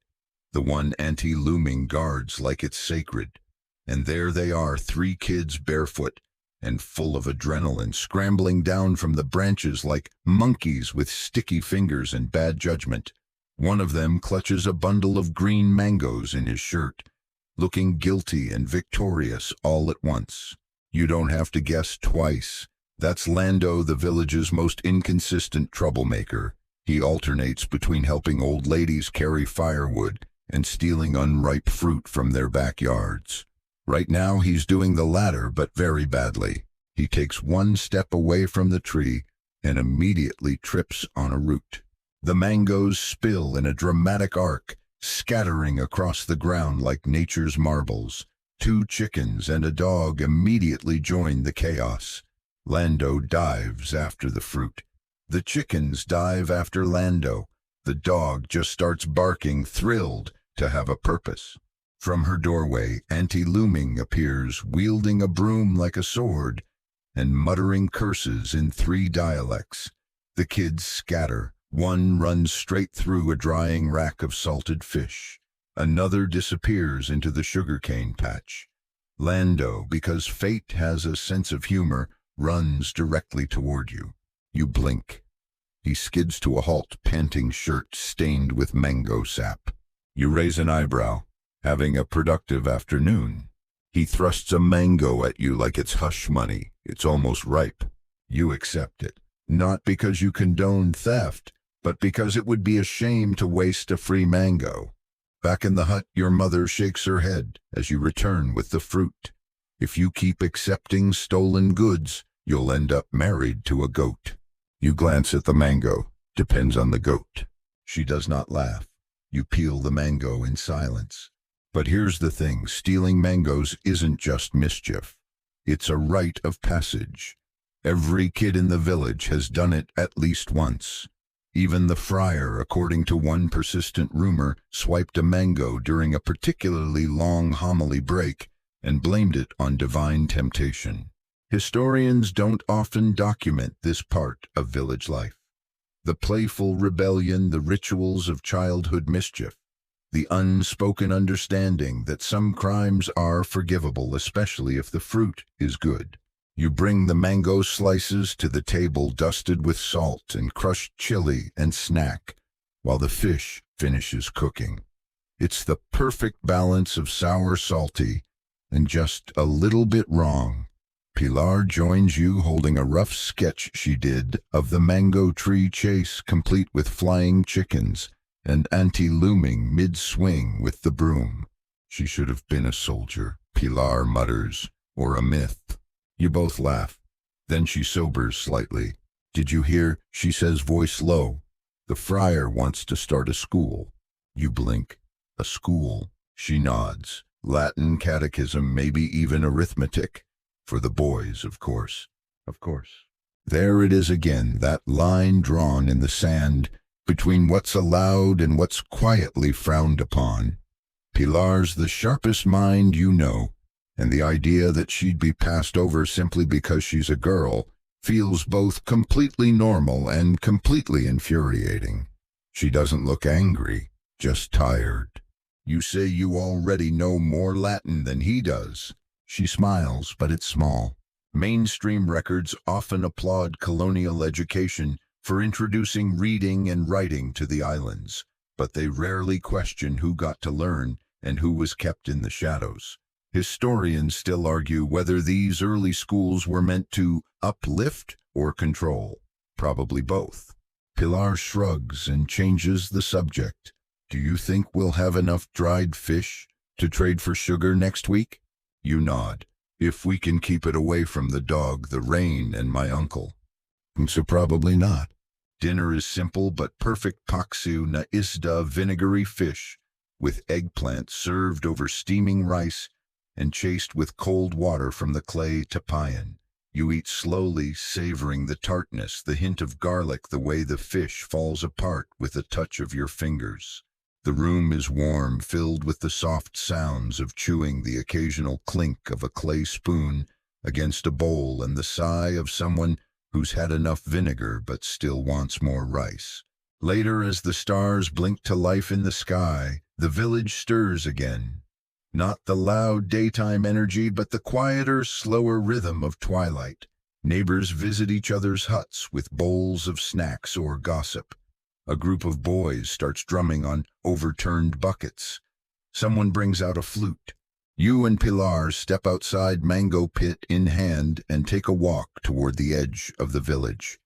the one auntie looming guards like it's sacred. And there they are, 3 kids barefoot and full of adrenaline, scrambling down from the branches like monkeys with sticky fingers and bad judgment. One of them clutches a bundle of green mangoes in his shirt, looking guilty and victorious all at once. You don't have to guess twice. That's Lando, the village's most inconsistent troublemaker. He alternates between helping old ladies carry firewood and stealing unripe fruit from their backyards. Right now he's doing the latter, but very badly. He takes one step away from the tree and immediately trips on a root. The mangoes spill in a dramatic arc, scattering across the ground like nature's marbles. 2 chickens and a dog immediately join the chaos. Lando dives after the fruit. The chickens dive after Lando. The dog just starts barking, thrilled to have a purpose. From her doorway, Auntie Looming appears, wielding a broom like a sword, and muttering curses in 3 dialects. The kids scatter. One runs straight through a drying rack of salted fish. Another disappears into the sugarcane patch. Lando, because fate has a sense of humor, runs directly toward you. You blink. He skids to a halt, panting, shirt stained with mango sap. You raise an eyebrow, having a productive afternoon. He thrusts a mango at you like it's hush money. It's almost ripe. You accept it, not because you condone theft, but because it would be a shame to waste a free mango. Back in the hut, your mother shakes her head as you return with the fruit. If you keep accepting stolen goods, you'll end up married to a goat. You glance at the mango. Depends on the goat. She does not laugh. You peel the mango in silence. But here's the thing, stealing mangoes isn't just mischief. It's a rite of passage. Every kid in the village has done it at least once. Even the friar, according to one persistent rumor, swiped a mango during a particularly long homily break and blamed it on divine temptation. Historians don't often document this part of village life. The playful rebellion, the rituals of childhood mischief, the unspoken understanding that some crimes are forgivable, especially if the fruit is good. You bring the mango slices to the table dusted with salt and crushed chili and snack, while the fish finishes cooking. It's the perfect balance of sour, salty, and just a little bit wrong. Pilar joins you holding a rough sketch she did of the mango tree chase, complete with flying chickens, and Auntie Looming mid-swing with the broom. She should have been a soldier, Pilar mutters, or a myth. You both laugh. Then she sobers slightly. Did you hear? She says, voice low. The friar wants to start a school. You blink. A school. She nods. Latin, catechism, maybe even arithmetic. For the boys, of course. Of course. There it is again, that line drawn in the sand between what's allowed and what's quietly frowned upon. Pilar's the sharpest mind you know, and the idea that she'd be passed over simply because she's a girl feels both completely normal and completely infuriating. She doesn't look angry, just tired. You say you already know more Latin than he does. She smiles, but it's small. Mainstream records often applaud colonial education for introducing reading and writing to the islands, but they rarely question who got to learn and who was kept in the shadows. Historians still argue whether these early schools were meant to uplift or control. Probably both. Pilar shrugs and changes the subject. Do you think we'll have enough dried fish to trade for sugar next week? You nod. If we can keep it away from the dog, the rain, and my uncle. So probably not. Dinner is simple but perfect paksiw na isda, vinegary fish with eggplant served over steaming rice and chased with cold water from the clay tapayan. You eat slowly, savoring the tartness, the hint of garlic, the way the fish falls apart with a touch of your fingers. The room is warm, filled with the soft sounds of chewing, the occasional clink of a clay spoon against a bowl, and the sigh of someone who's had enough vinegar but still wants more rice. Later, as the stars blink to life in the sky, the village stirs again. Not the loud daytime energy, but the quieter, slower rhythm of twilight. Neighbors visit each other's huts with bowls of snacks or gossip. A group of boys starts drumming on overturned buckets. Someone brings out a flute. You and Pilar step outside, mango pit in hand, and take a walk toward the edge of the village.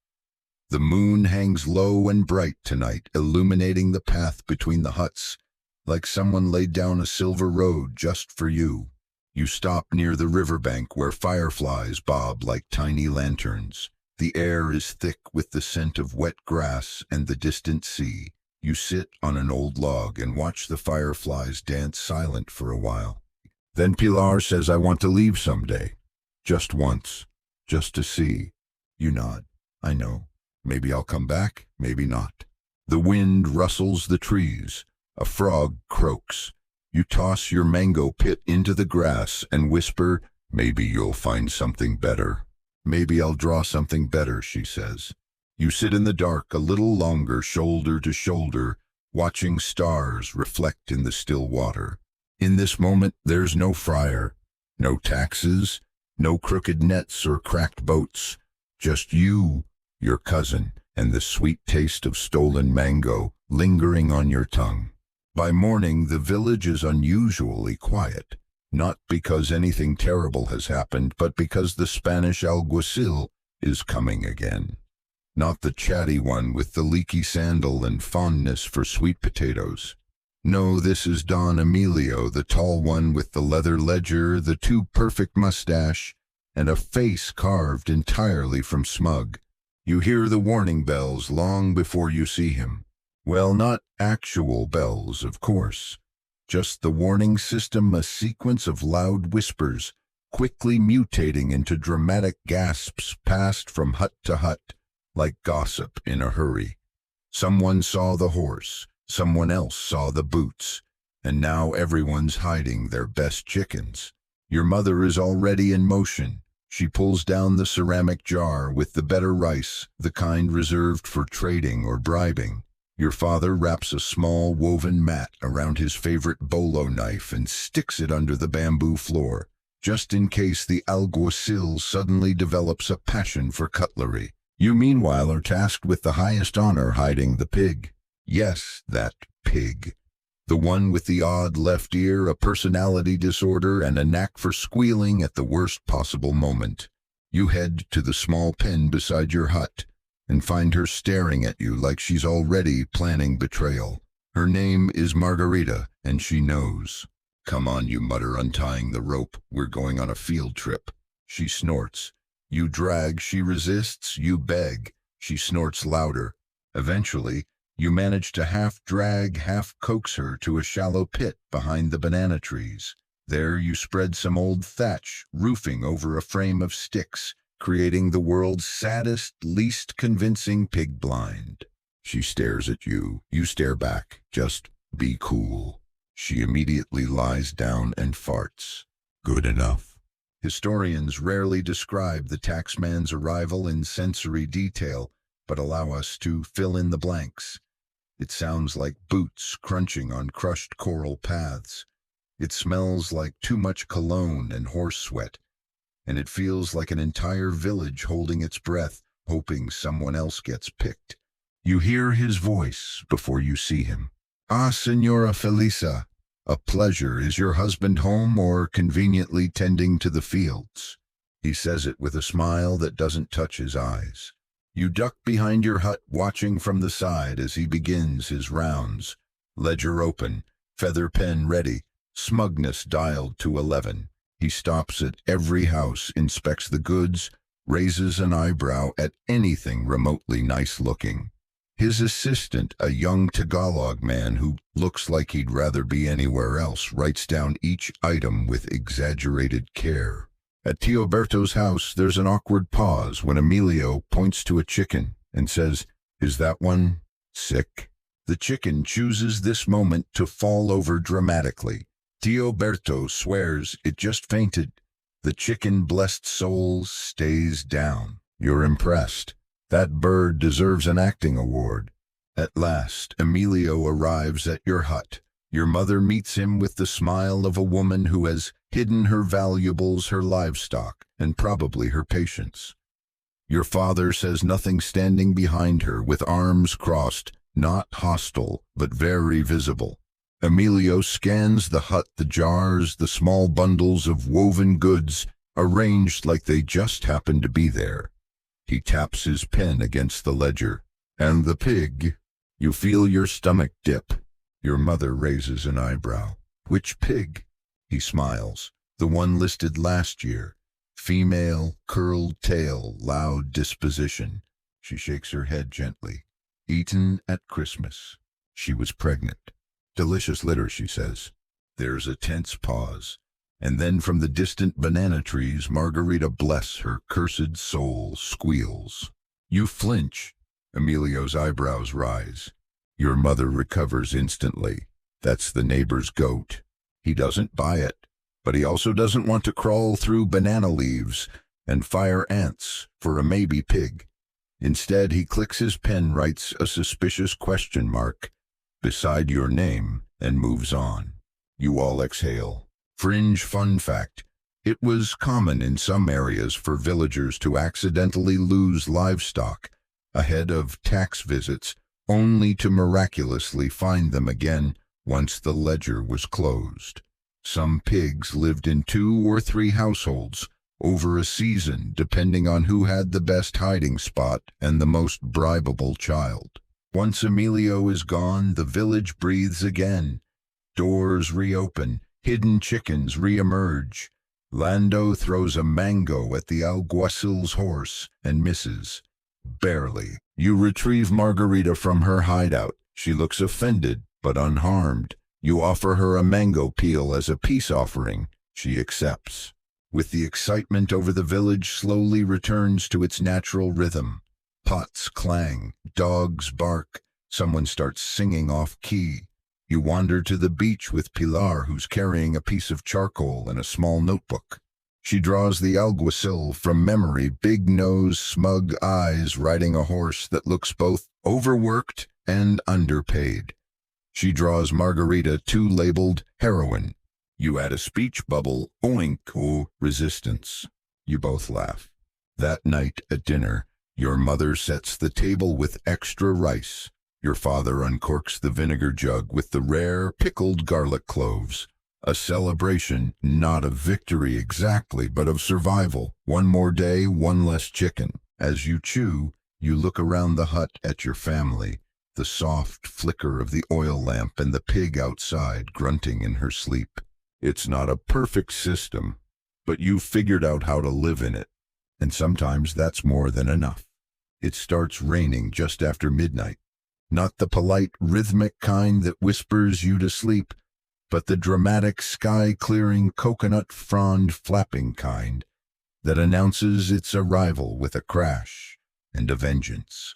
The moon hangs low and bright tonight, illuminating the path between the huts, like someone laid down a silver road just for you. You stop near the riverbank where fireflies bob like tiny lanterns. The air is thick with the scent of wet grass and the distant sea. You sit on an old log and watch the fireflies dance silent for a while. Then Pilar says, I want to leave someday. Just once. just to see. You nod. I know. Maybe I'll come back, maybe not. The wind rustles the trees. A frog croaks. You toss your mango pit into the grass and whisper, maybe you'll find something better. Maybe I'll draw something better, she says. You sit in the dark a little longer, shoulder to shoulder, watching stars reflect in the still water. In this moment, there's no friar, no taxes, no crooked nets or cracked boats. Just you, your cousin, and the sweet taste of stolen mango lingering on your tongue. By morning, the village is unusually quiet, not because anything terrible has happened, but because the Spanish alguacil is coming again. Not the chatty one with the leaky sandal and fondness for sweet potatoes. No, this is Don Emilio, the tall one with the leather ledger, the too perfect mustache, and a face carved entirely from smug. You hear the warning bells long before you see him. Well, not actual bells, of course. Just the warning system, a sequence of loud whispers, quickly mutating into dramatic gasps passed from hut to hut, like gossip in a hurry. Someone saw the horse, someone else saw the boots, and now everyone's hiding their best chickens. Your mother is already in motion. She pulls down the ceramic jar with the better rice, the kind reserved for trading or bribing. Your father wraps a small woven mat around his favorite bolo knife and sticks it under the bamboo floor, just in case the alguacil suddenly develops a passion for cutlery. You meanwhile are tasked with the highest honor, hiding the pig. Yes, that pig. The one with the odd left ear, a personality disorder, and a knack for squealing at the worst possible moment. You head to the small pen beside your hut and find her staring at you like she's already planning betrayal. Her name is Margarita, and she knows. Come on, you mutter, untying the rope. We're going on a field trip. She snorts. You drag, she resists. You beg. She snorts louder. Eventually, you manage to half drag, half coax her to a shallow pit behind the banana trees. There you spread some old thatch, roofing over a frame of sticks, creating the world's saddest, least convincing pig blind. She stares at you. You stare back. Just be cool. She immediately lies down and farts. Good enough. Historians rarely describe the taxman's arrival in sensory detail, but allow us to fill in the blanks. It sounds like boots crunching on crushed coral paths. It smells like too much cologne and horse sweat, and it feels like an entire village holding its breath, hoping someone else gets picked. You hear his voice before you see him. Ah, Senora Felisa, a pleasure. Is your husband home or conveniently tending to the fields? He says it with a smile that doesn't touch his eyes. You duck behind your hut, watching from the side as he begins his rounds. Ledger open, feather pen ready, smugness dialed to 11. He stops at every house, inspects the goods, raises an eyebrow at anything remotely nice-looking. His assistant, a young Tagalog man who looks like he'd rather be anywhere else, writes down each item with exaggerated care. At Teoberto's house, there's an awkward pause when Emilio points to a chicken and says, "Is that one sick?" The chicken chooses this moment to fall over dramatically. Teoberto swears it just fainted. The chicken, blessed soul, stays down. You're impressed. That bird deserves an acting award. At last, Emilio arrives at your hut. Your mother meets him with the smile of a woman who has hidden her valuables, her livestock, and probably her patience. Your father says nothing, standing behind her with arms crossed, not hostile, but very visible. Emilio scans the hut, the jars, the small bundles of woven goods, arranged like they just happened to be there. He taps his pen against the ledger. And the pig. You feel your stomach dip. Your mother raises an eyebrow. Which pig? He smiles. The one listed last year. Female, curled tail, loud disposition. She shakes her head gently. Eaten at Christmas. She was pregnant. Delicious litter, she says. There's a tense pause. And then from the distant banana trees, Margarita, bless her cursed soul, squeals. You flinch. Emilio's eyebrows rise. Your mother recovers instantly. That's the neighbor's goat. He doesn't buy it, but he also doesn't want to crawl through banana leaves and fire ants for a maybe pig. Instead, he clicks his pen, writes a suspicious question mark beside your name, and moves on. You all exhale. Fringe fun fact: it was common in some areas for villagers to accidentally lose livestock ahead of tax visits, only to miraculously find them again once the ledger was closed. Some pigs lived in 2 or 3 households over a season, depending on who had the best hiding spot and the most bribable child. Once Emilio is gone, the village breathes again. Doors reopen, hidden chickens re-emerge. Lando throws a mango at the alguacil's horse and misses. Barely. You retrieve Margarita from her hideout. She looks offended, but unharmed. You offer her a mango peel as a peace offering. She accepts. With the excitement over the village slowly returns to its natural rhythm. Pots clang, dogs bark, someone starts singing off-key. You wander to the beach with Pilar, who's carrying a piece of charcoal and a small notebook. She draws the alguacil from memory, big nose, smug eyes, riding a horse that looks both overworked and underpaid. She draws Margarita, too, labeled heroine. You add a speech bubble, oink, oh, resistance. You both laugh. That night at dinner, your mother sets the table with extra rice. Your father uncorks the vinegar jug with the rare pickled garlic cloves. A celebration, not of victory exactly, but of survival. One more day, one less chicken. As you chew, you look around the hut at your family, the soft flicker of the oil lamp and the pig outside grunting in her sleep. It's not a perfect system, but you've figured out how to live in it, and sometimes that's more than enough. It starts raining just after midnight. Not the polite, rhythmic kind that whispers you to sleep, but the dramatic, sky-clearing, coconut frond flapping kind that announces its arrival with a crash and a vengeance.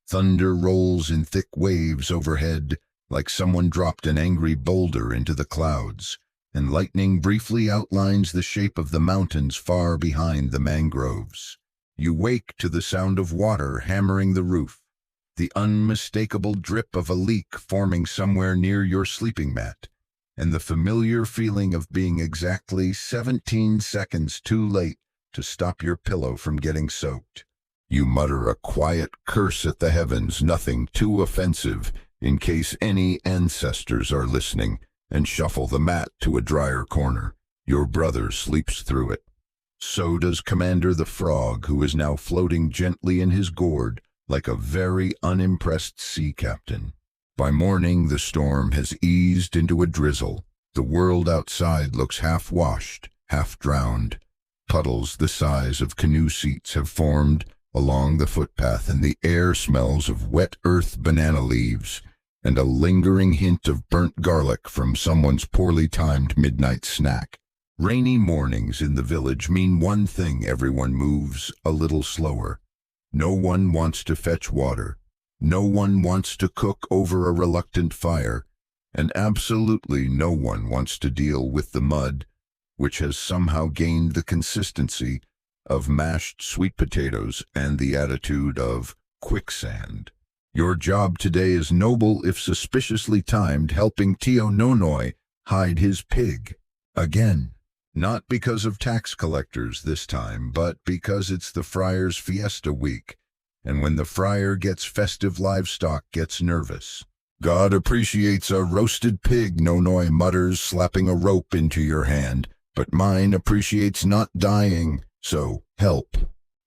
Thunder rolls in thick waves overhead, like someone dropped an angry boulder into the clouds, and lightning briefly outlines the shape of the mountains far behind the mangroves. You wake to the sound of water hammering the roof, the unmistakable drip of a leak forming somewhere near your sleeping mat, and the familiar feeling of being exactly 17 seconds too late to stop your pillow from getting soaked. You mutter a quiet curse at the heavens, nothing too offensive in case any ancestors are listening, and shuffle the mat to a drier corner. Your brother sleeps through it. So does Commander the Frog, who is now floating gently in his gourd like a very unimpressed sea captain. By morning, the storm has eased into a drizzle. The world outside looks half-washed, half-drowned. Puddles the size of canoe seats have formed along the footpath, and the air smells of wet earth, banana leaves, and a lingering hint of burnt garlic from someone's poorly timed midnight snack. Rainy mornings in the village mean one thing: everyone moves a little slower. No one wants to fetch water. No one wants to cook over a reluctant fire. And absolutely no one wants to deal with the mud, which has somehow gained the consistency of mashed sweet potatoes and the attitude of quicksand. Your job today is noble if suspiciously timed, helping Tio Nonoi hide his pig. Again. Not because of tax collectors this time, but because it's the friar's fiesta week, and when the friar gets festive, livestock gets nervous. God appreciates a roasted pig, Nonoi mutters, slapping a rope into your hand, but mine appreciates not dying, so help.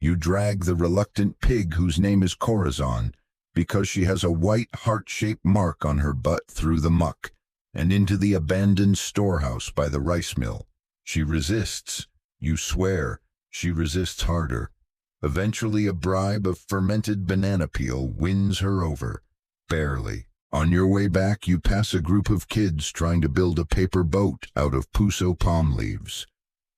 You drag the reluctant pig, whose name is Corazon, because she has a white heart-shaped mark on her butt, through the muck, and into the abandoned storehouse by the rice mill. She resists. You swear. She resists harder. Eventually, a bribe of fermented banana peel wins her over. Barely. On your way back, you pass a group of kids trying to build a paper boat out of puso palm leaves.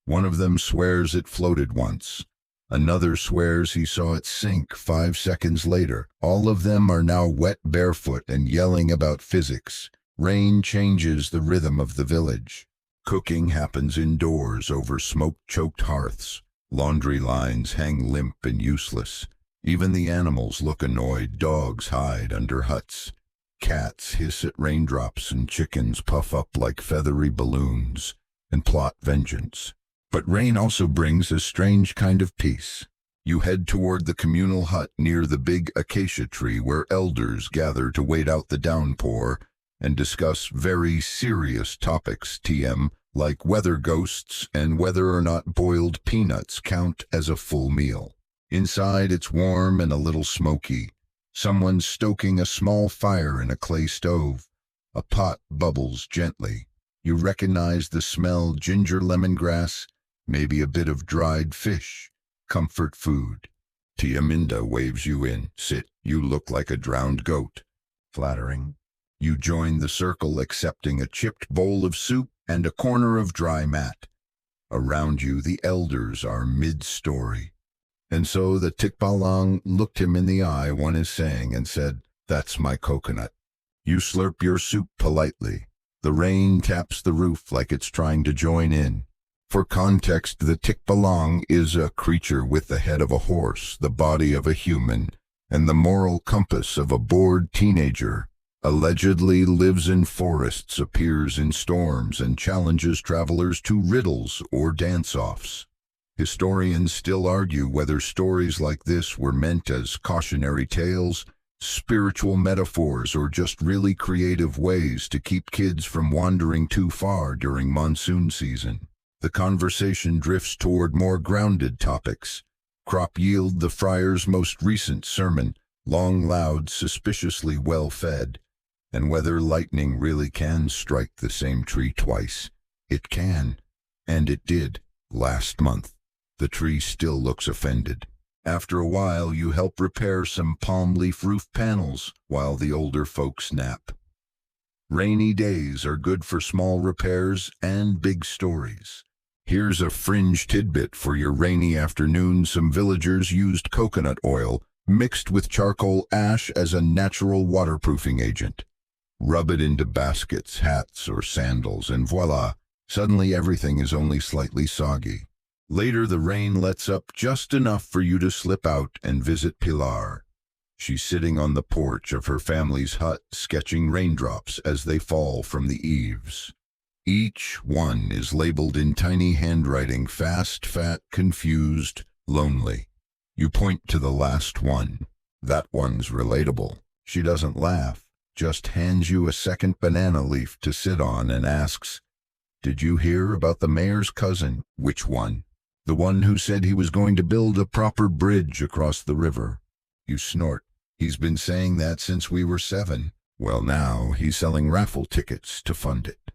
One of them swears it floated once. Another swears he saw it sink 5 seconds later. All of them are now wet barefoot and yelling about physics. Rain changes the rhythm of the village. Cooking happens indoors over smoke-choked hearths. Laundry lines hang limp and useless. Even the animals look annoyed. Dogs hide under huts. Cats hiss at raindrops and chickens puff up like feathery balloons and plot vengeance. But rain also brings a strange kind of peace. You head toward the communal hut near the big acacia tree where elders gather to wait out the downpour and discuss very serious topics, like weather ghosts and whether or not boiled peanuts count as a full meal. Inside it's warm and a little smoky. Someone's stoking a small fire in a clay stove. A pot bubbles gently. You recognize the smell: ginger lemongrass, maybe a bit of dried fish. Comfort food. Tia Minda waves you in. Sit, you look like a drowned goat. Flattering. You join the circle, accepting a chipped bowl of soup and a corner of dry mat. Around you the elders are mid-story. And so the Tikbalang looked him in the eye, one is saying, and said, "That's my coconut." You slurp your soup politely. The rain taps the roof like it's trying to join in. For context, the Tikbalang is a creature with the head of a horse, the body of a human, and the moral compass of a bored teenager. Allegedly lives in forests, appears in storms, and challenges travelers to riddles or dance-offs. Historians still argue whether stories like this were meant as cautionary tales, spiritual metaphors, or just really creative ways to keep kids from wandering too far during monsoon season. The conversation drifts toward more grounded topics. Crop yield, the friar's most recent sermon, long, loud, suspiciously well-fed. And whether lightning really can strike the same tree twice. It can. And it did, last month. The tree still looks offended. After a while, you help repair some palm leaf roof panels while the older folks nap. Rainy days are good for small repairs and big stories. Here's a fringe tidbit for your rainy afternoon. Some villagers used coconut oil mixed with charcoal ash as a natural waterproofing agent. Rub it into baskets, hats, or sandals, and voila, suddenly everything is only slightly soggy. Later, the rain lets up just enough for you to slip out and visit Pilar. She's sitting on the porch of her family's hut, sketching raindrops as they fall from the eaves. Each one is labeled in tiny handwriting: fast, fat, confused, lonely. You point to the last one. That one's relatable. She doesn't laugh, just hands you a second banana leaf to sit on and asks, "Did you hear about the mayor's cousin?" "Which one?" "The one who said he was going to build a proper bridge across the river." You snort. "He's been saying that since we were 7. Well, now he's selling raffle tickets to fund it."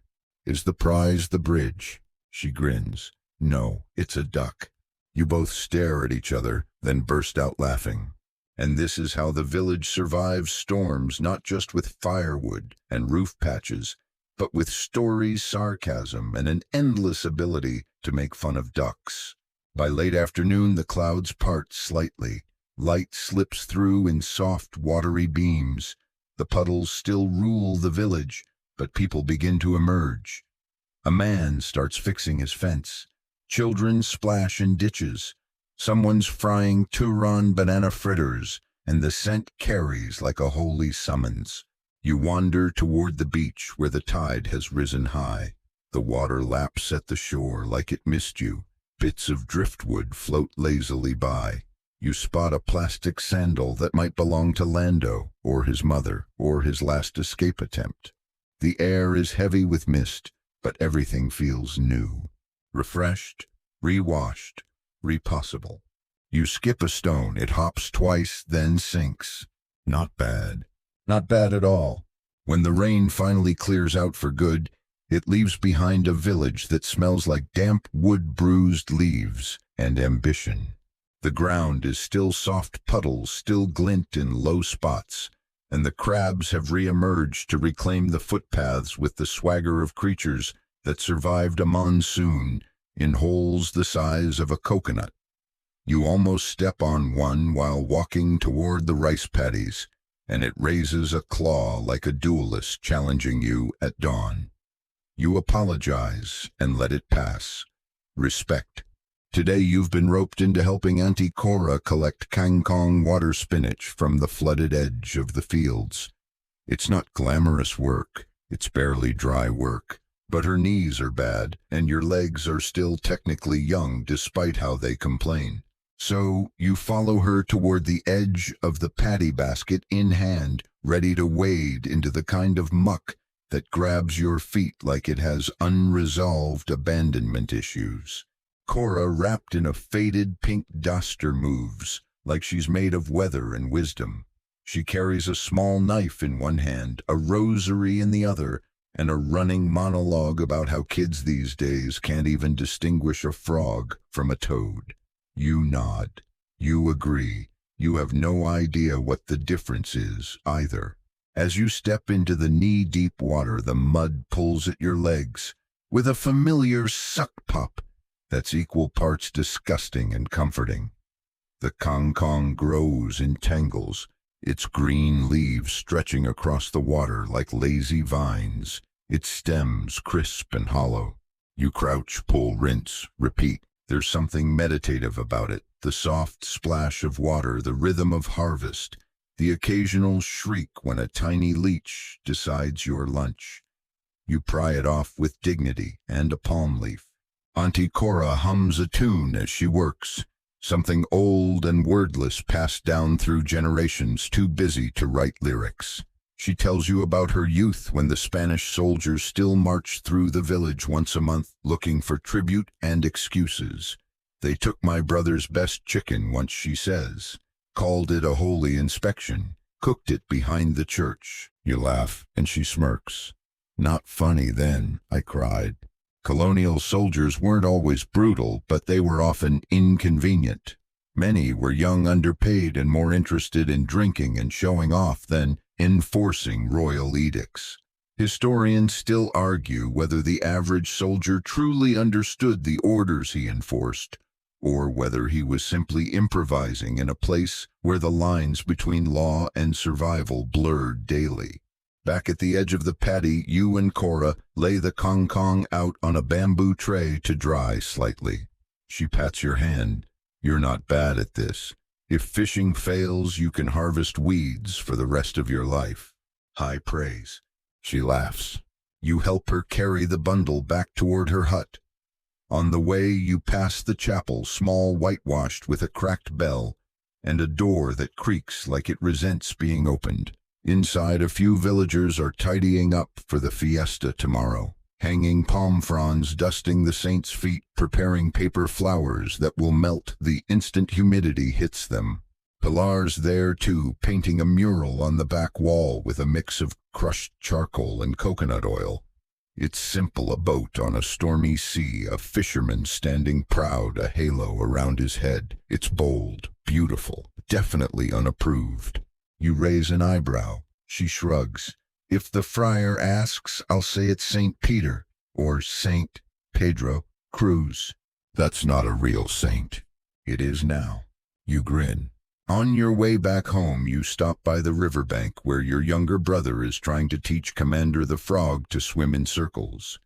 "Is the prize the bridge?" She grins. "No, it's a duck." You both stare at each other, then burst out laughing. And this is how the village survives storms, not just with firewood and roof patches, but with stories, sarcasm, and an endless ability to make fun of ducks. By late afternoon, the clouds part slightly. Light slips through in soft, watery beams. The puddles still rule the village, but people begin to emerge. A man starts fixing his fence. Children splash in ditches. Someone's frying Turon banana fritters, and the scent carries like a holy summons. You wander toward the beach where the tide has risen high. The water laps at the shore like it missed you. Bits of driftwood float lazily by. You spot a plastic sandal that might belong to Lando, or his mother, or his last escape attempt. The air is heavy with mist, but everything feels new. Refreshed, rewashed, repossible. You skip a stone, it hops twice, then sinks. Not bad. Not bad at all. When the rain finally clears out for good, it leaves behind a village that smells like damp wood, bruised leaves, and ambition. The ground is still soft puddles, still glint in low spots, and the crabs have re-emerged to reclaim the footpaths with the swagger of creatures that survived a monsoon in holes the size of a coconut. You almost step on one while walking toward the rice paddies, and it raises a claw like a duelist challenging you at dawn. You apologize and let it pass. Respect. Today you've been roped into helping Auntie Cora collect kangkong water spinach from the flooded edge of the fields. It's not glamorous work, it's barely dry work, but her knees are bad, and your legs are still technically young despite how they complain. So you follow her toward the edge of the paddy basket in hand, ready to wade into the kind of muck that grabs your feet like it has unresolved abandonment issues. Cora, wrapped in a faded pink duster, moves like she's made of weather and wisdom. She carries a small knife in one hand, a rosary in the other, and a running monologue about how kids these days can't even distinguish a frog from a toad. You nod. You agree. You have no idea what the difference is, either. As you step into the knee-deep water, the mud pulls at your legs with a familiar suck pop that's equal parts disgusting and comforting. The kangkong grows in tangles, its green leaves stretching across the water like lazy vines, its stems crisp and hollow. You crouch, pull, rinse, repeat. There's something meditative about it, the soft splash of water, the rhythm of harvest, the occasional shriek when a tiny leech decides your lunch. You pry it off with dignity and a palm leaf. Auntie Cora hums a tune as she works, something old and wordless passed down through generations too busy to write lyrics. She tells you about her youth when the Spanish soldiers still marched through the village once a month looking for tribute and excuses. They took my brother's best chicken once, she says, called it a holy inspection, cooked it behind the church. You laugh, and she smirks. Not funny then, I cried. Colonial soldiers weren't always brutal, but they were often inconvenient. Many were young, underpaid, and more interested in drinking and showing off than enforcing royal edicts. Historians still argue whether the average soldier truly understood the orders he enforced, or whether he was simply improvising in a place where the lines between law and survival blurred daily. Back at the edge of the paddy, you and Cora lay the kangkong out on a bamboo tray to dry slightly. She pats your hand. You're not bad at this. If fishing fails, you can harvest weeds for the rest of your life. High praise. She laughs. You help her carry the bundle back toward her hut. On the way, you pass the chapel, small, whitewashed, with a cracked bell and a door that creaks like it resents being opened. Inside, a few villagers are tidying up for the fiesta tomorrow, hanging palm fronds, dusting the saints' feet, preparing paper flowers that will melt the instant humidity hits them. Pilar's there too, painting a mural on the back wall with a mix of crushed charcoal and coconut oil. It's simple, a boat on a stormy sea, a fisherman standing proud, a halo around his head. It's bold, beautiful, definitely unapproved. You raise an eyebrow. She shrugs. If the friar asks, I'll say it's St. Peter or St. Pedro Cruz. That's not a real saint. It is now. You grin. On your way back home, you stop by the riverbank where your younger brother is trying to teach Commander the Frog to swim in circles.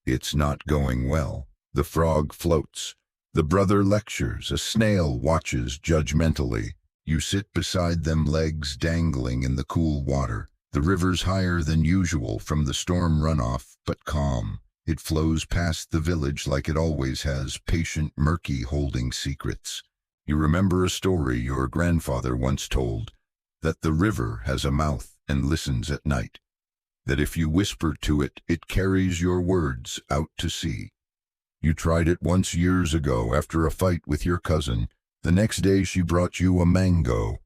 It's not going well. The frog floats. The brother lectures. A snail watches judgmentally. You sit beside them, legs dangling in the cool water. The river's higher than usual from the storm runoff, but calm. It flows past the village like it always has, patient, murky, holding secrets. You remember a story your grandfather once told, that the river has a mouth and listens at night, that if you whisper to it, it carries your words out to sea. You tried it once years ago after a fight with your cousin. The next day she brought you a mango.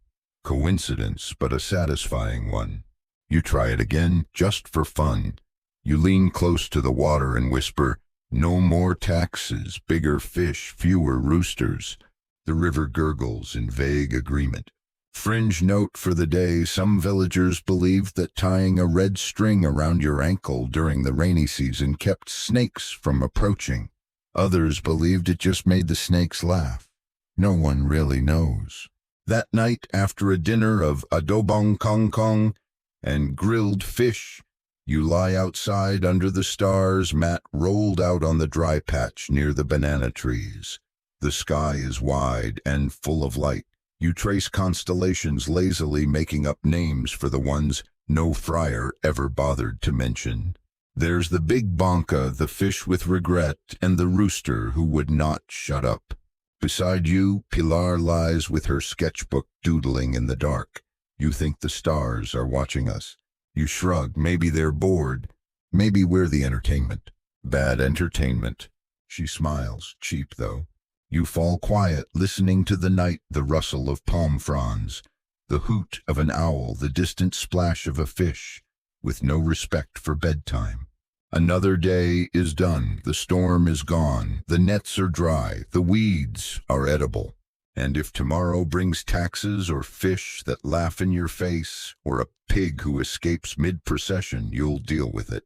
Coincidence, but a satisfying one. You try it again, just for fun. You lean close to the water and whisper, "No more taxes, bigger fish, fewer roosters." The river gurgles in vague agreement. Fringe note for the day: some villagers believed that tying a red string around your ankle during the rainy season kept snakes from approaching. Others believed it just made the snakes laugh. No one really knows. That night, after a dinner of adobong kong kong and grilled fish, you lie outside under the stars, mat rolled out on the dry patch near the banana trees. The sky is wide and full of light. You trace constellations lazily, making up names for the ones no friar ever bothered to mention. There's the big banca, the fish with regret, and the rooster who would not shut up. Beside you, Pilar lies with her sketchbook doodling in the dark. You think the stars are watching us. You shrug. Maybe they're bored. Maybe we're the entertainment. Bad entertainment. She smiles, cheap though. You fall quiet, listening to the night, the rustle of palm fronds, the hoot of an owl, the distant splash of a fish, with no respect for bedtime. Another day is done, the storm is gone, the nets are dry, the weeds are edible. And if tomorrow brings taxes or fish that laugh in your face, or a pig who escapes mid-procession, you'll deal with it.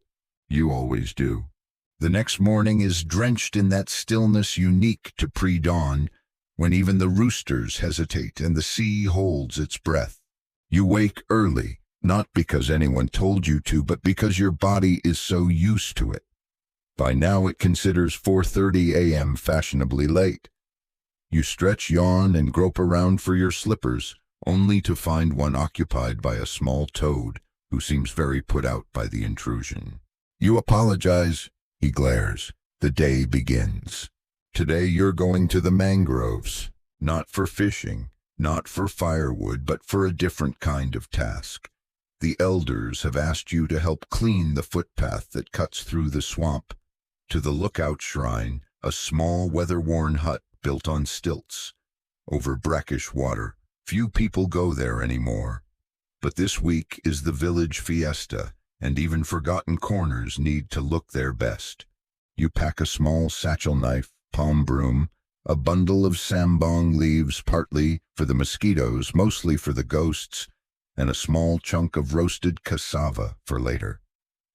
You always do. The next morning is drenched in that stillness unique to pre-dawn, when even the roosters hesitate and the sea holds its breath. You wake early, not because anyone told you to, but because your body is so used to it. By now it considers 4:30 a.m. fashionably late. You stretch, yawn, and grope around for your slippers, only to find one occupied by a small toad who seems very put out by the intrusion. You apologize. He glares. The day begins. Today you're going to the mangroves, not for fishing, not for firewood, but for a different kind of task. The elders have asked you to help clean the footpath that cuts through the swamp to the lookout shrine, a small weather-worn hut built on stilts over brackish water. Few people go there anymore. But this week is the village fiesta, and even forgotten corners need to look their best. You pack a small satchel knife, palm broom, a bundle of sambong leaves, partly for the mosquitoes, mostly for the ghosts, and a small chunk of roasted cassava for later.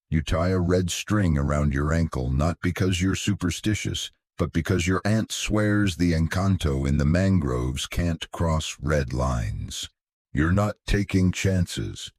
You tie a red string around your ankle, not because you're superstitious, but because your aunt swears the encanto in the mangroves can't cross red lines. You're not taking chances,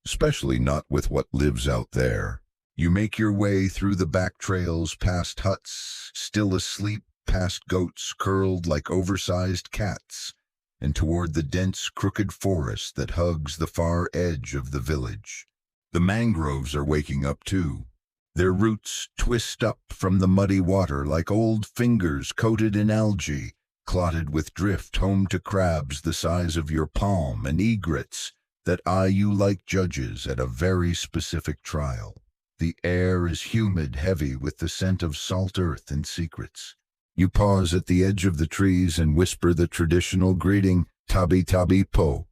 especially not with what lives out there. You make your way through the back trails, past huts still asleep, past goats curled like oversized cats, and toward the dense, crooked forest that hugs the far edge of the village. The mangroves are waking up too. Their roots twist up from the muddy water like old fingers coated in algae, clotted with drift, home to crabs the size of your palm and egrets that eye you like judges at a very specific trial. The air is humid, heavy with the scent of salt earth and secrets. You pause at the edge of the trees and whisper the traditional greeting, "Tabi tabi po."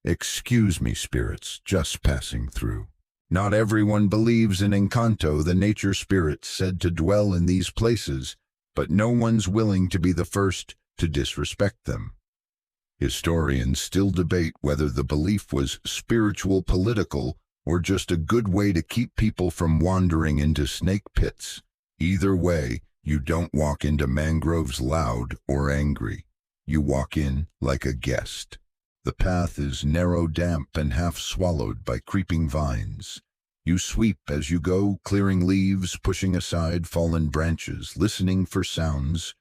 Excuse me, spirits, just passing through. Not everyone believes in Encanto, the nature spirits said to dwell in these places, but no one's willing to be the first to disrespect them. Historians still debate whether the belief was spiritual, political, or just a good way to keep people from wandering into snake pits. Either way, you don't walk into mangroves loud or angry. You walk in like a guest. The path is narrow, damp, and half swallowed by creeping vines. You sweep as you go, clearing leaves, pushing aside fallen branches, listening for sounds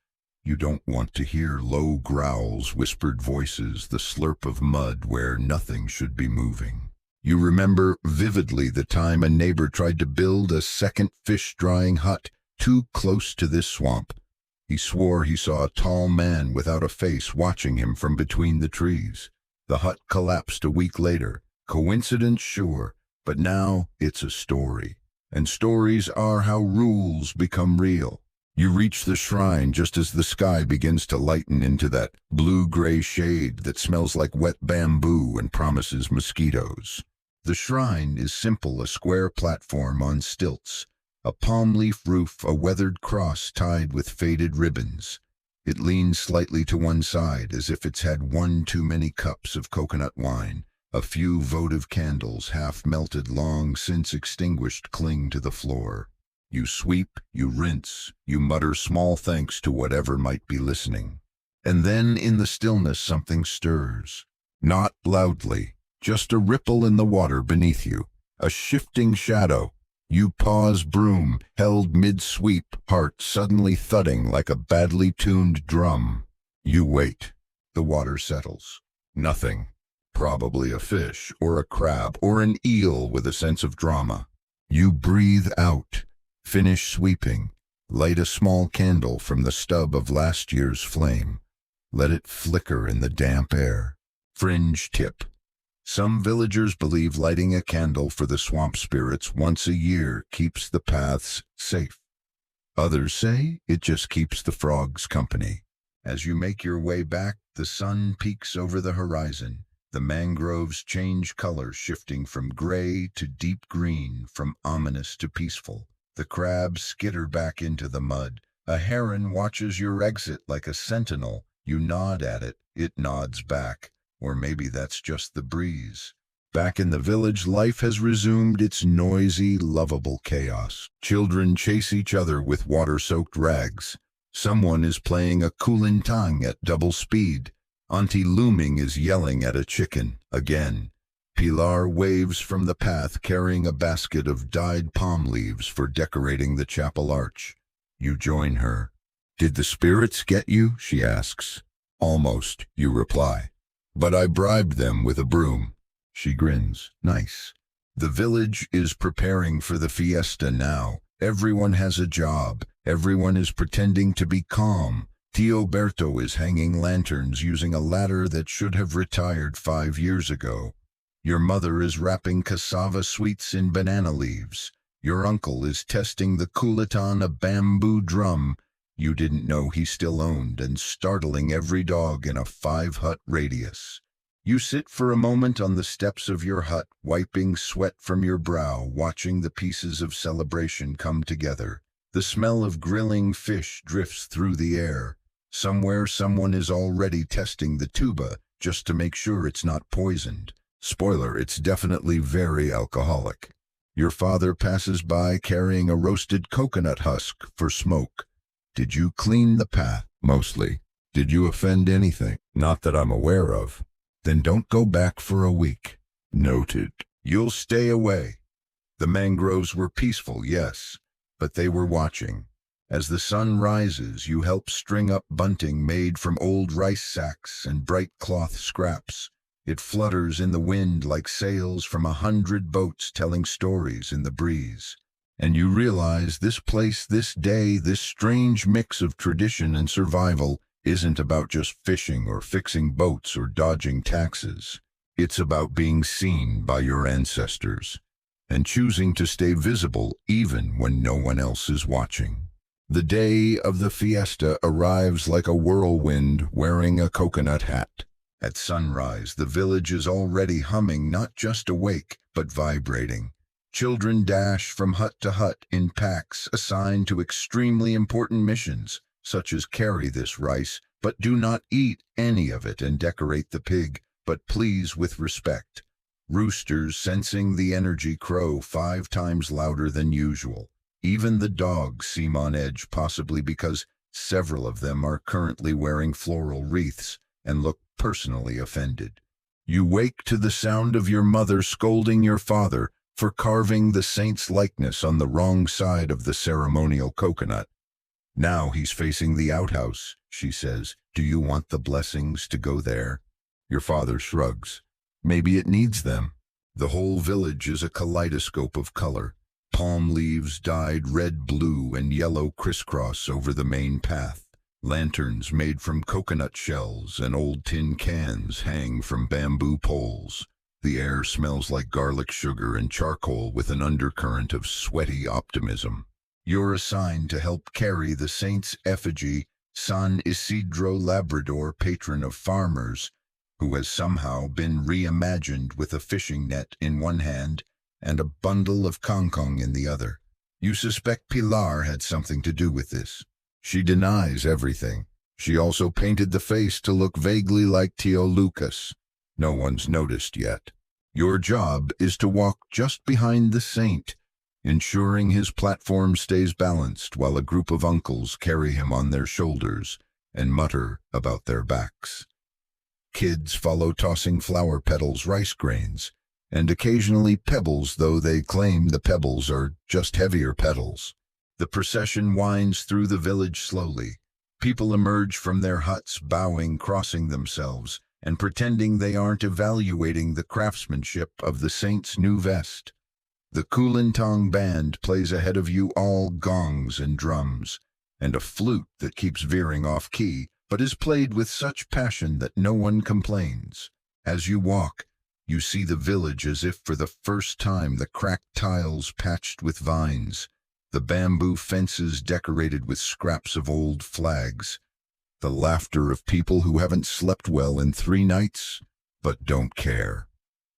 you don't want to hear: low growls, whispered voices, the slurp of mud where nothing should be moving. You remember vividly the time a neighbor tried to build a second fish-drying hut too close to this swamp. He swore he saw a tall man without a face watching him from between the trees. The hut collapsed a week later. Coincidence, sure, but now it's a story. And stories are how rules become real. You reach the shrine just as the sky begins to lighten into that blue-gray shade that smells like wet bamboo and promises mosquitoes. The shrine is simple, a square platform on stilts, a palm leaf roof, a weathered cross tied with faded ribbons. It leans slightly to one side, as if it's had one too many cups of coconut wine. A few votive candles, half melted, long since extinguished, cling to the floor. You sweep, you rinse, you mutter small thanks to whatever might be listening. And then in the stillness something stirs. Not loudly, just a ripple in the water beneath you. A shifting shadow. You pause, broom held mid-sweep, heart suddenly thudding like a badly tuned drum. You wait. The water settles. Nothing. Probably a fish, or a crab, or an eel with a sense of drama. You breathe out. Finish sweeping. Light a small candle from the stub of last year's flame. Let it flicker in the damp air. Fringe tip. Some villagers believe lighting a candle for the swamp spirits once a year keeps the paths safe. Others say it just keeps the frogs company. As you make your way back, the sun peaks over the horizon. The mangroves change color, shifting from gray to deep green, from ominous to peaceful. The crabs skitter back into the mud. A heron watches your exit like a sentinel. You nod at it, it nods back. Or maybe that's just the breeze. Back in the village, life has resumed its noisy, lovable chaos. Children chase each other with water-soaked rags. Someone is playing a kulintang at double speed. Auntie Looming is yelling at a chicken. Again. Pilar waves from the path, carrying a basket of dyed palm leaves for decorating the chapel arch. You join her. "Did the spirits get you?" she asks. "Almost," you reply. "But I bribed them with a broom." She grins. "Nice." The village is preparing for the fiesta now. Everyone has a job. Everyone is pretending to be calm. Tio Berto is hanging lanterns using a ladder that should have retired 5 years ago. Your mother is wrapping cassava sweets in banana leaves. Your uncle is testing the kulitan, a bamboo drum you didn't know he still owned, and startling every dog in a 5-hut radius. You sit for a moment on the steps of your hut, wiping sweat from your brow, watching the pieces of celebration come together. The smell of grilling fish drifts through the air. Somewhere someone is already testing the tuba, just to make sure it's not poisoned. Spoiler, it's definitely very alcoholic. Your father passes by carrying a roasted coconut husk for smoke. "Did you clean the path?" "Mostly." "Did you offend anything?" "Not that I'm aware of." "Then don't go back for a week." "Noted." "You'll stay away." The mangroves were peaceful, yes, but they were watching. As the sun rises, you help string up bunting made from old rice sacks and bright cloth scraps. It flutters in the wind like sails from 100 boats telling stories in the breeze. And you realize this place, this day, this strange mix of tradition and survival isn't about just fishing or fixing boats or dodging taxes. It's about being seen by your ancestors and choosing to stay visible even when no one else is watching. The day of the fiesta arrives like a whirlwind wearing a coconut hat. At sunrise, the village is already humming, not just awake, but vibrating. Children dash from hut to hut in packs assigned to extremely important missions, such as carry this rice, but do not eat any of it, and decorate the pig, but please with respect. Roosters, sensing the energy, crow 5 times louder than usual. Even the dogs seem on edge, possibly because several of them are currently wearing floral wreaths and look personally offended. You wake to the sound of your mother scolding your father for carving the saint's likeness on the wrong side of the ceremonial coconut. "Now he's facing the outhouse," she says. "Do you want the blessings to go there?" Your father shrugs. "Maybe it needs them." The whole village is a kaleidoscope of color. Palm leaves dyed red, blue, and yellow crisscross over the main path. Lanterns made from coconut shells and old tin cans hang from bamboo poles. The air smells like garlic, sugar, and charcoal, with an undercurrent of sweaty optimism. You're assigned to help carry the saint's effigy, San Isidro Labrador, patron of farmers, who has somehow been reimagined with a fishing net in one hand and a bundle of kangkong in the other. You suspect Pilar had something to do with this. She denies everything. She also painted the face to look vaguely like Tio Lucas. No one's noticed yet. Your job is to walk just behind the saint, ensuring his platform stays balanced while a group of uncles carry him on their shoulders and mutter about their backs. Kids follow, tossing flower petals, rice grains, and occasionally pebbles, though they claim the pebbles are just heavier petals. The procession winds through the village slowly. People emerge from their huts, bowing, crossing themselves, and pretending they aren't evaluating the craftsmanship of the saint's new vest. The Kulintang band plays ahead of you, all gongs and drums, and a flute that keeps veering off key, but is played with such passion that no one complains. As you walk, you see the village as if for the first time, the cracked tiles patched with vines, the bamboo fences decorated with scraps of old flags, the laughter of people who haven't slept well in 3 nights, but don't care.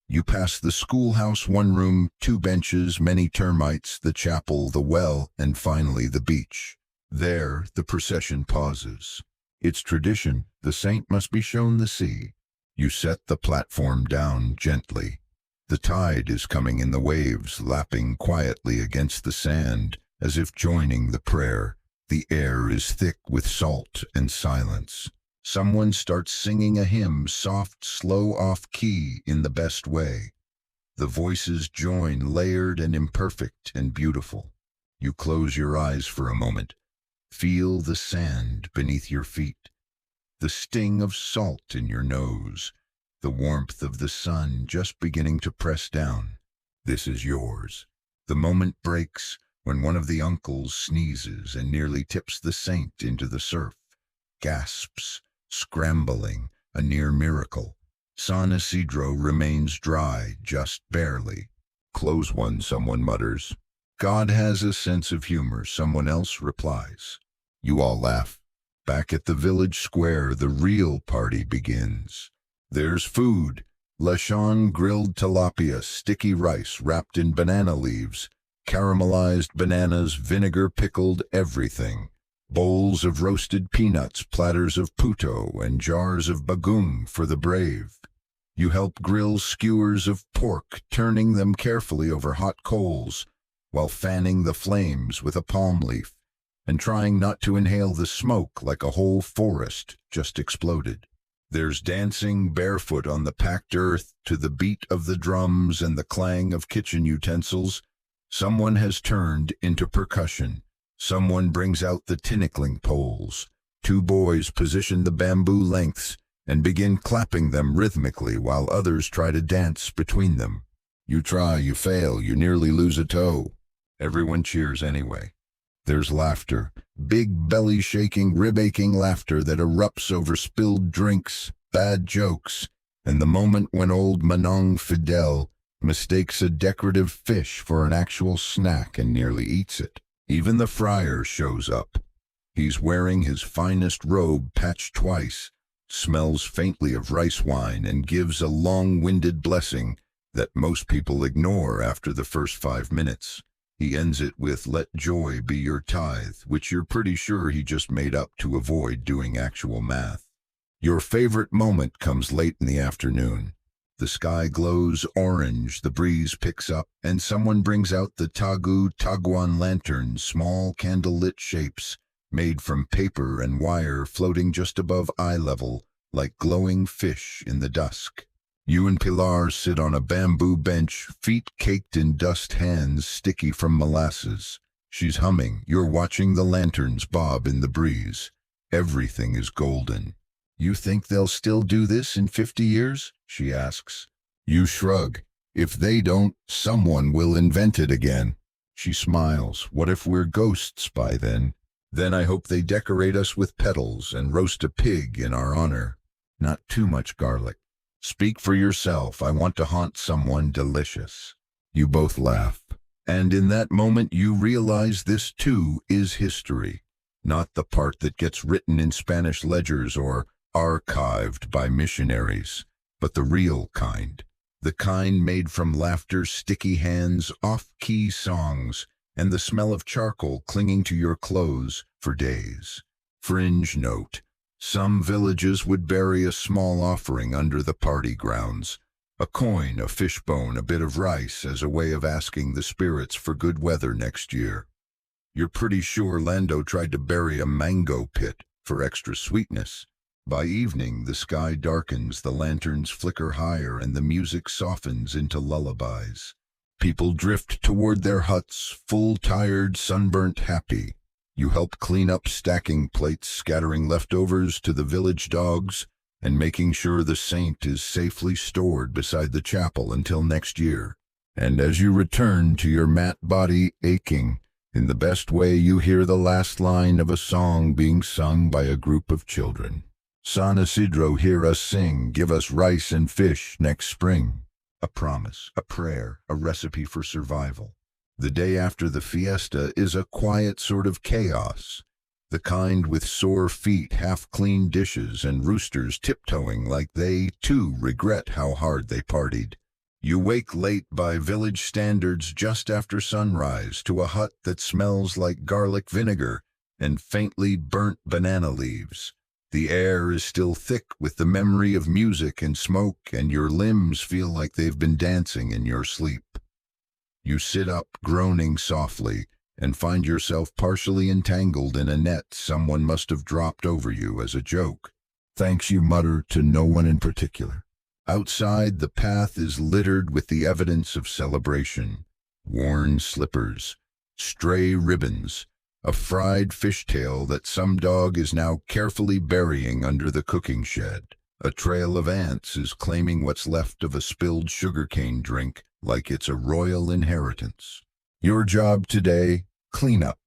You pass the schoolhouse, 1 room, 2 benches, many termites, the chapel, the well, and finally the beach. There, the procession pauses. It's tradition, the saint must be shown the sea. You set the platform down gently. The tide is coming in, the waves lapping quietly against the sand, as if joining the prayer. The air is thick with salt and silence. Someone starts singing a hymn, soft, slow, off-key, in the best way. The voices join, layered and imperfect and beautiful. You close your eyes for a moment. Feel the sand beneath your feet, the sting of salt in your nose, the warmth of the sun just beginning to press down. This is yours. The moment breaks when one of the uncles sneezes and nearly tips the saint into the surf. Gasps, scrambling, a near miracle. San Isidro remains dry, just barely. Close one, someone mutters. God has a sense of humor, someone else replies. You all laugh. Back at the village square, the real party begins. There's food. Lechon grilled tilapia, sticky rice wrapped in banana leaves, caramelized bananas, vinegar pickled everything. Bowls of roasted peanuts, platters of puto, and jars of bagoong for the brave. You help grill skewers of pork, turning them carefully over hot coals, while fanning the flames with a palm leaf, and trying not to inhale the smoke like a whole forest just exploded. There's dancing barefoot on the packed earth to the beat of the drums and the clang of kitchen utensils. Someone has turned into percussion. Someone brings out the tinikling poles. 2 boys position the bamboo lengths and begin clapping them rhythmically while others try to dance between them. You try, you fail, you nearly lose a toe. Everyone cheers anyway. There's laughter, big belly-shaking, rib-aching laughter that erupts over spilled drinks, bad jokes, and the moment when old Manong Fidel mistakes a decorative fish for an actual snack and nearly eats it. Even the friar shows up. He's wearing his finest robe, patched twice, smells faintly of rice wine, and gives a long-winded blessing that most people ignore after the first 5 minutes. He ends it with, "Let joy be your tithe," which you're pretty sure he just made up to avoid doing actual math. Your favorite moment comes late in the afternoon. The sky glows orange, the breeze picks up, and someone brings out the taguan lanterns, small candle-lit shapes, made from paper and wire, floating just above eye level, like glowing fish in the dusk. You and Pilar sit on a bamboo bench, feet caked in dust, hands sticky from molasses. She's humming. You're watching the lanterns bob in the breeze. Everything is golden. "You think they'll still do this in 50 years?" she asks. You shrug. "If they don't, someone will invent it again." She smiles. "What if we're ghosts by then? Then I hope they decorate us with petals and roast a pig in our honor. Not too much garlic. Speak for yourself. I want to haunt someone delicious." You both laugh. And in that moment you realize this too is history. Not the part that gets written in Spanish ledgers or archived by missionaries, but the real kind. The kind made from laughter, sticky hands, off-key songs, and the smell of charcoal clinging to your clothes for days. Fringe note: Some villages would bury a small offering under the party grounds, a coin, a fishbone, a bit of rice, as a way of asking the spirits for good weather next year. You're pretty sure Lando tried to bury a mango pit for extra sweetness. By evening, the sky darkens, the lanterns flicker higher, and the music softens into lullabies. People drift toward their huts, full, tired, sunburnt, happy. You help clean up stacking plates, scattering leftovers to the village dogs, and making sure the saint is safely stored beside the chapel until next year. And as you return to your mat, body aching, in the best way, you hear the last line of a song being sung by a group of children. San Isidro, hear us sing, give us rice and fish next spring. A promise, a prayer, a recipe for survival. The day after the fiesta is a quiet sort of chaos, the kind with sore feet, half-clean dishes, and roosters tiptoeing like they, too, regret how hard they partied. You wake late by village standards just after sunrise to a hut that smells like garlic vinegar and faintly burnt banana leaves. The air is still thick with the memory of music and smoke, and your limbs feel like they've been dancing in your sleep. You sit up, groaning softly, and find yourself partially entangled in a net someone must have dropped over you as a joke. Thanks, you mutter to no one in particular. Outside, the path is littered with the evidence of celebration. Worn slippers, stray ribbons, a fried fishtail that some dog is now carefully burying under the cooking shed. A trail of ants is claiming what's left of a spilled sugarcane drink like it's a royal inheritance. Your job today, clean up.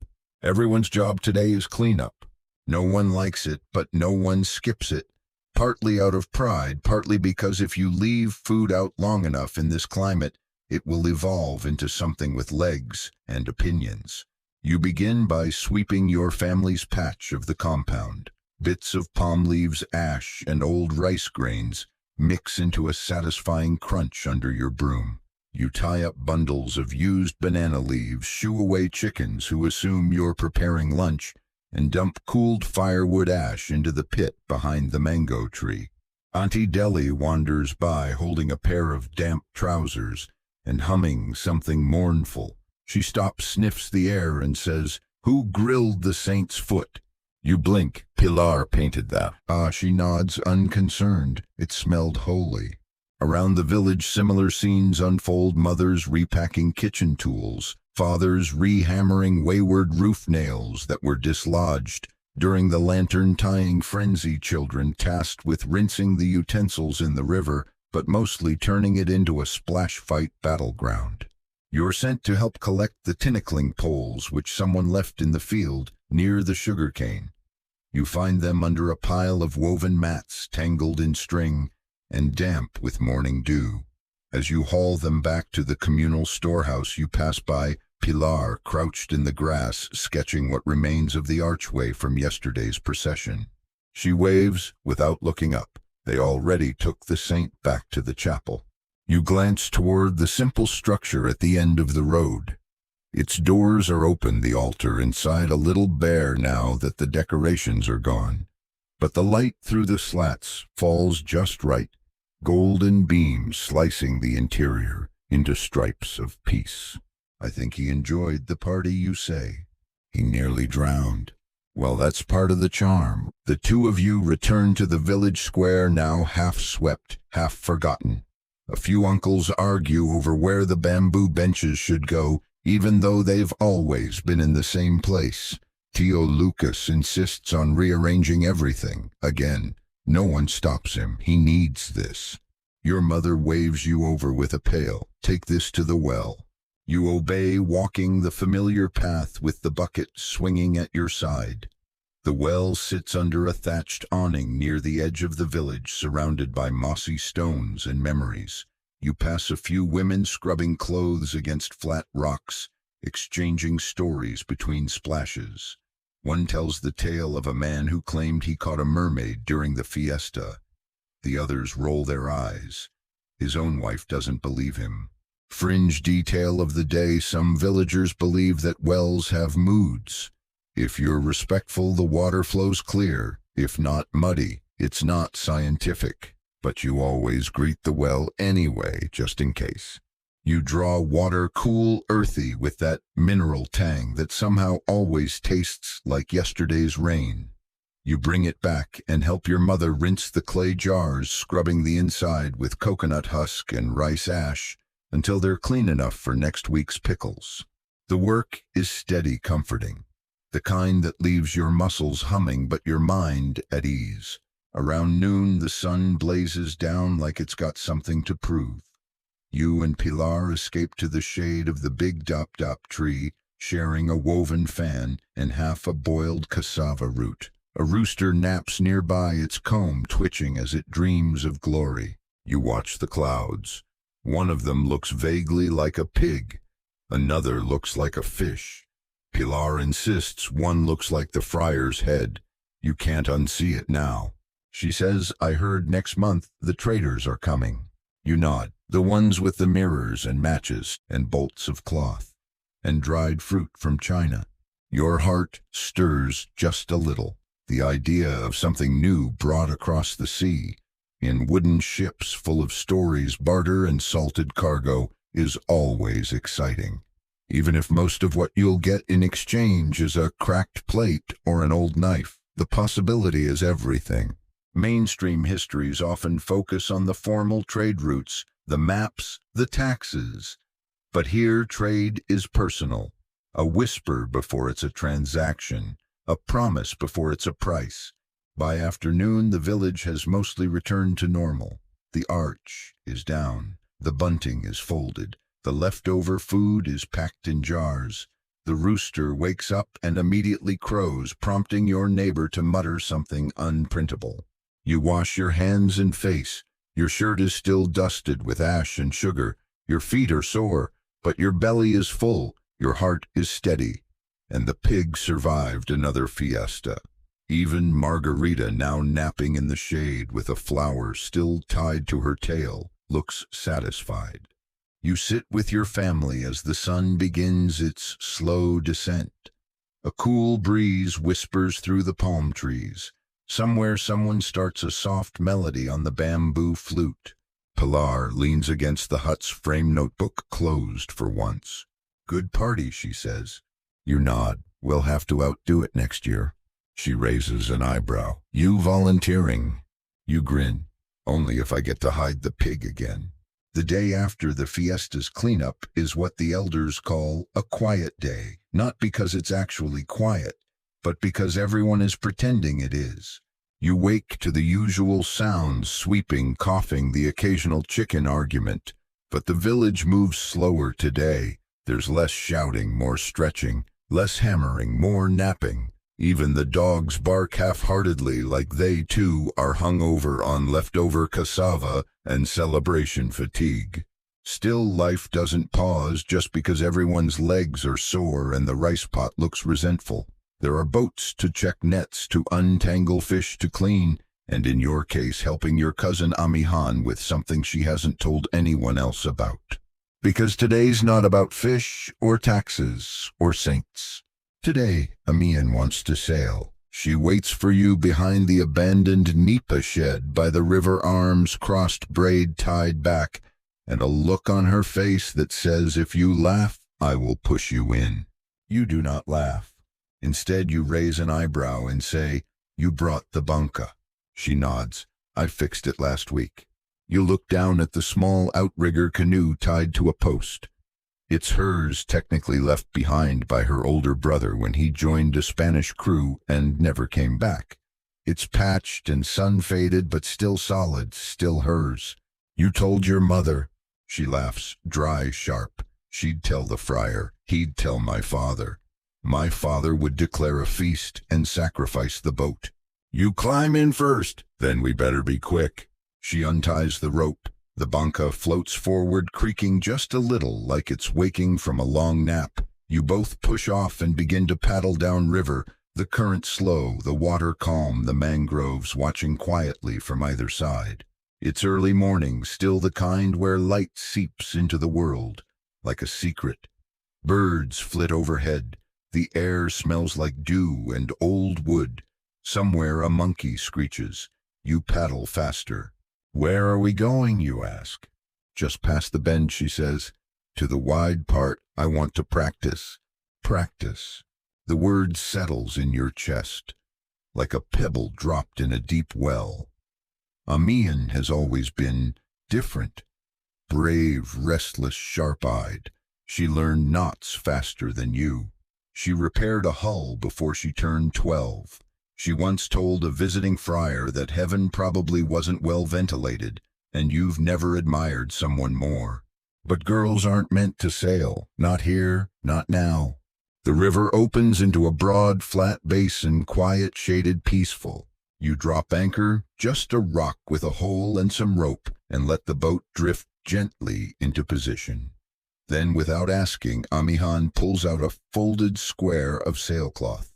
Everyone's job today is clean up. No one likes it, but no one skips it. Partly out of pride, partly because if you leave food out long enough in this climate, it will evolve into something with legs and opinions. You begin by sweeping your family's patch of the compound. Bits of palm leaves, ash, and old rice grains mix into a satisfying crunch under your broom. You tie up bundles of used banana leaves, shoo away chickens who assume you're preparing lunch, and dump cooled firewood ash into the pit behind the mango tree. Auntie Deli wanders by holding a pair of damp trousers and humming something mournful. She stops, sniffs the air, and says, "Who grilled the saint's foot?" You blink. "Pilar painted that." Ah, she nods, unconcerned. It smelled holy. Around the village, similar scenes unfold. Mothers repacking kitchen tools, fathers rehammering wayward roof nails that were dislodged during the lantern-tying frenzy, children tasked with rinsing the utensils in the river, but mostly turning it into a splash-fight battleground. You're sent to help collect the tinikling poles which someone left in the field near the sugarcane. You find them under a pile of woven mats tangled in string and damp with morning dew. As you haul them back to the communal storehouse, you pass by Pilar, crouched in the grass, sketching what remains of the archway from yesterday's procession. She waves without looking up. They already took the saint back to the chapel. You glance toward the simple structure at the end of the road. Its doors are open, the altar inside a little bare now that the decorations are gone. But the light through the slats falls just right, golden beams slicing the interior into stripes of peace. I think he enjoyed the party, you say. He nearly drowned. Well, that's part of the charm. The two of you return to the village square, now half swept, half forgotten. A few uncles argue over where the bamboo benches should go, even though they've always been in the same place. Tio Lucas insists on rearranging everything. Again, no one stops him. He needs this. Your mother waves you over with a pail. Take this to the well. You obey, walking the familiar path with the bucket swinging at your side. The well sits under a thatched awning near the edge of the village, surrounded by mossy stones and memories. You pass a few women scrubbing clothes against flat rocks, exchanging stories between splashes. One tells the tale of a man who claimed he caught a mermaid during the fiesta. The others roll their eyes. His own wife doesn't believe him. Fringe detail of the day: some villagers believe that wells have moods. If you're respectful, the water flows clear. If not muddy, it's not scientific, but you always greet the well anyway, just in case. You draw water cool, earthy, with that mineral tang that somehow always tastes like yesterday's rain. You bring it back and help your mother rinse the clay jars, scrubbing the inside with coconut husk and rice ash until they're clean enough for next week's pickles. The work is steady comforting, the kind that leaves your muscles humming but your mind at ease. Around noon, the sun blazes down like it's got something to prove. You and Pilar escape to the shade of the big dop-dop tree, sharing a woven fan and half a boiled cassava root. A rooster naps nearby, its comb twitching as it dreams of glory. You watch the clouds. One of them looks vaguely like a pig. Another looks like a fish. Pilar insists one looks like the friar's head. You can't unsee it now. She says, "I heard next month the traders are coming." You nod. The ones with the mirrors and matches and bolts of cloth and dried fruit from China. Your heart stirs just a little. The idea of something new brought across the sea, in wooden ships full of stories, barter, and salted cargo, is always exciting. Even if most of what you'll get in exchange is a cracked plate or an old knife, the possibility is everything. Mainstream histories often focus on the formal trade routes, the maps, the taxes. But here trade is personal, a whisper before it's a transaction, a promise before it's a price. By afternoon, the village has mostly returned to normal. The arch is down, the bunting is folded, the leftover food is packed in jars. The rooster wakes up and immediately crows, prompting your neighbor to mutter something unprintable. You wash your hands and face. Your shirt is still dusted with ash and sugar. Your feet are sore, but your belly is full. Your heart is steady. And the pig survived another fiesta. Even Margarita, now napping in the shade with a flower still tied to her tail, looks satisfied. You sit with your family as the sun begins its slow descent. A cool breeze whispers through the palm trees. Somewhere someone starts a soft melody on the bamboo flute. Pilar leans against the hut's frame, notebook closed for once. "Good party," she says. You nod. "We'll have to outdo it next year." She raises an eyebrow. "You volunteering?" You grin. "Only if I get to hide the pig again." The day after the fiesta's cleanup is what the elders call a quiet day, not because it's actually quiet, but because everyone is pretending it is. You wake to the usual sounds, sweeping, coughing, the occasional chicken argument. But the village moves slower today. There's less shouting, more stretching, less hammering, more napping. Even the dogs bark half-heartedly, like they, too, are hungover on leftover cassava and celebration fatigue. Still, life doesn't pause just because everyone's legs are sore and the rice pot looks resentful. There are boats to check, nets to untangle, fish to clean, and in your case, helping your cousin Amihan with something she hasn't told anyone else about. Because today's not about fish or taxes or saints. Today, Amihan wants to sail. She waits for you behind the abandoned nipa shed by the river, arms crossed, braid tied back, and a look on her face that says, "If you laugh, I will push you in." You do not laugh. Instead, you raise an eyebrow and say, "You brought the bunka." She nods. "I fixed it last week." You look down at the small outrigger canoe tied to a post. It's hers, technically left behind by her older brother when he joined a Spanish crew and never came back. It's patched and sun-faded, but still solid, still hers. You told your mother. She laughs, dry, sharp. She'd tell the friar. He'd tell my father. My father would declare a feast and sacrifice the boat. "You climb in first, then we better be quick." She unties the rope. The banca floats forward, creaking just a little like it's waking from a long nap. You both push off and begin to paddle down river, the current slow, the water calm, the mangroves watching quietly from either side. It's early morning, still the kind where light seeps into the world, like a secret. Birds flit overhead. The air smells like dew and old wood. Somewhere a monkey screeches. You paddle faster. Where are we going, you ask. Just past the bend, she says. To the wide part. I want to practice. Practice. The word settles in your chest, like a pebble dropped in a deep well. Ambient has always been different. Brave, restless, sharp-eyed. She learned knots faster than you. She repaired a hull before she turned 12. She once told a visiting friar that heaven probably wasn't well ventilated, and you've never admired someone more. But girls aren't meant to sail. Not here, not now. The river opens into a broad, flat basin, quiet, shaded, peaceful. You drop anchor, just a rock with a hole and some rope, and let the boat drift gently into position. Then, without asking, Ambient pulls out a folded square of sailcloth.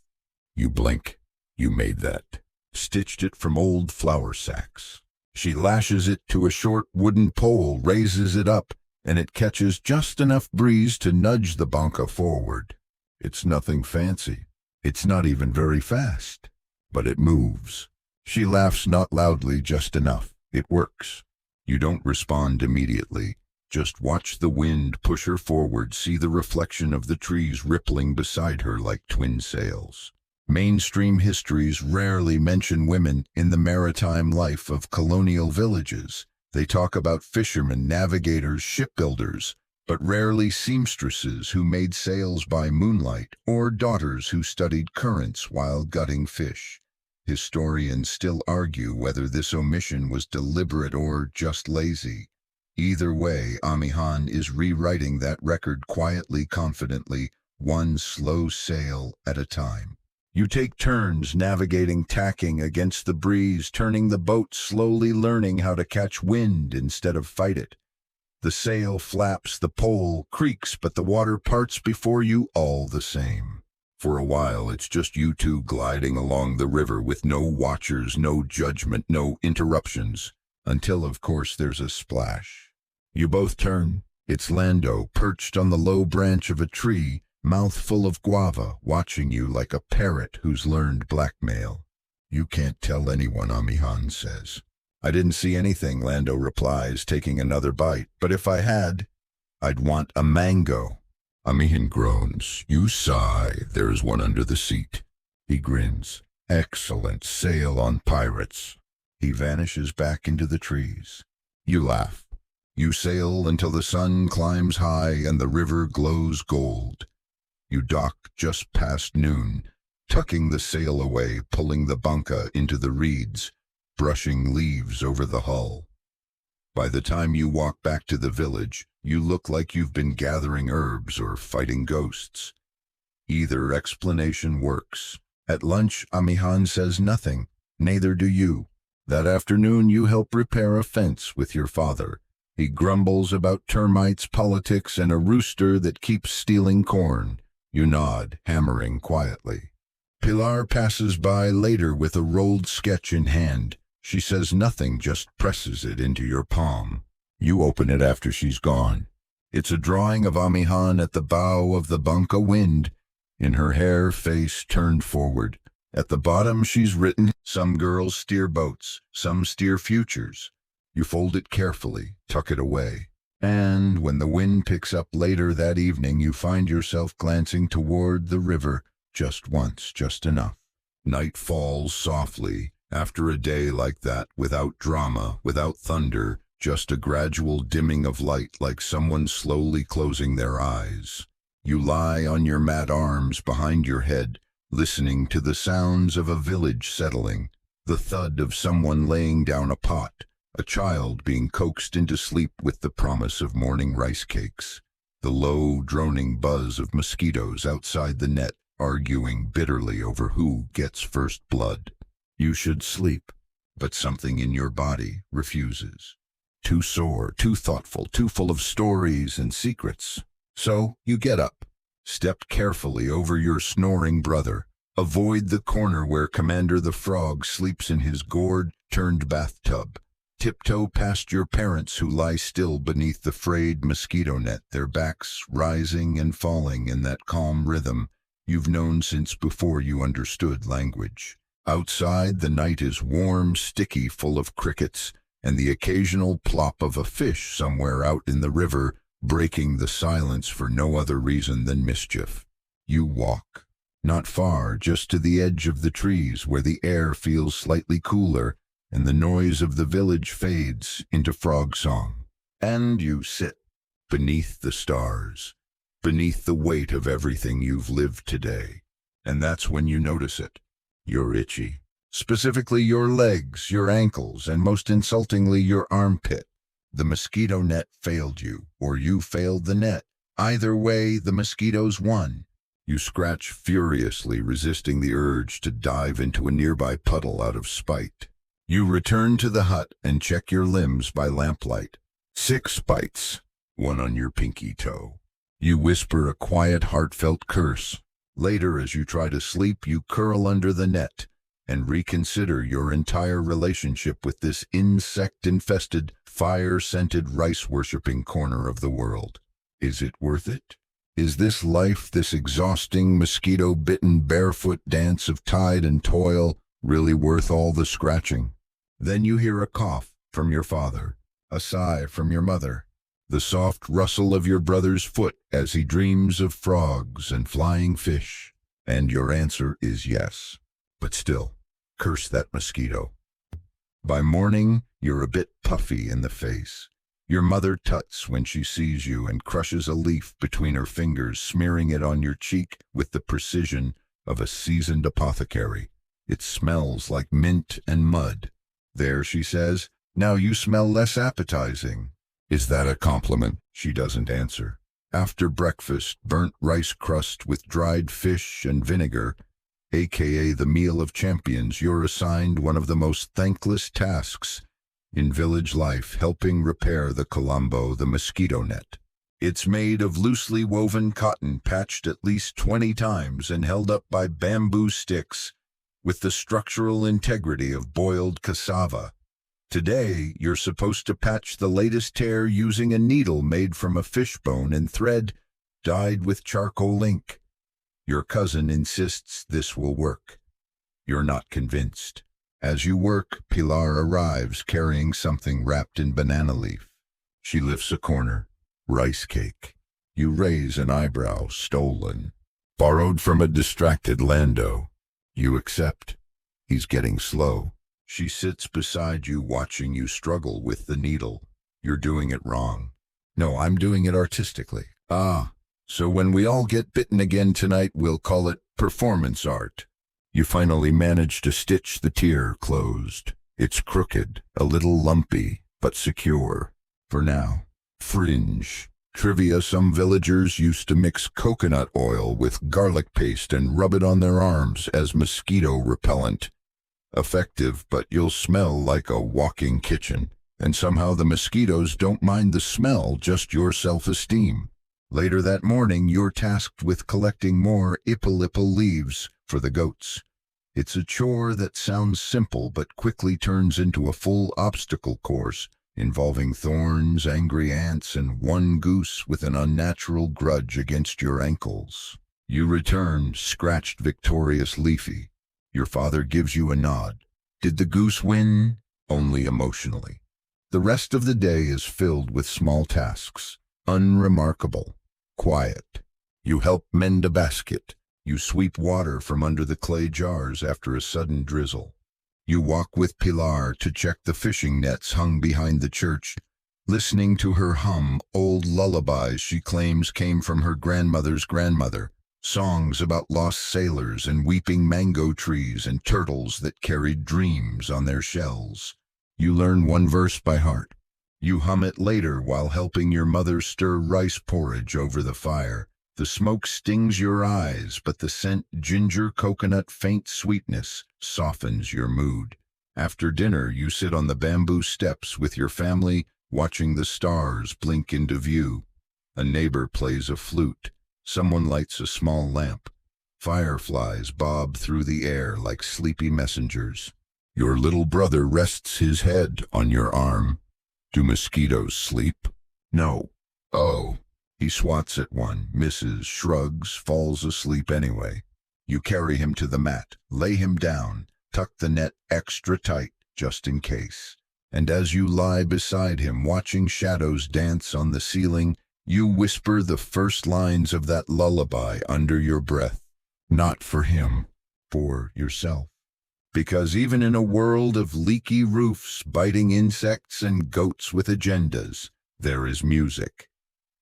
You blink. You made that. Stitched it from old flour sacks. She lashes it to a short wooden pole, raises it up, and it catches just enough breeze to nudge the banca forward. It's nothing fancy. It's not even very fast. But it moves. She laughs, not loudly, just enough. It works. You don't respond immediately. Just watch the wind push her forward, see the reflection of the trees rippling beside her like twin sails. Mainstream histories rarely mention women in the maritime life of colonial villages. They talk about fishermen, navigators, shipbuilders, but rarely seamstresses who made sails by moonlight, or daughters who studied currents while gutting fish. Historians still argue whether this omission was deliberate or just lazy. Either way, Ambient is rewriting that record quietly, confidently, one slow sail at a time. You take turns navigating, tacking against the breeze, turning the boat slowly, learning how to catch wind instead of fight it. The sail flaps, the pole creaks, but the water parts before you all the same. For a while, it's just you two gliding along the river with no watchers, no judgment, no interruptions, until, of course, there's a splash. You both turn. It's Lando, perched on the low branch of a tree, mouth full of guava, watching you like a parrot who's learned blackmail. You can't tell anyone, Ambient says. I didn't see anything, Lando replies, taking another bite. But if I had, I'd want a mango. Ambient groans. You sigh. There's one under the seat. He grins. Excellent. Sail on pirates. He vanishes back into the trees. You laugh. You sail until the sun climbs high and the river glows gold. You dock just past noon, tucking the sail away, pulling the banca into the reeds, brushing leaves over the hull. By the time you walk back to the village, you look like you've been gathering herbs or fighting ghosts. Either explanation works. At lunch, Ambient says nothing. Neither do you. That afternoon, you help repair a fence with your father. He grumbles about termites, politics, and a rooster that keeps stealing corn. You nod, hammering quietly. Pilar passes by later with a rolled sketch in hand. She says nothing, just presses it into your palm. You open it after she's gone. It's a drawing of Ambient at the bow of the banca, wind, in her hair, face turned forward. At the bottom she's written, "Some girls steer boats, some steer futures." You fold it carefully, tuck it away. And when the wind picks up later that evening, you find yourself glancing toward the river just once, just enough. Night falls softly. After a day like that, without drama, without thunder, just a gradual dimming of light like someone slowly closing their eyes. You lie on your mat, arms behind your head, listening to the sounds of a village settling, the thud of someone laying down a pot, a child being coaxed into sleep with the promise of morning rice cakes, the low, droning buzz of mosquitoes outside the net, arguing bitterly over who gets first blood. You should sleep, but something in your body refuses. Too sore, too thoughtful, too full of stories and secrets. So you get up, step carefully over your snoring brother, avoid the corner where Commander the Frog sleeps in his gourd-turned bathtub, tiptoe past your parents who lie still beneath the frayed mosquito net, their backs rising and falling in that calm rhythm you've known since before you understood language. Outside, the night is warm, sticky, full of crickets, and the occasional plop of a fish somewhere out in the river, breaking the silence for no other reason than mischief. You walk. Not far, just to the edge of the trees where the air feels slightly cooler and the noise of the village fades into frog song. And you sit beneath the stars, beneath the weight of everything you've lived today. And that's when you notice it. You're itchy. Specifically your legs, your ankles, and most insultingly your armpit. The mosquito net failed you, or you failed the net. Either way, the mosquitoes won. You scratch furiously, resisting the urge to dive into a nearby puddle out of spite. You return to the hut and check your limbs by lamplight. 6 bites, 1 on your pinky toe. You whisper a quiet, heartfelt curse. Later, as you try to sleep, you curl under the net and reconsider your entire relationship with this insect-infested, fire-scented, rice-worshipping corner of the world. Is it worth it? Is this life, this exhausting, mosquito-bitten, barefoot dance of tide and toil, really worth all the scratching? Then you hear a cough from your father, a sigh from your mother, the soft rustle of your brother's foot as he dreams of frogs and flying fish. And your answer is yes. But still, curse that mosquito. By morning, you're a bit puffy in the face. Your mother tuts when she sees you and crushes a leaf between her fingers, smearing it on your cheek with the precision of a seasoned apothecary. It smells like mint and mud. There, she says, now you smell less appetizing. Is that a compliment? She doesn't answer. After breakfast, burnt rice crust with dried fish and vinegar, aka the meal of champions, you're assigned one of the most thankless tasks in village life, helping repair the Colombo, the mosquito net. It's made of loosely woven cotton patched at least 20 times and held up by bamboo sticks with the structural integrity of boiled cassava. Today, you're supposed to patch the latest tear using a needle made from a fishbone and thread dyed with charcoal ink. Your cousin insists this will work. You're not convinced. As you work, Pilar arrives carrying something wrapped in banana leaf. She lifts a corner. Rice cake. You raise an eyebrow. Stolen. Borrowed from a distracted Lando. You accept. He's getting slow. She sits beside you, watching you struggle with the needle. You're doing it wrong. No, I'm doing it artistically. Ah, so when we all get bitten again tonight, we'll call it performance art. You finally manage to stitch the tear closed. It's crooked, a little lumpy, but secure. For now. Fringe. Trivia: some villagers used to mix coconut oil with garlic paste and rub it on their arms as mosquito repellent. Effective, but you'll smell like a walking kitchen. And somehow the mosquitoes don't mind the smell, just your self-esteem. Later that morning, you're tasked with collecting more ipilipil leaves for the goats. It's a chore that sounds simple but quickly turns into a full obstacle course, involving thorns, angry ants, and one goose with an unnatural grudge against your ankles. You return, scratched, victorious, leafy. Your father gives you a nod. Did the goose win? Only emotionally. The rest of the day is filled with small tasks, unremarkable, quiet. You help mend a basket. You sweep water from under the clay jars after a sudden drizzle. You walk with Pilar to check the fishing nets hung behind the church, listening to her hum old lullabies she claims came from her grandmother's grandmother, songs about lost sailors and weeping mango trees and turtles that carried dreams on their shells. You learn one verse by heart. You hum it later while helping your mother stir rice porridge over the fire. The smoke stings your eyes, but the scent, ginger, coconut, faint sweetness, softens your mood. After dinner, you sit on the bamboo steps with your family, watching the stars blink into view. A neighbor plays a flute. Someone lights a small lamp. Fireflies bob through the air like sleepy messengers. Your little brother rests his head on your arm. Do mosquitoes sleep? No. Oh. He swats at one, misses, shrugs, falls asleep anyway. You carry him to the mat, lay him down, tuck the net extra tight just in case. And as you lie beside him watching shadows dance on the ceiling, you whisper the first lines of that lullaby under your breath. Not for him, for yourself. Because even in a world of leaky roofs, biting insects, and goats with agendas, there is music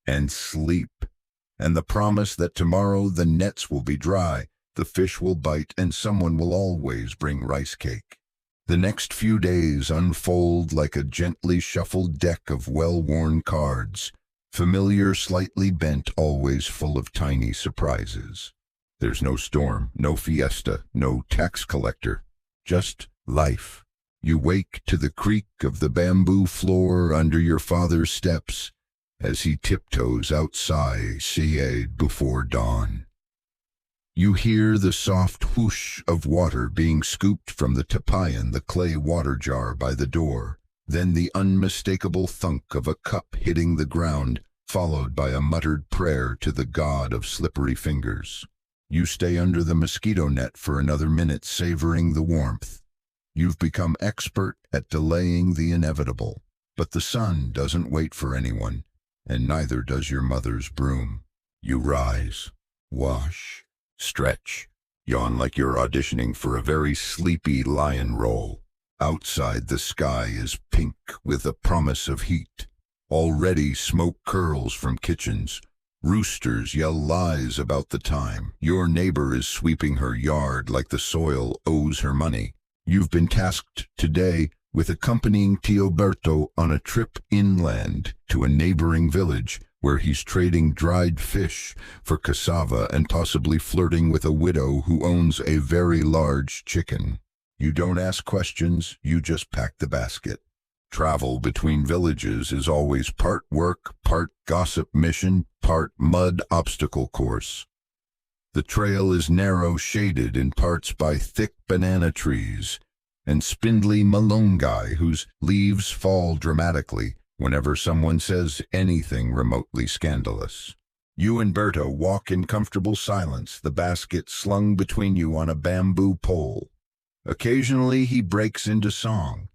and sleep and the promise that tomorrow the nets will be dry, the fish will bite, and someone will always bring rice cake. The next few days unfold like a gently shuffled deck of well-worn cards, familiar, slightly bent, always full of tiny surprises. There's no storm, no fiesta, no tax collector, just life. You wake to the creak of the bamboo floor under your father's steps as he tiptoes outside before dawn. You hear the soft whoosh of water being scooped from the tapayan, the clay water jar by the door, then the unmistakable thunk of a cup hitting the ground, followed by a muttered prayer to the god of slippery fingers. You stay under the mosquito net for another minute, savoring the warmth. You've become expert at delaying the inevitable, but the sun doesn't wait for anyone, and neither does your mother's broom. You rise, wash, stretch, yawn like you're auditioning for a very sleepy lion role. Outside, the sky is pink with a promise of heat. Already smoke curls from kitchens. Roosters yell lies about the time. Your neighbor is sweeping her yard like the soil owes her money. You've been tasked today with accompanying Tioberto on a trip inland to a neighboring village where he's trading dried fish for cassava and possibly flirting with a widow who owns a very large chicken. You don't ask questions, you just pack the basket. Travel between villages is always part work, part gossip mission, part mud obstacle course. The trail is narrow, shaded in parts by thick banana trees and spindly malungai whose leaves fall dramatically whenever someone says anything remotely scandalous. You and Berto walk in comfortable silence, the basket slung between you on a bamboo pole. Occasionally he breaks into song.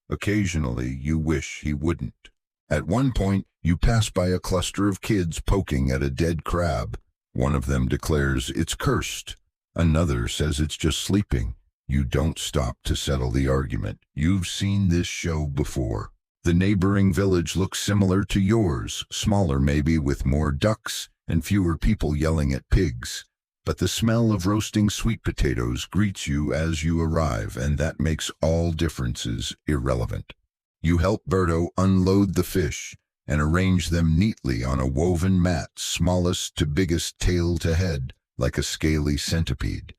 Occasionally you wish he wouldn't. At one point you pass by a cluster of kids poking at a dead crab. One of them declares it's cursed. Another says it's just sleeping. You don't stop to settle the argument. You've seen this show before. The neighboring village looks similar to yours, smaller maybe, with more ducks and fewer people yelling at pigs. But the smell of roasting sweet potatoes greets you as you arrive, and that makes all differences irrelevant. You help Berto unload the fish and arrange them neatly on a woven mat, smallest to biggest, tail to head, like a scaly centipede.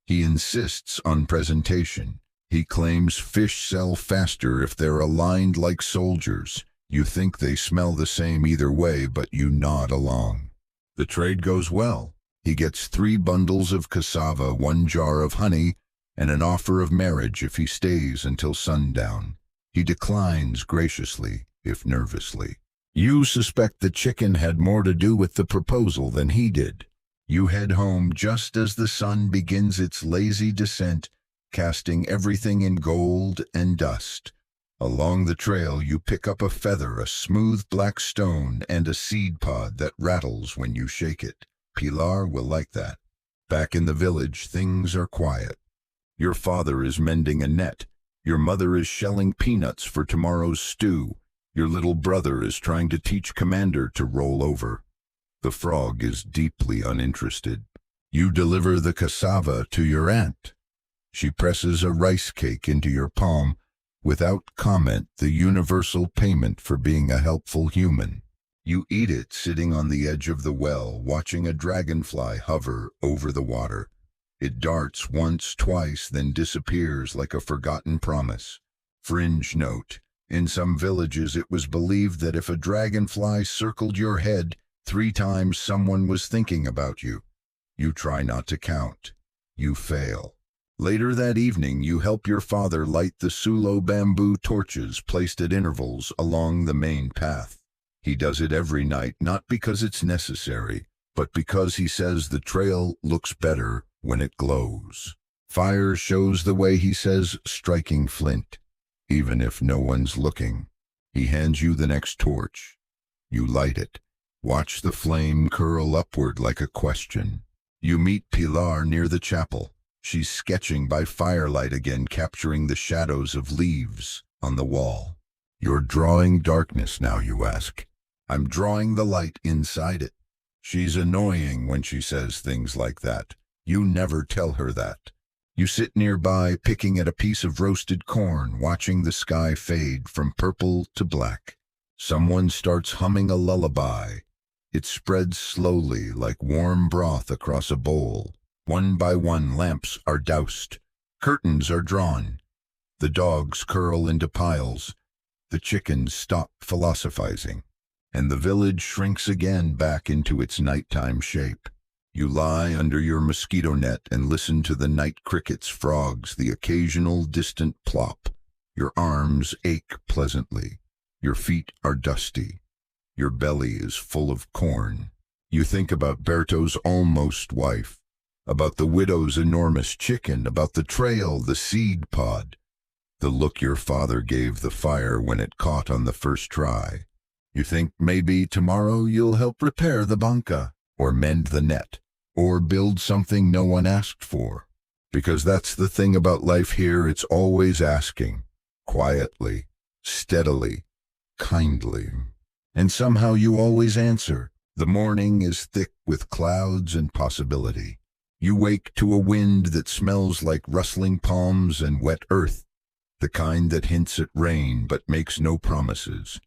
He insists on presentation. He claims fish sell faster if they're aligned like soldiers. You think they smell the same either way, but you nod along. The trade goes well. He gets 3 bundles of cassava, 1 jar of honey, and an offer of marriage if he stays until sundown. He declines graciously, if nervously. You suspect the chicken had more to do with the proposal than he did. You head home just as the sun begins its lazy descent, casting everything in gold and dust. Along the trail you pick up a feather, a smooth black stone, and a seed pod that rattles when you shake it. Pilar will like that. Back in the village, things are quiet. Your father is mending a net. Your mother is shelling peanuts for tomorrow's stew. Your little brother is trying to teach Commander to roll over. The frog is deeply uninterested. You deliver the cassava to your aunt. She presses a rice cake into your palm, without comment, the universal payment for being a helpful human. You eat it sitting on the edge of the well, watching a dragonfly hover over the water. It darts once, twice, then disappears like a forgotten promise. Fringe note: in some villages it was believed that if a dragonfly circled your head 3 times, someone was thinking about you. You try not to count. You fail. Later that evening, you help your father light the sulo bamboo torches placed at intervals along the main path. He does it every night, not because it's necessary, but because he says the trail looks better when it glows. Fire shows the way, he says, striking flint. Even if no one's looking, he hands you the next torch. You light it. Watch the flame curl upward like a question. You meet Pilar near the chapel. She's sketching by firelight again, capturing the shadows of leaves on the wall. You're drawing darkness now, you ask. I'm drawing the light inside it. She's annoying when she says things like that. You never tell her that. You sit nearby, picking at a piece of roasted corn, watching the sky fade from purple to black. Someone starts humming a lullaby. It spreads slowly like warm broth across a bowl. One by one, lamps are doused. Curtains are drawn. The dogs curl into piles. The chickens stop philosophizing. And the village shrinks again back into its nighttime shape. You lie under your mosquito net and listen to the night crickets, frogs, the occasional distant plop. Your arms ache pleasantly. Your feet are dusty. Your belly is full of corn. You think about Berto's almost wife, about the widow's enormous chicken, about the trail, the seed pod, the look your father gave the fire when it caught on the first try. You think maybe tomorrow you'll help repair the banca, or mend the net, or build something no one asked for. Because that's the thing about life here, it's always asking, quietly, steadily, kindly. And somehow you always answer. The morning is thick with clouds and possibility. You wake to a wind that smells like rustling palms and wet earth, the kind that hints at rain but makes no promises.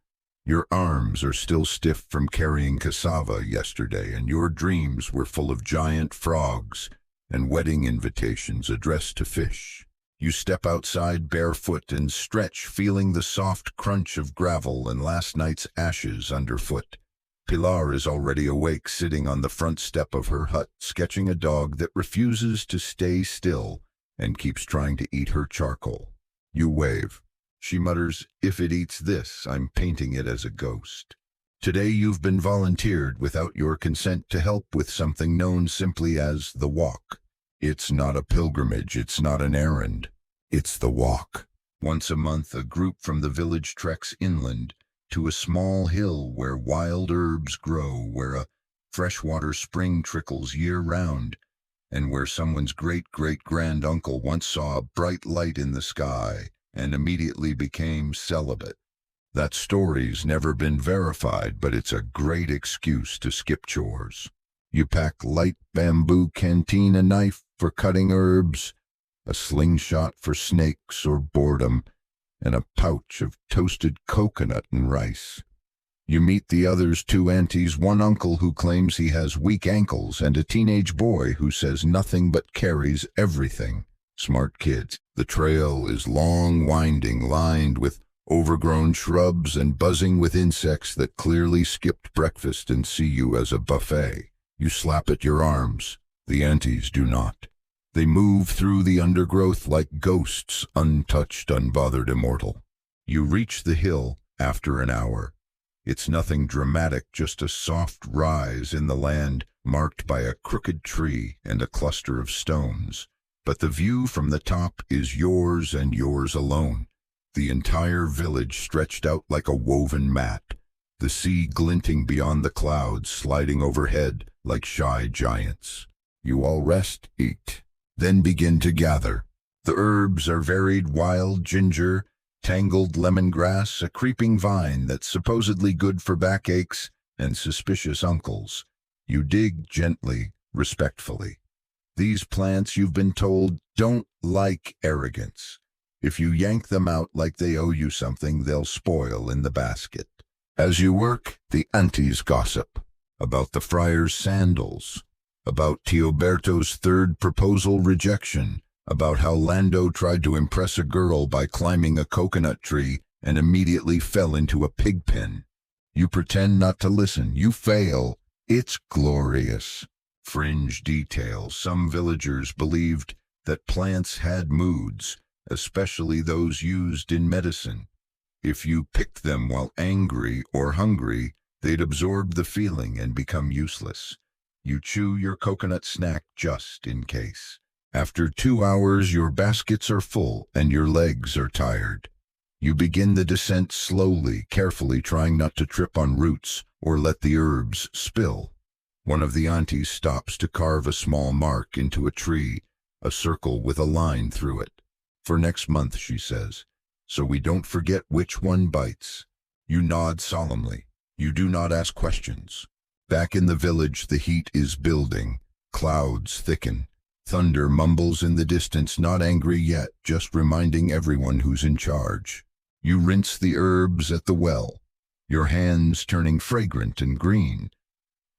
Your arms are still stiff from carrying cassava yesterday, and your dreams were full of giant frogs and wedding invitations addressed to fish. You step outside barefoot and stretch, feeling the soft crunch of gravel and last night's ashes underfoot. Pilar is already awake, sitting on the front step of her hut, sketching a dog that refuses to stay still and keeps trying to eat her charcoal. You wave. She mutters, "If it eats this, I'm painting it as a ghost." Today you've been volunteered without your consent to help with something known simply as the walk. It's not a pilgrimage, it's not an errand. It's the walk. Once a month, a group from the village treks inland to a small hill where wild herbs grow, where a freshwater spring trickles year-round, and where someone's great-great-granduncle once saw a bright light in the sky and immediately became celibate. That story's never been verified, but it's a great excuse to skip chores. You pack light bamboo canteen, a knife for cutting herbs, a slingshot for snakes or boredom, and a pouch of toasted coconut and rice. You meet the others, two aunties, one uncle who claims he has weak ankles, and a teenage boy who says nothing but carries everything. Smart kids. The trail is long, winding, lined with overgrown shrubs and buzzing with insects that clearly skipped breakfast and see you as a buffet. You slap at your arms. The aunties do not. They move through the undergrowth like ghosts, untouched, unbothered, immortal. You reach the hill after an hour. It's nothing dramatic, just a soft rise in the land marked by a crooked tree and a cluster of stones. But the view from the top is yours and yours alone. The entire village stretched out like a woven mat, the sea glinting beyond the clouds, sliding overhead like shy giants. You all rest, eat, then begin to gather. The herbs are varied: wild ginger, tangled lemongrass, a creeping vine that's supposedly good for backaches, and suspicious uncles. You dig gently, respectfully. These plants, you've been told, don't like arrogance. If you yank them out like they owe you something, they'll spoil in the basket. As you work, the aunties gossip about the friar's sandals, about Tioberto's third proposal rejection, about how Lando tried to impress a girl by climbing a coconut tree and immediately fell into a pig pen. You pretend not to listen. You fail. It's glorious. Fringe details. Some villagers believed that plants had moods, especially those used in medicine. If you picked them while angry or hungry, they'd absorb the feeling and become useless. You chew your coconut snack just in case. After 2 hours, your baskets are full and your legs are tired. You begin the descent slowly, carefully trying not to trip on roots or let the herbs spill. One of the aunties stops to carve a small mark into a tree, a circle with a line through it. For next month, she says, so we don't forget which one bites. You nod solemnly. You do not ask questions. Back in the village, the heat is building. Clouds thicken. Thunder mumbles in the distance, not angry yet, just reminding everyone who's in charge. You rinse the herbs at the well, your hands turning fragrant and green.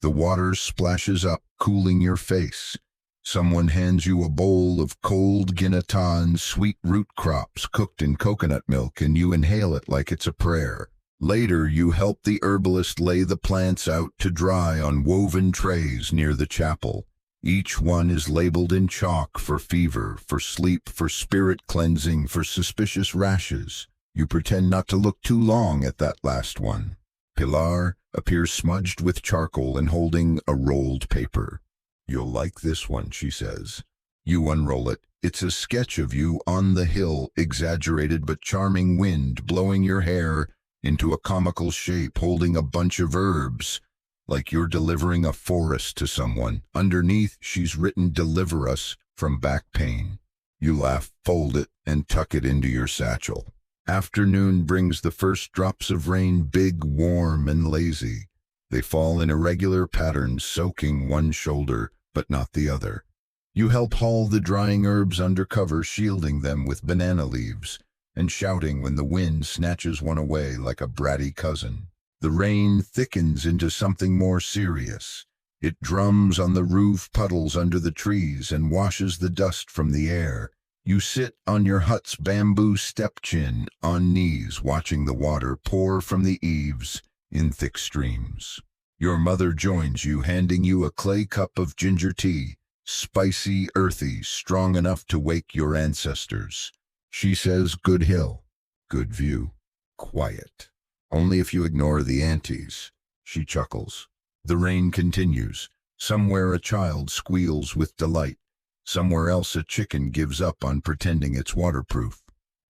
The water splashes up, cooling your face. Someone hands you a bowl of cold guinatan, sweet root crops cooked in coconut milk, and you inhale it like it's a prayer. Later, you help the herbalist lay the plants out to dry on woven trays near the chapel. Each one is labeled in chalk for fever, for sleep, for spirit cleansing, for suspicious rashes. You pretend not to look too long at that last one. Pilar appears smudged with charcoal and holding a rolled paper. You'll like this one, she says. You unroll it. It's a sketch of you on the hill, exaggerated but charming wind blowing your hair into a comical shape, holding a bunch of herbs, like you're delivering a forest to someone. Underneath, she's written, "Deliver us from back pain." You laugh, fold it, and tuck it into your satchel. Afternoon brings the first drops of rain, big, warm, and lazy. They fall in irregular patterns, soaking one shoulder, but not the other. You help haul the drying herbs under cover, shielding them with banana leaves, and shouting when the wind snatches one away like a bratty cousin. The rain thickens into something more serious. It drums on the roof, puddles under the trees, and washes the dust from the air. You sit on your hut's bamboo step-chin, on knees, watching the water pour from the eaves in thick streams. Your mother joins you, handing you a clay cup of ginger tea, spicy, earthy, strong enough to wake your ancestors. She says, "Good hill, good view, quiet. Only if you ignore the aunties." She chuckles. The rain continues. Somewhere a child squeals with delight. Somewhere else a chicken gives up on pretending it's waterproof.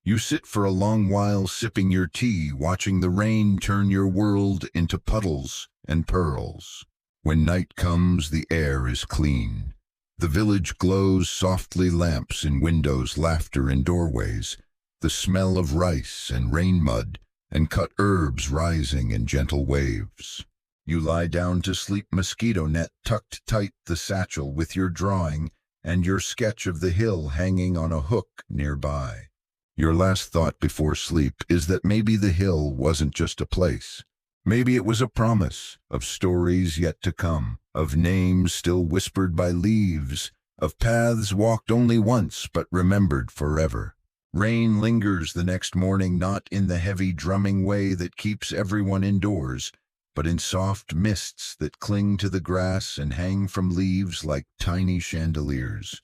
You sit for a long while sipping your tea, watching the rain turn your world into puddles and pearls. When night comes, the air is clean. The village glows softly, lamps in windows, laughter in doorways, the smell of rice and rain mud and cut herbs rising in gentle waves. You lie down to sleep, mosquito net tucked tight, the satchel with your drawing and your sketch of the hill hanging on a hook nearby. Your last thought before sleep is that maybe the hill wasn't just a place. Maybe it was a promise of stories yet to come, of names still whispered by leaves, of paths walked only once but remembered forever. Rain lingers the next morning, not in the heavy drumming way that keeps everyone indoors, but in soft mists that cling to the grass and hang from leaves like tiny chandeliers.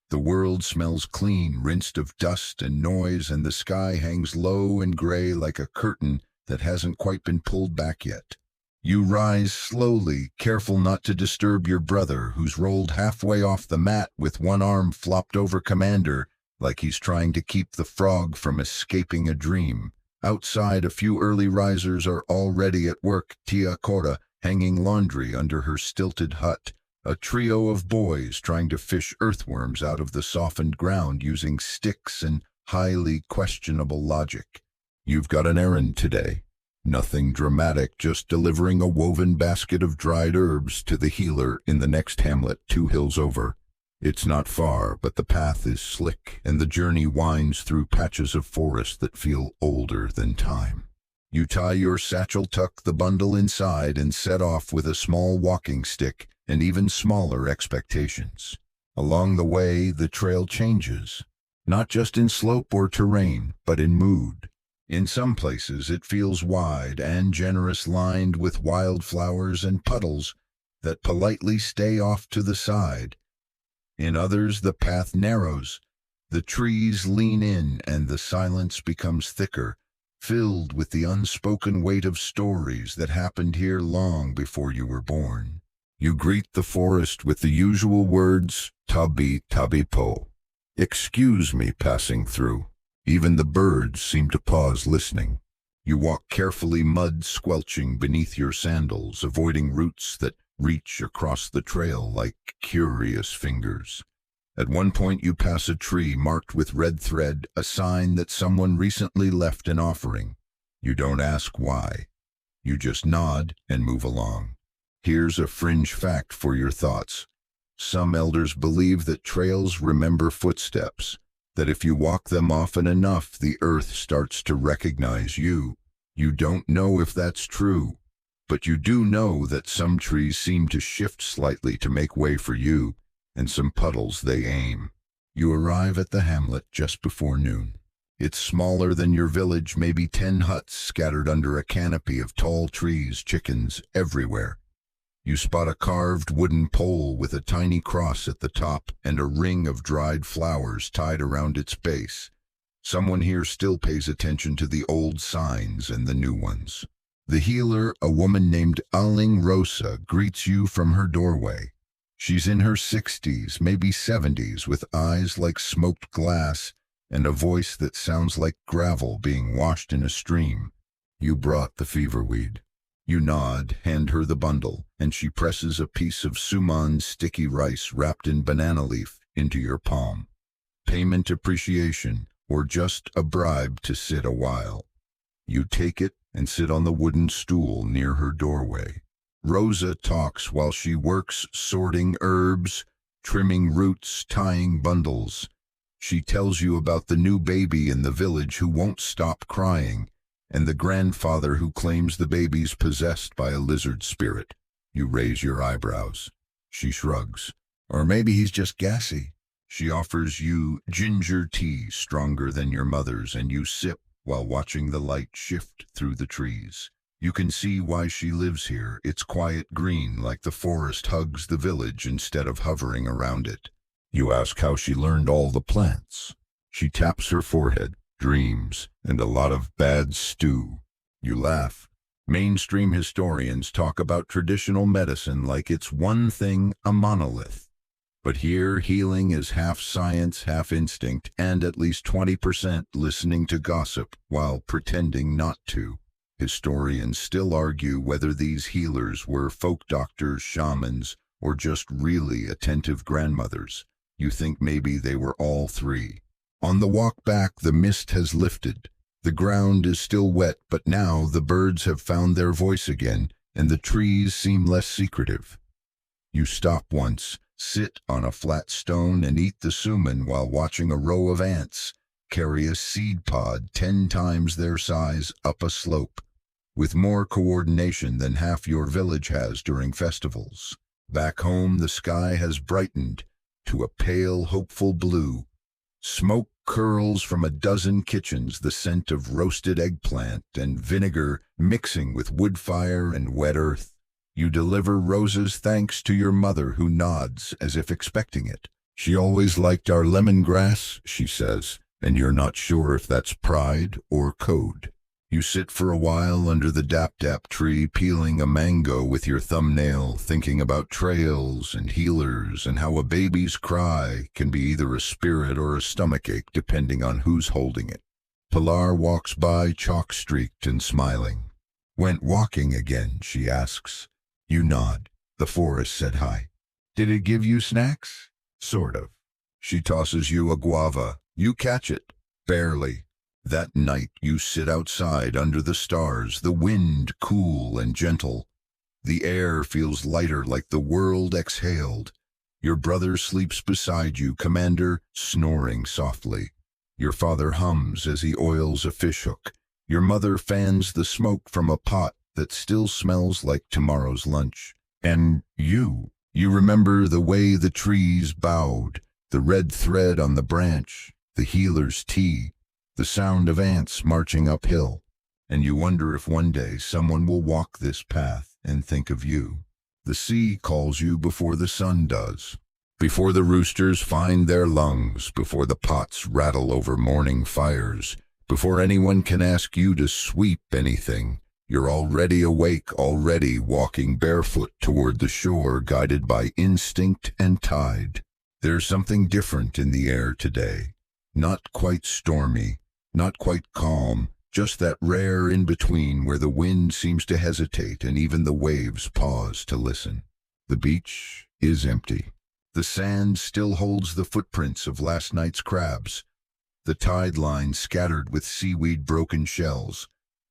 The world smells clean, rinsed of dust and noise, and the sky hangs low and gray like a curtain that hasn't quite been pulled back yet. You rise slowly, careful not to disturb your brother, who's rolled halfway off the mat with one arm flopped over Commander, like he's trying to keep the frog from escaping a dream. Outside, a few early risers are already at work, Tia Cora hanging laundry under her stilted hut, a trio of boys trying to fish earthworms out of the softened ground using sticks and highly questionable logic. You've got an errand today. Nothing dramatic, just delivering a woven basket of dried herbs to the healer in the next hamlet 2 hills over. It's not far, but the path is slick, and the journey winds through patches of forest that feel older than time. You tie your satchel, tuck the bundle inside, and set off with a small walking stick and even smaller expectations. Along the way, the trail changes, not just in slope or terrain, but in mood. In some places, it feels wide and generous, lined with wildflowers and puddles that politely stay off to the side. In others, the path narrows, the trees lean in, and the silence becomes thicker, filled with the unspoken weight of stories that happened here long before you were born. You greet the forest with the usual words, tabi tabi po. Excuse me passing through. Even the birds seem to pause listening. You walk carefully, mud squelching beneath your sandals, avoiding roots that reach across the trail like curious fingers. At one point you pass a tree marked with red thread, a sign that someone recently left an offering. You don't ask why. You just nod and move along. Here's a fringe fact for your thoughts. Some elders believe that trails remember footsteps, that if you walk them often enough, the earth starts to recognize you. You don't know if that's true, but you do know that some trees seem to shift slightly to make way for you, and some puddles they aim. You arrive at the hamlet just before noon. It's smaller than your village, maybe 10 huts scattered under a canopy of tall trees, chickens everywhere. You spot a carved wooden pole with a tiny cross at the top and a ring of dried flowers tied around its base. Someone here still pays attention to the old signs and the new ones. The healer, a woman named Aling Rosa, greets you from her doorway. She's in her 60s, maybe 70s, with eyes like smoked glass and a voice that sounds like gravel being washed in a stream. You brought the feverweed. You nod, hand her the bundle, and she presses a piece of suman sticky rice wrapped in banana leaf into your palm. Payment appreciation, or just a bribe to sit a while. You take it and sit on the wooden stool near her doorway. Rosa talks while she works, sorting herbs, trimming roots, tying bundles. She tells you about the new baby in the village who won't stop crying, and the grandfather who claims the baby's possessed by a lizard spirit. You raise your eyebrows. She shrugs. Or maybe he's just gassy. She offers you ginger tea stronger than your mother's, and you sip while watching the light shift through the trees. You can see why she lives here. It's quiet green, like the forest hugs the village instead of hovering around it. You ask how she learned all the plants. She taps her forehead. Dreams, and a lot of bad stew. You laugh. Mainstream historians talk about traditional medicine like it's one thing, a monolith. But here, healing is half science, half instinct, and at least 20% listening to gossip while pretending not to. Historians still argue whether these healers were folk doctors, shamans, or just really attentive grandmothers. You think maybe they were all three. On the walk back, the mist has lifted. The ground is still wet, but now the birds have found their voice again, and the trees seem less secretive. You stop once, sit on a flat stone, and eat the suman while watching a row of ants carry a seed pod 10 times their size up a slope, with more coordination than half your village has during festivals. Back home, the sky has brightened to a pale, hopeful blue. Smoke curls from a dozen kitchens, the scent of roasted eggplant and vinegar mixing with wood fire and wet earth. You deliver Rosa's thanks to your mother, who nods as if expecting it. She always liked our lemongrass, she says, and you're not sure if that's pride or code. You sit for a while under the dap-dap tree, peeling a mango with your thumbnail, thinking about trails and healers and how a baby's cry can be either a spirit or a stomachache depending on who's holding it. Pilar walks by, chalk-streaked and smiling. Went walking again, she asks. You nod. The forest said hi. Did it give you snacks? Sort of. She tosses you a guava. You catch it. Barely. That night you sit outside under the stars, the wind cool and gentle. The air feels lighter, like the world exhaled. Your brother sleeps beside you, Commander, snoring softly. Your father hums as he oils a fishhook. Your mother fans the smoke from a pot that still smells like tomorrow's lunch. And you remember the way the trees bowed, the red thread on the branch, the healer's tea, the sound of ants marching uphill, and you wonder if one day someone will walk this path and think of you. The sea calls you before the sun does, before the roosters find their lungs, before the pots rattle over morning fires, before anyone can ask you to sweep anything. You're already awake, already walking barefoot toward the shore, guided by instinct and tide. There's something different in the air today. Not quite stormy, not quite calm, just that rare in-between where the wind seems to hesitate and even the waves pause to listen. The beach is empty. The sand still holds the footprints of last night's crabs, the tide line scattered with seaweed-broken shells,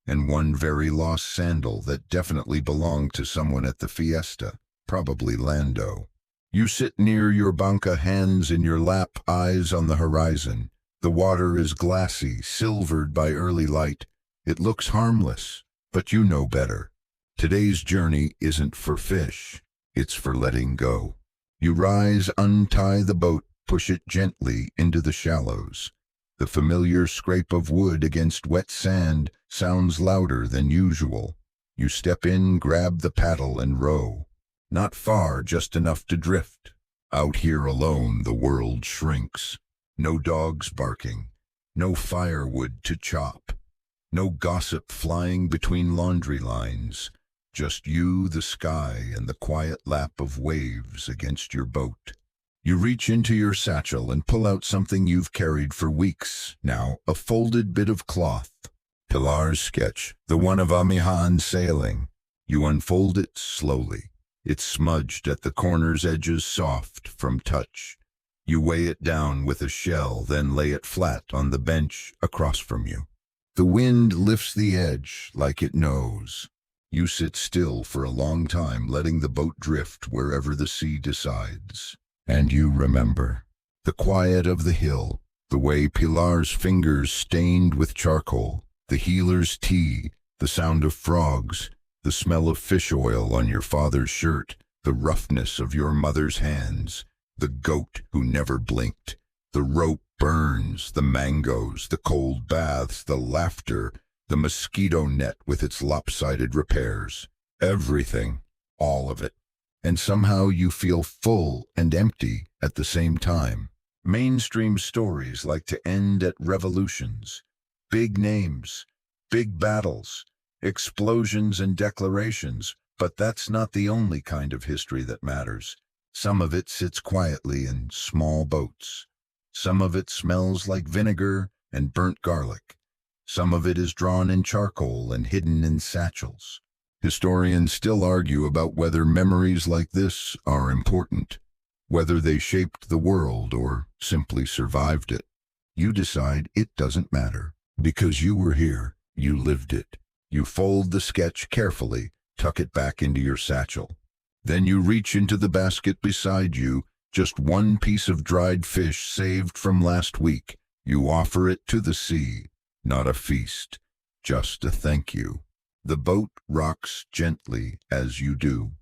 and one very lost sandal that definitely belonged to someone at the fiesta, probably Lando. You sit near your banca, hands in your lap, eyes on the horizon. The water is glassy, silvered by early light. It looks harmless, but you know better. Today's journey isn't for fish, it's for letting go. You rise, untie the boat, push it gently into the shallows. The familiar scrape of wood against wet sand sounds louder than usual. You step in, grab the paddle, and row. Not far, just enough to drift. Out here alone, the world shrinks. No dogs barking, no firewood to chop, no gossip flying between laundry lines. Just you, the sky, and the quiet lap of waves against your boat. You reach into your satchel and pull out something you've carried for weeks now, a folded bit of cloth. Pilar's sketch, the one of Amihan sailing. You unfold it slowly. It's smudged at the corner's edges, soft from touch. You weigh it down with a shell, then lay it flat on the bench across from you. The wind lifts the edge like it knows. You sit still for a long time, letting the boat drift wherever the sea decides. And you remember the quiet of the hill, the way Pilar's fingers stained with charcoal, the healer's tea, the sound of frogs, the smell of fish oil on your father's shirt, the roughness of your mother's hands, the goat who never blinked, the rope burns, the mangoes, the cold baths, the laughter, the mosquito net with its lopsided repairs. Everything, all of it. And somehow you feel full and empty at the same time. Mainstream stories like to end at revolutions, big names, big battles, explosions and declarations, but that's not the only kind of history that matters. Some of it sits quietly in small boats. Some of it smells like vinegar and burnt garlic. Some of it is drawn in charcoal and hidden in satchels. Historians still argue about whether memories like this are important, whether they shaped the world or simply survived it. You decide it doesn't matter. Because you were here, you lived it. You fold the sketch carefully, tuck it back into your satchel. Then you reach into the basket beside you, just one piece of dried fish saved from last week. You offer it to the sea, not a feast, just a thank you. The boat rocks gently as you do.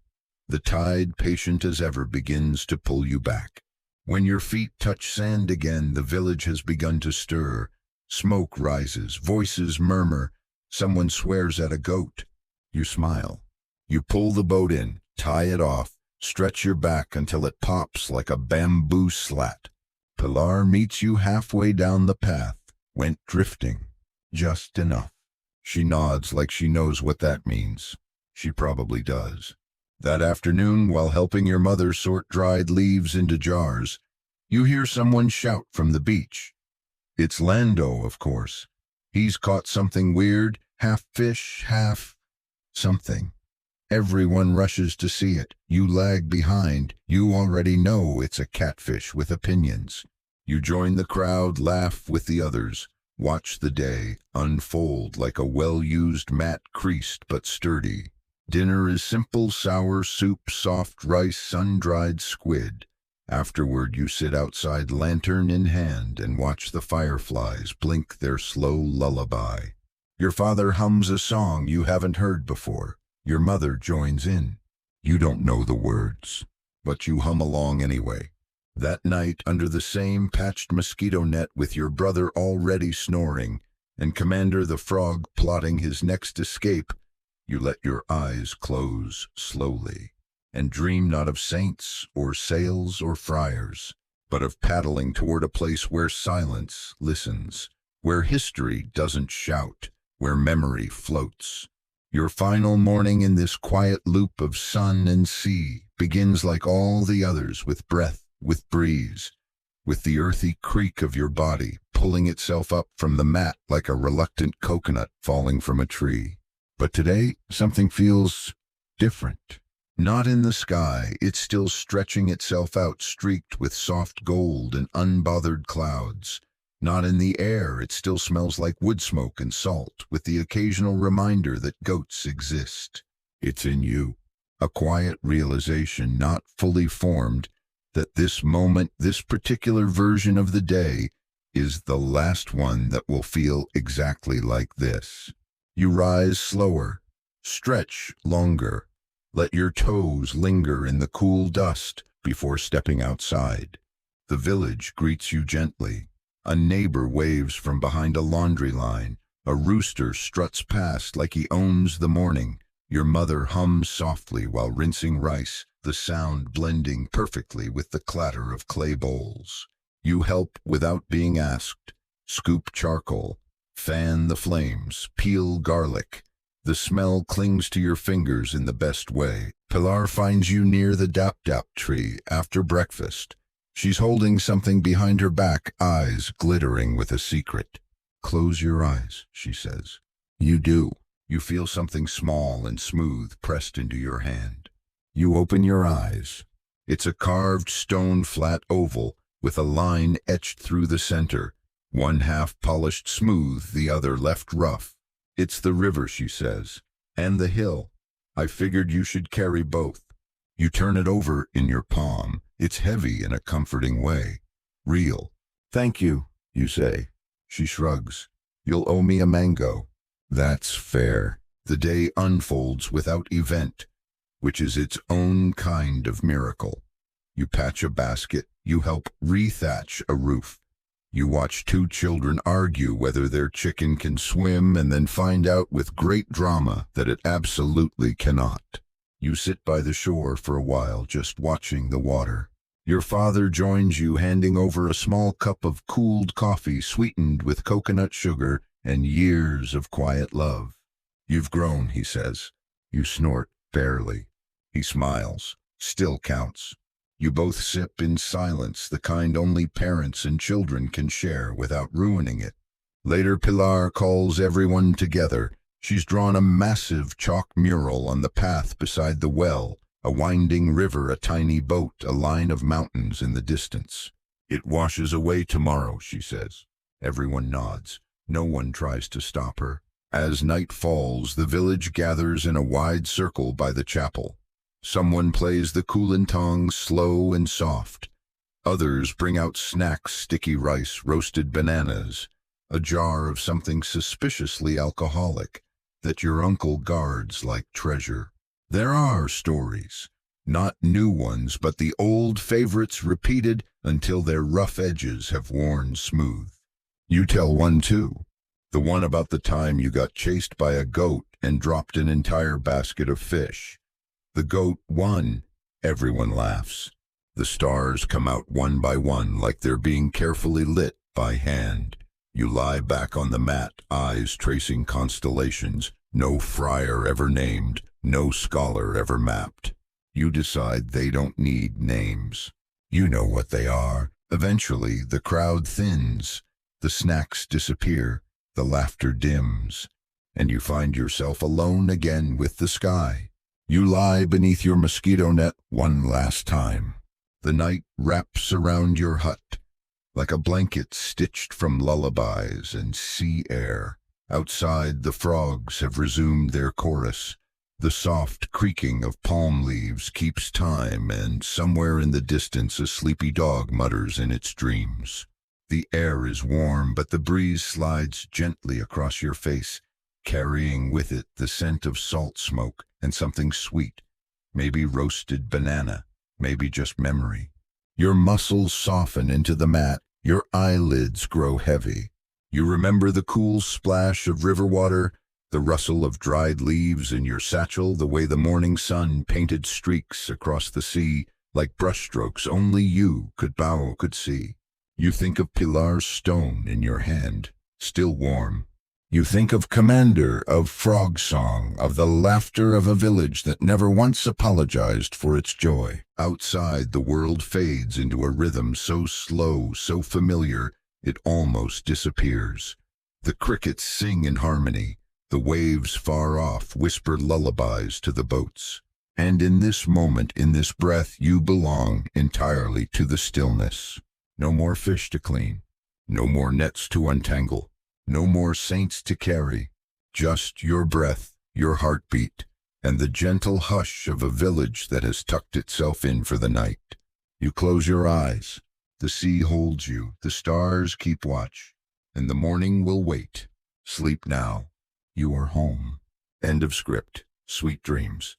The tide, patient as ever, begins to pull you back. When your feet touch sand again, the village has begun to stir. Smoke rises, voices murmur. Someone swears at a goat. You smile. You pull the boat in, tie it off, stretch your back until it pops like a bamboo slat. Pilar meets you halfway down the path, went drifting. Just enough. She nods like she knows what that means. She probably does. That afternoon, while helping your mother sort dried leaves into jars, you hear someone shout from the beach. It's Lando, of course. He's caught something weird, half fish, half something. Everyone rushes to see it. You lag behind. You already know it's a catfish with opinions. You join the crowd, laugh with the others. Watch the day unfold like a well-used mat, creased but sturdy. Dinner is simple, sour soup, soft rice, sun-dried squid. Afterward, you sit outside, lantern in hand, and watch the fireflies blink their slow lullaby. Your father hums a song you haven't heard before. Your mother joins in. You don't know the words, but you hum along anyway. That night, under the same patched mosquito net with your brother already snoring, and Commander the Frog plotting his next escape, you let your eyes close slowly, and dream not of saints or sails or friars, but of paddling toward a place where silence listens, where history doesn't shout, where memory floats. Your final morning in this quiet loop of sun and sea begins like all the others, with breath, with breeze, with the earthy creak of your body pulling itself up from the mat like a reluctant coconut falling from a tree. But today, something feels different. Not in the sky, it's still stretching itself out, streaked with soft gold and unbothered clouds. Not in the air, it still smells like wood smoke and salt, with the occasional reminder that goats exist. It's in you, a quiet realization not fully formed, that this moment, this particular version of the day, is the last one that will feel exactly like this. You rise slower, stretch longer, let your toes linger in the cool dust before stepping outside. The village greets you gently. A neighbor waves from behind a laundry line. A rooster struts past like he owns the morning. Your mother hums softly while rinsing rice, the sound blending perfectly with the clatter of clay bowls. You help without being asked. Scoop charcoal, fan the flames, peel garlic. The smell clings to your fingers in the best way. Pilar finds you near the dap-dap tree after breakfast. She's holding something behind her back, eyes glittering with a secret. Close your eyes, she says. You do. You feel something small and smooth pressed into your hand. You open your eyes. It's a carved stone flat oval with a line etched through the center, one half polished smooth, the other left rough. It's the river, she says, and the hill. I figured you should carry both. You turn it over in your palm. It's heavy in a comforting way. Real. Thank you, you say. She shrugs. You'll owe me a mango. That's fair. The day unfolds without event, which is its own kind of miracle. You patch a basket. You help rethatch a roof. You watch two children argue whether their chicken can swim and then find out with great drama that it absolutely cannot. You sit by the shore for a while, just watching the water. Your father joins you, handing over a small cup of cooled coffee sweetened with coconut sugar and years of quiet love. You've grown, he says. You snort, barely. He smiles. Still counts. You both sip in silence, the kind only parents and children can share without ruining it. Later, Pilar calls everyone together. She's drawn a massive chalk mural on the path beside the well, a winding river, a tiny boat, a line of mountains in the distance. It washes away tomorrow, she says. Everyone nods. No one tries to stop her. As night falls, the village gathers in a wide circle by the chapel. Someone plays the kulintang slow and soft. Others bring out snacks, sticky rice, roasted bananas, a jar of something suspiciously alcoholic that your uncle guards like treasure. There are stories, not new ones, but the old favorites repeated until their rough edges have worn smooth. You tell one too, the one about the time you got chased by a goat and dropped an entire basket of fish. The goat won. Everyone laughs. The stars come out one by one like they're being carefully lit by hand. You lie back on the mat, eyes tracing constellations, no friar ever named, no scholar ever mapped. You decide they don't need names. You know what they are. Eventually, the crowd thins, the snacks disappear, the laughter dims, and you find yourself alone again with the sky. You lie beneath your mosquito net one last time. The night wraps around your hut like a blanket stitched from lullabies and sea air. Outside, the frogs have resumed their chorus. The soft creaking of palm leaves keeps time, and somewhere in the distance a sleepy dog mutters in its dreams. The air is warm, but the breeze slides gently across your face, carrying with it the scent of salt smoke and something sweet, maybe roasted banana, maybe just memory. Your muscles soften into the mat, your eyelids grow heavy. You remember the cool splash of river water, the rustle of dried leaves in your satchel, the way the morning sun painted streaks across the sea like brushstrokes only you could see. You think of Pilar's stone in your hand, still warm. You think of Commander, of Frog Song, of the laughter of a village that never once apologized for its joy. Outside, the world fades into a rhythm so slow, so familiar, it almost disappears. The crickets sing in harmony. The waves far off whisper lullabies to the boats. And in this moment, in this breath, you belong entirely to the stillness. No more fish to clean. No more nets to untangle. No more saints to carry. Just your breath, your heartbeat, and the gentle hush of a village that has tucked itself in for the night. You close your eyes. The sea holds you. The stars keep watch. And the morning will wait. Sleep now. You are home. End of script. Sweet dreams.